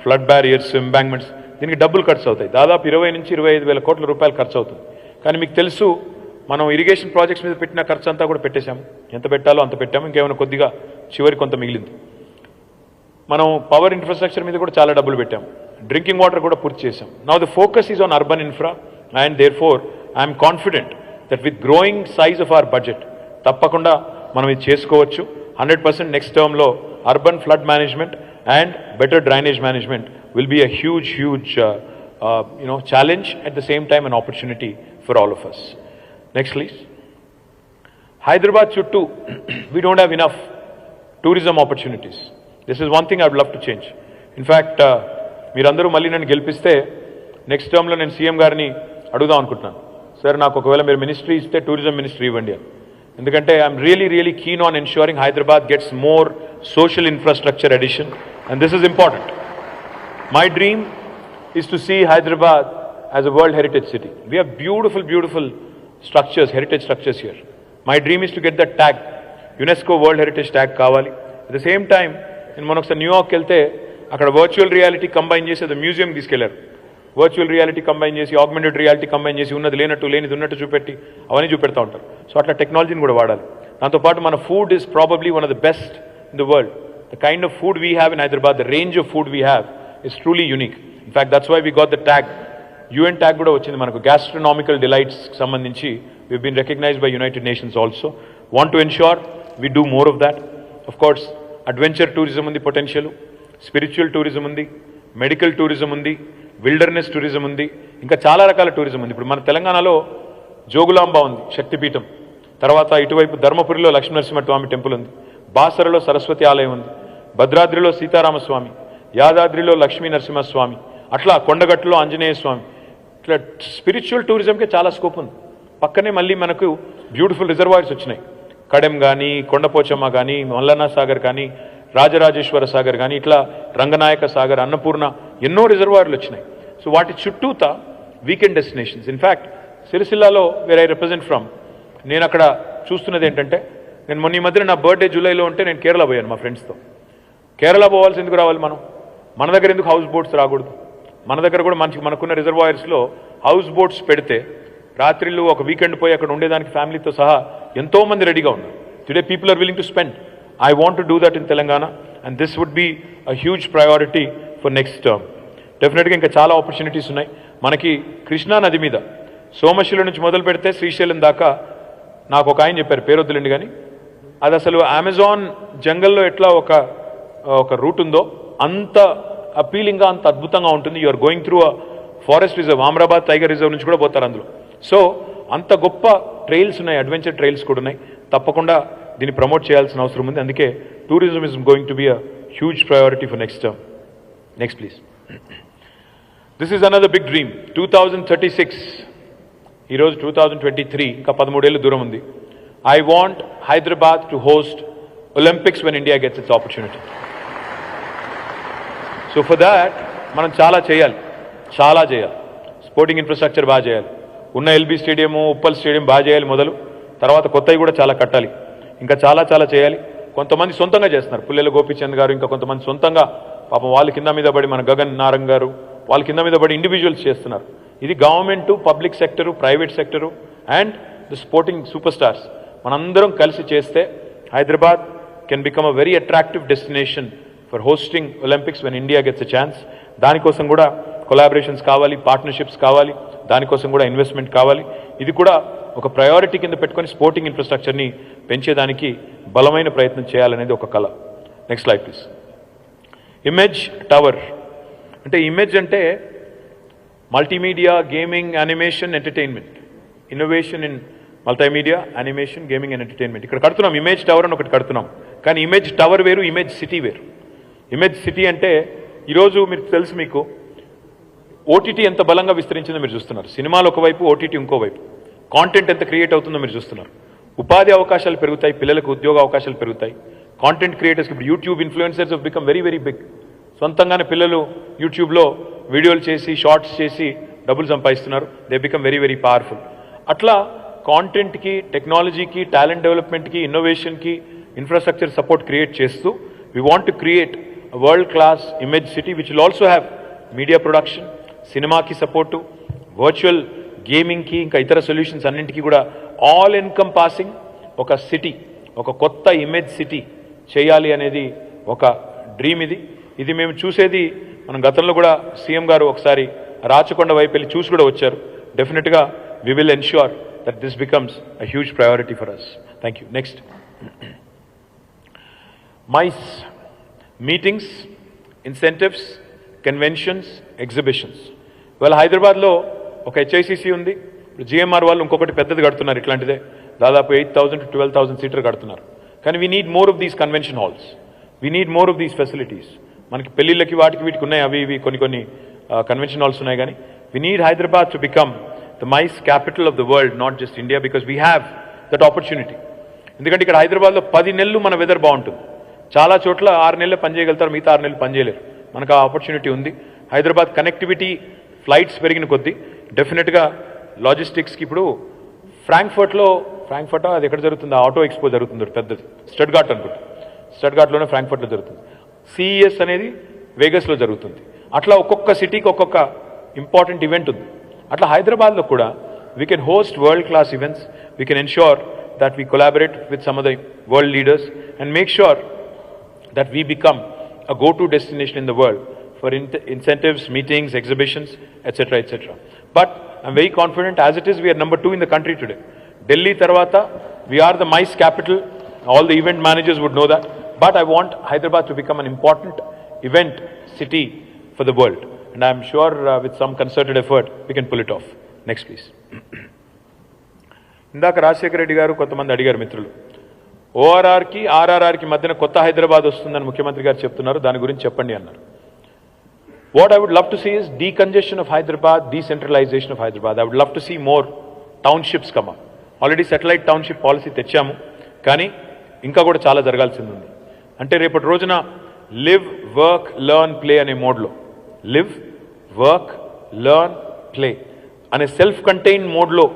ఫ్లడ్ బ్యారియర్స్, ఎంబాంక్మెంట్స్, దీనికి డబ్బులు ఖర్చు అవుతాయి. దాదాపు 20 నుంచి 25,000 కోట్ల రూపాయలు ఖర్చు అవుతుంది. కానీ మీకు తెలుసు, మనం ఇరిగేషన్ ప్రాజెక్ట్స్ మీద పెట్టిన ఖర్చు అంతా కూడా పెట్టేశాము. ఎంత పెట్టాలో అంత పెట్టాము, ఇంకేమైనా కొద్దిగా చివరి కొంత మిగిలింది. మనం పవర్ ఇన్ఫ్రాస్ట్రక్చర్ మీద కూడా చాలా డబ్బులు పెట్టాము. డ్రింకింగ్ వాటర్ కూడా పూర్తి చేశాం. Now the focus is on urban infra, and therefore I'm confident that with growing size of our budget తప్పకుండా మనం ఇది చేసుకోవచ్చు. 100% నెక్స్ట్ టర్మ్లో urban flood management and better drainage management will be a huge challenge, at the same time an opportunity for all of us. Next please. Hyderabad chuttu we don't have enough tourism opportunities. This is one thing I would love to change. In fact మీరందరూ మళ్ళీ నన్ను గెలిపిస్తే next టర్మ్లో నేను CM గారిని అడుగుదాం అనుకుంటున్నాను, sir నాకు ఒకవేళ మీరు మినిస్ట్రీ ఇస్తే టూరిజం మినిస్ట్రీ ఇవ్వండి అని. ఎందుకంటే I'm really keen on ensuring Hyderabad gets more social infrastructure addition, and this is important. My dream is to see Hyderabad as a World Heritage City. We have beautiful structures, heritage structures here. My dream is to get that tag, UNESCO World Heritage tag kavali. At the same time, in monoksa New York kelte akkada virtual reality combine chesi the museum తీసుకెళ్లారు. virtual reality combine chesi, augmented reality combine chesi, ఉన్నది లేనట్టు లేనిది ఉన్నట్టు చూపెట్టి అవన్నీ చూపెడతా ఉంటారు. So అట్లా టెక్నాలజీని కూడా వాడాలి. దాంతో పాటు మన food is probably one of the best in the world. The kind of food we have in Hyderabad, the range of food we have is truly unique. In fact, that's why we got the tag, UN tag kuda vachindi manaku, gastronomical delights sambandhinchi we've been recognized by United Nations also. Want to ensure we do more of that. Of course, adventure tourism undi potential, spiritual tourism undi, medical tourism undi, wilderness tourism undi, inka chaala rakala tourism undi. Ippudu mana Telanganalo Jogulamba undi, Shakti Peetham, tarvata ituvaipu Dharmapurilo Lakshminarasimha Swami temple undi, Basaralo Saraswati Alayam undi, Bhadradrilo Sitaarama Swami, యాదాద్రిలో లక్ష్మీ నరసింహస్వామి, అట్లా కొండగట్టులో ఆంజనేయ స్వామి, ఇట్లా spiritual టూరిజంకే చాలా scope ఉంది. పక్కనే మళ్ళీ మనకు beautiful reservoirs వచ్చినాయి, కడెం కానీ, కొండపోచమ్మ కానీ, మల్లన్న సాగర్ కానీ, రాజరాజేశ్వర సాగర్ కానీ, ఇట్లా రంగనాయక సాగర్, అన్నపూర్ణ, ఎన్నో రిజర్వాయర్లు వచ్చినాయి. సో వాటి చుట్టూత వీకెండ్ డెస్టినేషన్స్. ఇన్ఫ్యాక్ట్ సిరిసిల్లాలో వేర్ ఐ రిప్రజెంట్ ఫ్రమ్, నేను అక్కడ చూస్తున్నది ఏంటంటే, నేను మొన్న ఈ మధ్యన నా బర్త్డే జూలైలో ఉంటే నేను కేరళ పోయాను మా ఫ్రెండ్స్తో. కేరళ పోవాల్సి ఎందుకు రావాలి మనం? మన దగ్గర ఎందుకు హౌస్ బోట్స్ రాకూడదు? మన దగ్గర కూడా మనకున్న రిజర్వాయర్స్లో హౌస్ బోట్స్ పెడితే రాత్రిళ్ళు ఒక వీకెండ్ పోయి అక్కడ ఉండేదానికి ఫ్యామిలీతో సహా ఎంతోమంది రెడీగా ఉన్నారు. Today people are willing to spend. I want to do that in Telangana, and this would be a huge priority for next term. డెఫినెట్గా ఇంకా చాలా ఆపర్చునిటీస్ ఉన్నాయి మనకి. కృష్ణా నది మీద సోమశిల నుంచి మొదలు పెడితే శ్రీశైలం దాకా నాకు ఒక ఆయన చెప్పారు, పేరొద్దులండి కానీ, అది అసలు అమెజాన్ జంగల్లో ఎట్లా ఒక రూట్ ఉందో అంత అపీలింగ్గా, అంత అద్భుతంగా ఉంటుంది. You're going through a forest reserve, Amrabad tiger reserve నుంచి కూడా పోతారు అందులో. సో అంత గొప్ప ట్రైల్స్ ఉన్నాయి, అడ్వెంచర్ ట్రైల్స్ కూడా ఉన్నాయి. తప్పకుండా దీన్ని ప్రమోట్ చేయాల్సిన అవసరం ఉంది. అందుకే tourism is going to be a huge priority for next term. Next please. This is another big dream. 2036, ఈరోజు 2023, ఇంకా 13 ఏళ్ళు దూరం ఉంది. I want Hyderabad to host Olympics when India gets its opportunity. So for that మనం చాలా చేయాలి. Sporting infrastructure బాగా చేయాలి. ఉన్న ఎల్బీ స్టేడియము, ఉప్పల్ స్టేడియం బాగా చేయాలి మొదలు. తర్వాత కొత్తవి కూడా చాలా కట్టాలి. ఇంకా చాలా చేయాలి. కొంతమంది సొంతంగా చేస్తున్నారు, పుల్లెల గోపీచంద్ గారు, ఇంకా కొంతమంది సొంతంగా పాపం వాళ్ళ కింద మీద పడి, మన గగన్ నారంగ్ గారు వాళ్ళ కింద మీద పడి ఇండివిజువల్స్ చేస్తున్నారు. ఇది government, public sector, private sector and the sporting super stars మనందరం కలిసి చేస్తే Hyderabad can become a very attractive destination for hosting Olympics when India gets a chance. దానికోసం కూడా కొలాబరేషన్స్ కావాలి, పార్ట్నర్షిప్స్ కావాలి, దానికోసం కూడా ఇన్వెస్ట్మెంట్ కావాలి. ఇది కూడా ఒక ప్రయారిటీ కింద పెట్టుకొని స్పోర్టింగ్ ఇన్ఫ్రాస్ట్రక్చర్ని పెంచేదానికి బలమైన ప్రయత్నం చేయాలనేది ఒక కళ. Next slide please. Image tower అంటే, ఇమేజ్ అంటే multimedia, gaming, animation, entertainment, innovation in multimedia, animation, gaming and entertainment. ఇక్కడ కడుతున్నాం ఇమేజ్ టవర్ అని ఒకటి కడుతున్నాం. కానీ ఇమేజ్ టవర్ వేరు, ఇమేజ్ సిటీ వేరు. ఇమేజ్ సిటీ అంటే ఈరోజు మీరు తెలుసు, మీకు ఓటీటీ ఎంత బలంగా విస్తరించిందో మీరు చూస్తున్నారు. సినిమాలు ఒకవైపు, ఓటీటీ ఇంకోవైపు. కాంటెంట్ ఎంత క్రియేట్ అవుతుందో మీరు చూస్తున్నారు. ఉపాధి అవకాశాలు పెరుగుతాయి, పిల్లలకు ఉద్యోగ అవకాశాలు పెరుగుతాయి. కాంటెంట్ క్రియేటర్స్కి ఇప్పుడు YouTube influencers have become very big. సొంతంగానే పిల్లలు యూట్యూబ్లో వీడియోలు చేసి, షార్ట్స్ చేసి డబ్బులు సంపాదిస్తున్నారు. They become very powerful. అట్లా కాంటెంట్కి, టెక్నాలజీకి, టాలెంట్ డెవలప్మెంట్కి, ఇన్నోవేషన్కి ఇన్ఫ్రాస్ట్రక్చర్ సపోర్ట్ క్రియేట్ చేస్తూ we want to create world class image city which will also have media production, సినిమాకి సపోర్టు, వర్చువల్ గేమింగ్కి, ఇంకా ఇతర సొల్యూషన్స్ అన్నింటికీ కూడా ఆల్ ఎన్కంపాసింగ్ ఒక సిటీ, ఒక కొత్త ఇమేజ్ సిటీ చేయాలి అనేది ఒక డ్రీమ్. ఇది మేము చూసేది, మనం గతంలో కూడా సీఎం గారు ఒకసారి రాచకొండ వైపు వెళ్ళి చూసి కూడా వచ్చారు. డెఫినెట్గా we will ensure that this becomes a huge priority for us. Thank you. Next. MICE, meetings, incentives, conventions, exhibitions. Well, హైదరాబాద్లో ఒక HICC ఉంది. GMR వాళ్ళు ఇంకొకటి పెద్దది కడుతున్నారు, ఇట్లాంటిదే దాదాపు 8,000 to 12,000 సీటర్ కడుతున్నారు. కానీ we need more of these convention halls. We need more of these facilities. మనకి పెళ్లిళ్ళకి వాటికి వీటికి ఉన్నాయి, అవి ఇవి కొన్ని కన్వెన్షన్ హాల్స్ ఉన్నాయి, కానీ we need Hyderabad to become the MICE capital of the world, not just India, because we have that opportunity. ఎందుకంటే ఇక్కడ హైదరాబాద్లో 10 నెలలు మన వెదర్ బాగుంటుంది. చాలా చోట్ల 6 నెలలు పనిచేయగలుగుతారు, మిగతా 6 నెలలు పనిచేయలేరు. మనకు ఆ ఆపర్చునిటీ ఉంది. హైదరాబాద్ కనెక్టివిటీ ఫ్లైట్స్ పెరిగిన కొద్దీ డెఫినెట్గా లాజిస్టిక్స్కి ఇప్పుడు ఫ్రాంక్ఫర్ట్ అది ఎక్కడ జరుగుతుంది, ఆటో ఎక్స్పో జరుగుతుంది పెద్దది, స్టడ్గార్ట్ అనుకుంటా, స్టడ్గార్ట్లోనే ఫ్రాంక్ఫర్ట్లో జరుగుతుంది. CES అనేది వేగస్లో జరుగుతుంది. అట్లా ఒక్కొక్క సిటీకి ఒక్కొక్క ఇంపార్టెంట్ ఈవెంట్ ఉంది. అట్లా హైదరాబాద్లో కూడా we can host world class events. We can ensure that we collaborate with some of the world leaders and make sure that we become a go-to destination in the world for incentives, meetings, exhibitions, etc., etc. But I'm very confident, as it is, we are number 2 in the country today. Delhi tarvata, we are the MICE capital. All the event managers would know that. But I want Hyderabad to become an important event city for the world. And I'm sure with some concerted effort, we can pull it off. Next, please. ఇందాక రాజశేఖర రెడ్డి గారు కొంతమంది అడిగారు మిత్రులు, ఓఆర్ఆర్కి ఆర్ఆర్ఆర్కి మధ్యన కొత్త హైదరాబాద్ వస్తుందని ముఖ్యమంత్రి గారు చెప్తున్నారు, దాని గురించి చెప్పండి అన్నారు. What I would love to see is decongestion of Hyderabad, decentralisation of Hyderabad. I would love to see more townships come up. Already satellite township policy తెచ్చాము, కానీ ఇంకా కూడా చాలా జరగాల్సింది ఉంది. అంటే రేపటి రోజున లివ్, వర్క్, లెర్న్, ప్లే అనే మోడ్లో, లివ్, వర్క్, లెర్న్, ప్లే అనే సెల్ఫ్ కంటైన్ మోడ్లో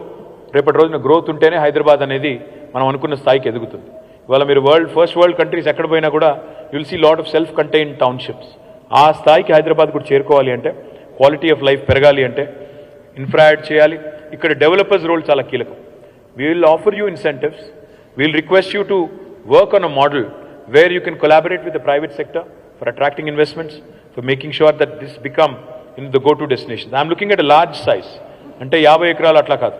రేపటి రోజున గ్రోత్ ఉంటేనే హైదరాబాద్ అనేది మనం అనుకున్న స్థాయికి ఎదుగుతుంది. ఇవాళ మీరు ఫస్ట్ వరల్డ్ కంట్రీస్ ఎక్కడ పోయినా కూడా you'll see lot of self contain townships. ఆ స్థాయికి హైదరాబాద్ కూడా చేరుకోవాలి అంటే, క్వాలిటీ ఆఫ్ లైఫ్ పెరగాలి అంటే ఇన్ఫ్రా యాడ్ చేయాలి. ఇక్కడ డెవలపర్స్ రోల్ చాలా కీలకం. We will offer you incentives, we will request you to work on a model where you can collaborate with the private sector for attracting investments, for making sure that this become in the go to destination. I'm looking at a large size. అంటే 50 ఎకరాలు అట్లా కాదు,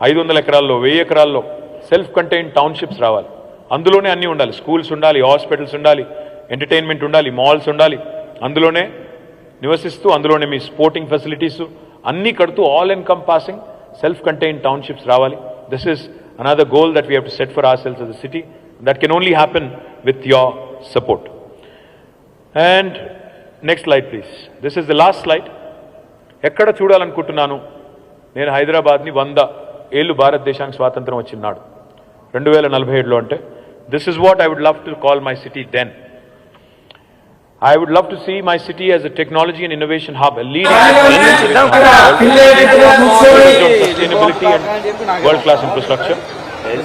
500 ఎకరాల్లో, 1000 ఎకరాల్లో self contain townships రావాలి. అందులోనే అన్నీ ఉండాలి, స్కూల్స్ ఉండాలి, హాస్పిటల్స్ ఉండాలి, ఎంటర్టైన్మెంట్ ఉండాలి, మాల్స్ ఉండాలి. అందులోనే నివసిస్తూ అందులోనే మీ స్పోర్టింగ్ ఫెసిలిటీస్ అన్నీ కడుతూ all encompassing self contain townships రావాలి. This is another goal that we have to set for our selves as a city. That can only happen with your support. And next slide please. This is the last slide. ఎక్కడ చూడాలనుకుంటున్నాను నేను హైదరాబాద్ని 100 ఏళ్ళు భారతదేశానికి స్వాతంత్రం వచ్చినాడు 2047లో అంటే this is what I would love to call my city then. I would love to see my city as a technology and innovation hub, a leading sustainability and world-class infrastructure,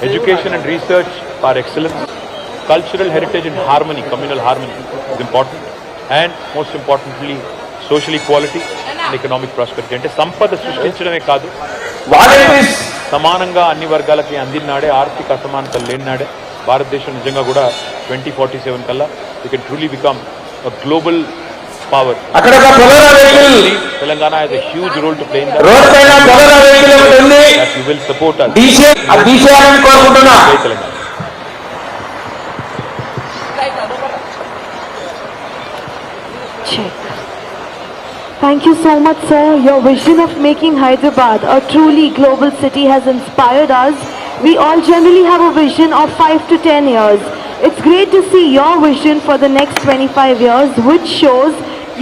education and research for excellence, cultural heritage and harmony, communal harmony is important, and most importantly, social equality and economic prosperity. అంటే సంపద సృష్టించడమే కాదు, సమానంగా అన్ని వర్గాలకి అందినాడే, ఆర్థిక అసమానతలు లేనినాడే భారతదేశం నిజంగా కూడా 2047 కల్లా we can truly become a global power. Telangana has a huge role to play in that. That you will support us. Check. Thank you so much, sir. Your vision of making Hyderabad a truly global city has inspired us. We all generally have a vision of 5 to 10 years. It's great to see your vision for the next 25 years, which shows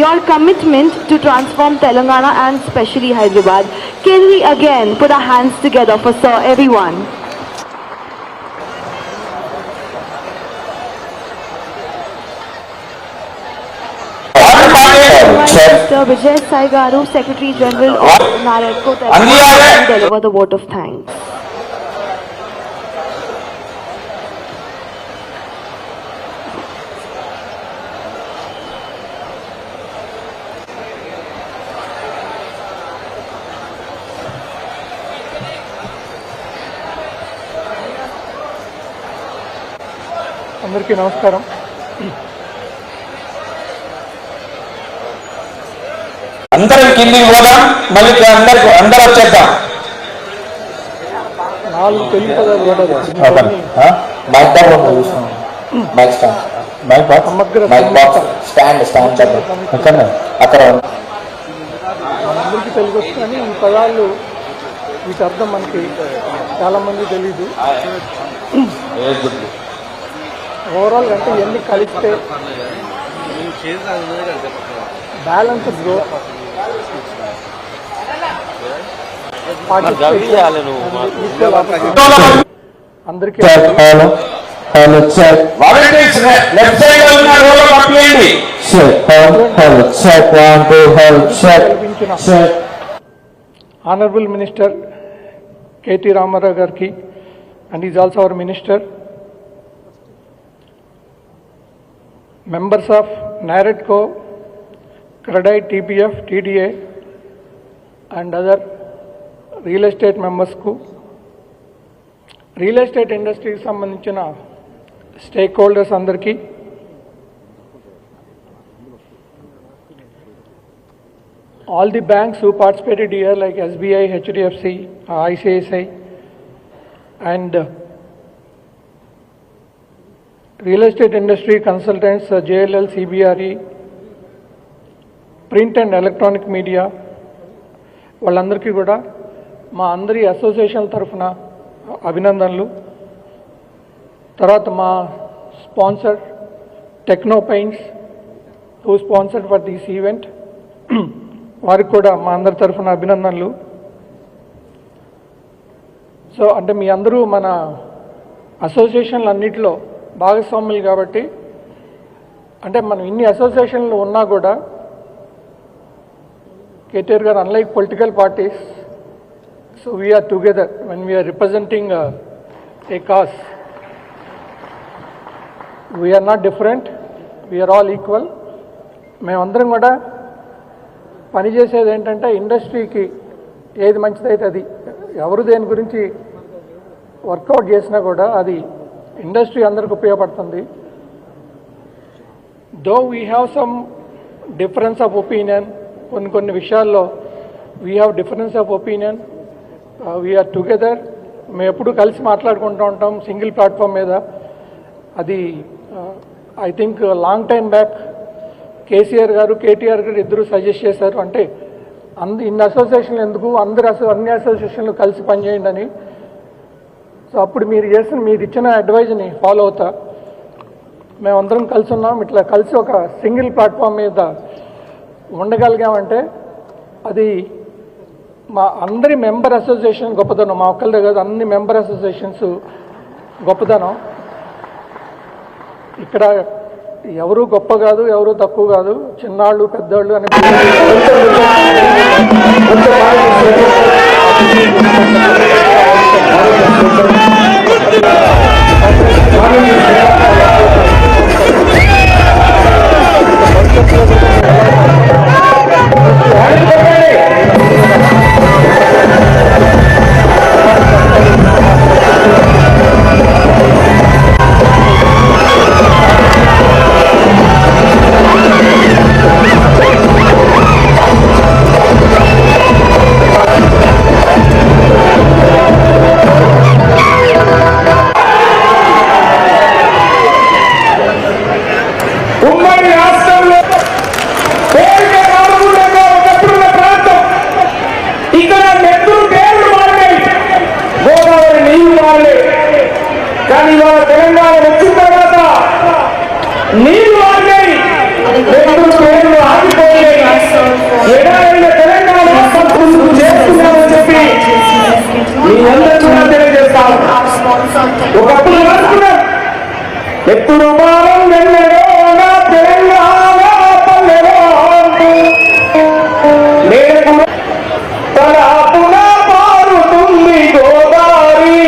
your commitment to transform Telangana and especially Hyderabad. Can we again put our hands together for Sir, everyone? Mr. Vijay Sai Garu, Secretary General of Nareko, Telangana, to deliver the vote of thanks. అందరికీ నమస్కారం. అందరం కిందికి పోదాం, మళ్ళీ అందరూ వచ్చేద్దాం. 4 తెలుగు పదాలు అక్కడ అందరికీ తెలుగు వచ్చు, కానీ ఈ పదాలు వీటి అర్థం మనకి చాలా మంది తెలీదు. ఓవరాల్ అంటే ఎన్ని కలిస్తే బ్యాలెన్స్ గ్రోత్ అందరికీ Honorable Minister KT Ramarao Garki, and he is also our Minister, members of NAREDCO, CREDAI, TPF, TDA, and other real estate members ku, real estate industry ki sambandhinchina stakeholders andarki, all the banks who participated here like SBI, HDFC, ICICI, and real estate industry consultants, JLL, CBRE, print and electronic media, వాళ్ళందరికీ కూడా మా అందరి association తరఫున అభినందనలు. తర్వాత మా sponsor techno paints who sponsored for this event, వారికి కూడా మా అందరి తరఫున అభినందనలు. సో అంటే మీ అందరూ మన అసోసియేషన్లు అన్నిటిలో భాగస్వాములు కాబట్టి, అంటే మనం ఇన్ని అసోసియేషన్లు ఉన్నా కూడా KTR గారు unlike political parties, so we are together when we are representing a cause. We are not different, we are all equal. మేమందరం కూడా పనిచేసేది ఏంటంటే ఇండస్ట్రీకి ఏది మంచిదైతే అది, ఎవరు దేని గురించి వర్కౌట్ చేసినా కూడా అది ఇండస్ట్రీ అందరికి ఉపయోగపడుతుంది. Though we have some difference of opinion, కొన్ని విషయాల్లో we have difference of opinion, we're together. మేము ఎప్పుడు కలిసి మాట్లాడుకుంటూ ఉంటాం సింగిల్ ప్లాట్ఫామ్ మీద. అది I think long time back KCR గారు KTR గారు ఇద్దరు సజెస్ట్ చేశారు, అంటే ఇన్ని అసోసియేషన్లు ఎందుకు, అన్ని అసోసియేషన్లు కలిసి పనిచేయండి అని. సో అప్పుడు మీరు ఇచ్చిన అడ్వైజ్ని ఫాలో అవుతా మేమందరం కలిసి ఉన్నాం. ఇట్లా కలిసి ఒక సింగిల్ ప్లాట్ఫామ్ మీద ఉండగలిగామంటే అది మా అందరి మెంబర్ అసోసియేషన్ గొప్పదనం, మా ఒక్కళ్ళే కాదు అన్ని మెంబర్ అసోసియేషన్స్ గొప్పదనం. ఇక్కడ ఎవరు గొప్ప కాదు, ఎవరు తక్కువ కాదు, చిన్నాళ్ళు పెద్దవాళ్ళు అని తెలంగాణ వచ్చిన తర్వాత నీళ్లు ఆగాయి, పేర్లు ఆగిపోయాయి, ఎడారైన తెలంగాణ చేస్తున్నామని చెప్పి మీ అందరూ కూడా తెలియజేస్తాను. ఒకప్పుడు రాసుకున్నాం ఎప్పుడు భారం వెన్నడో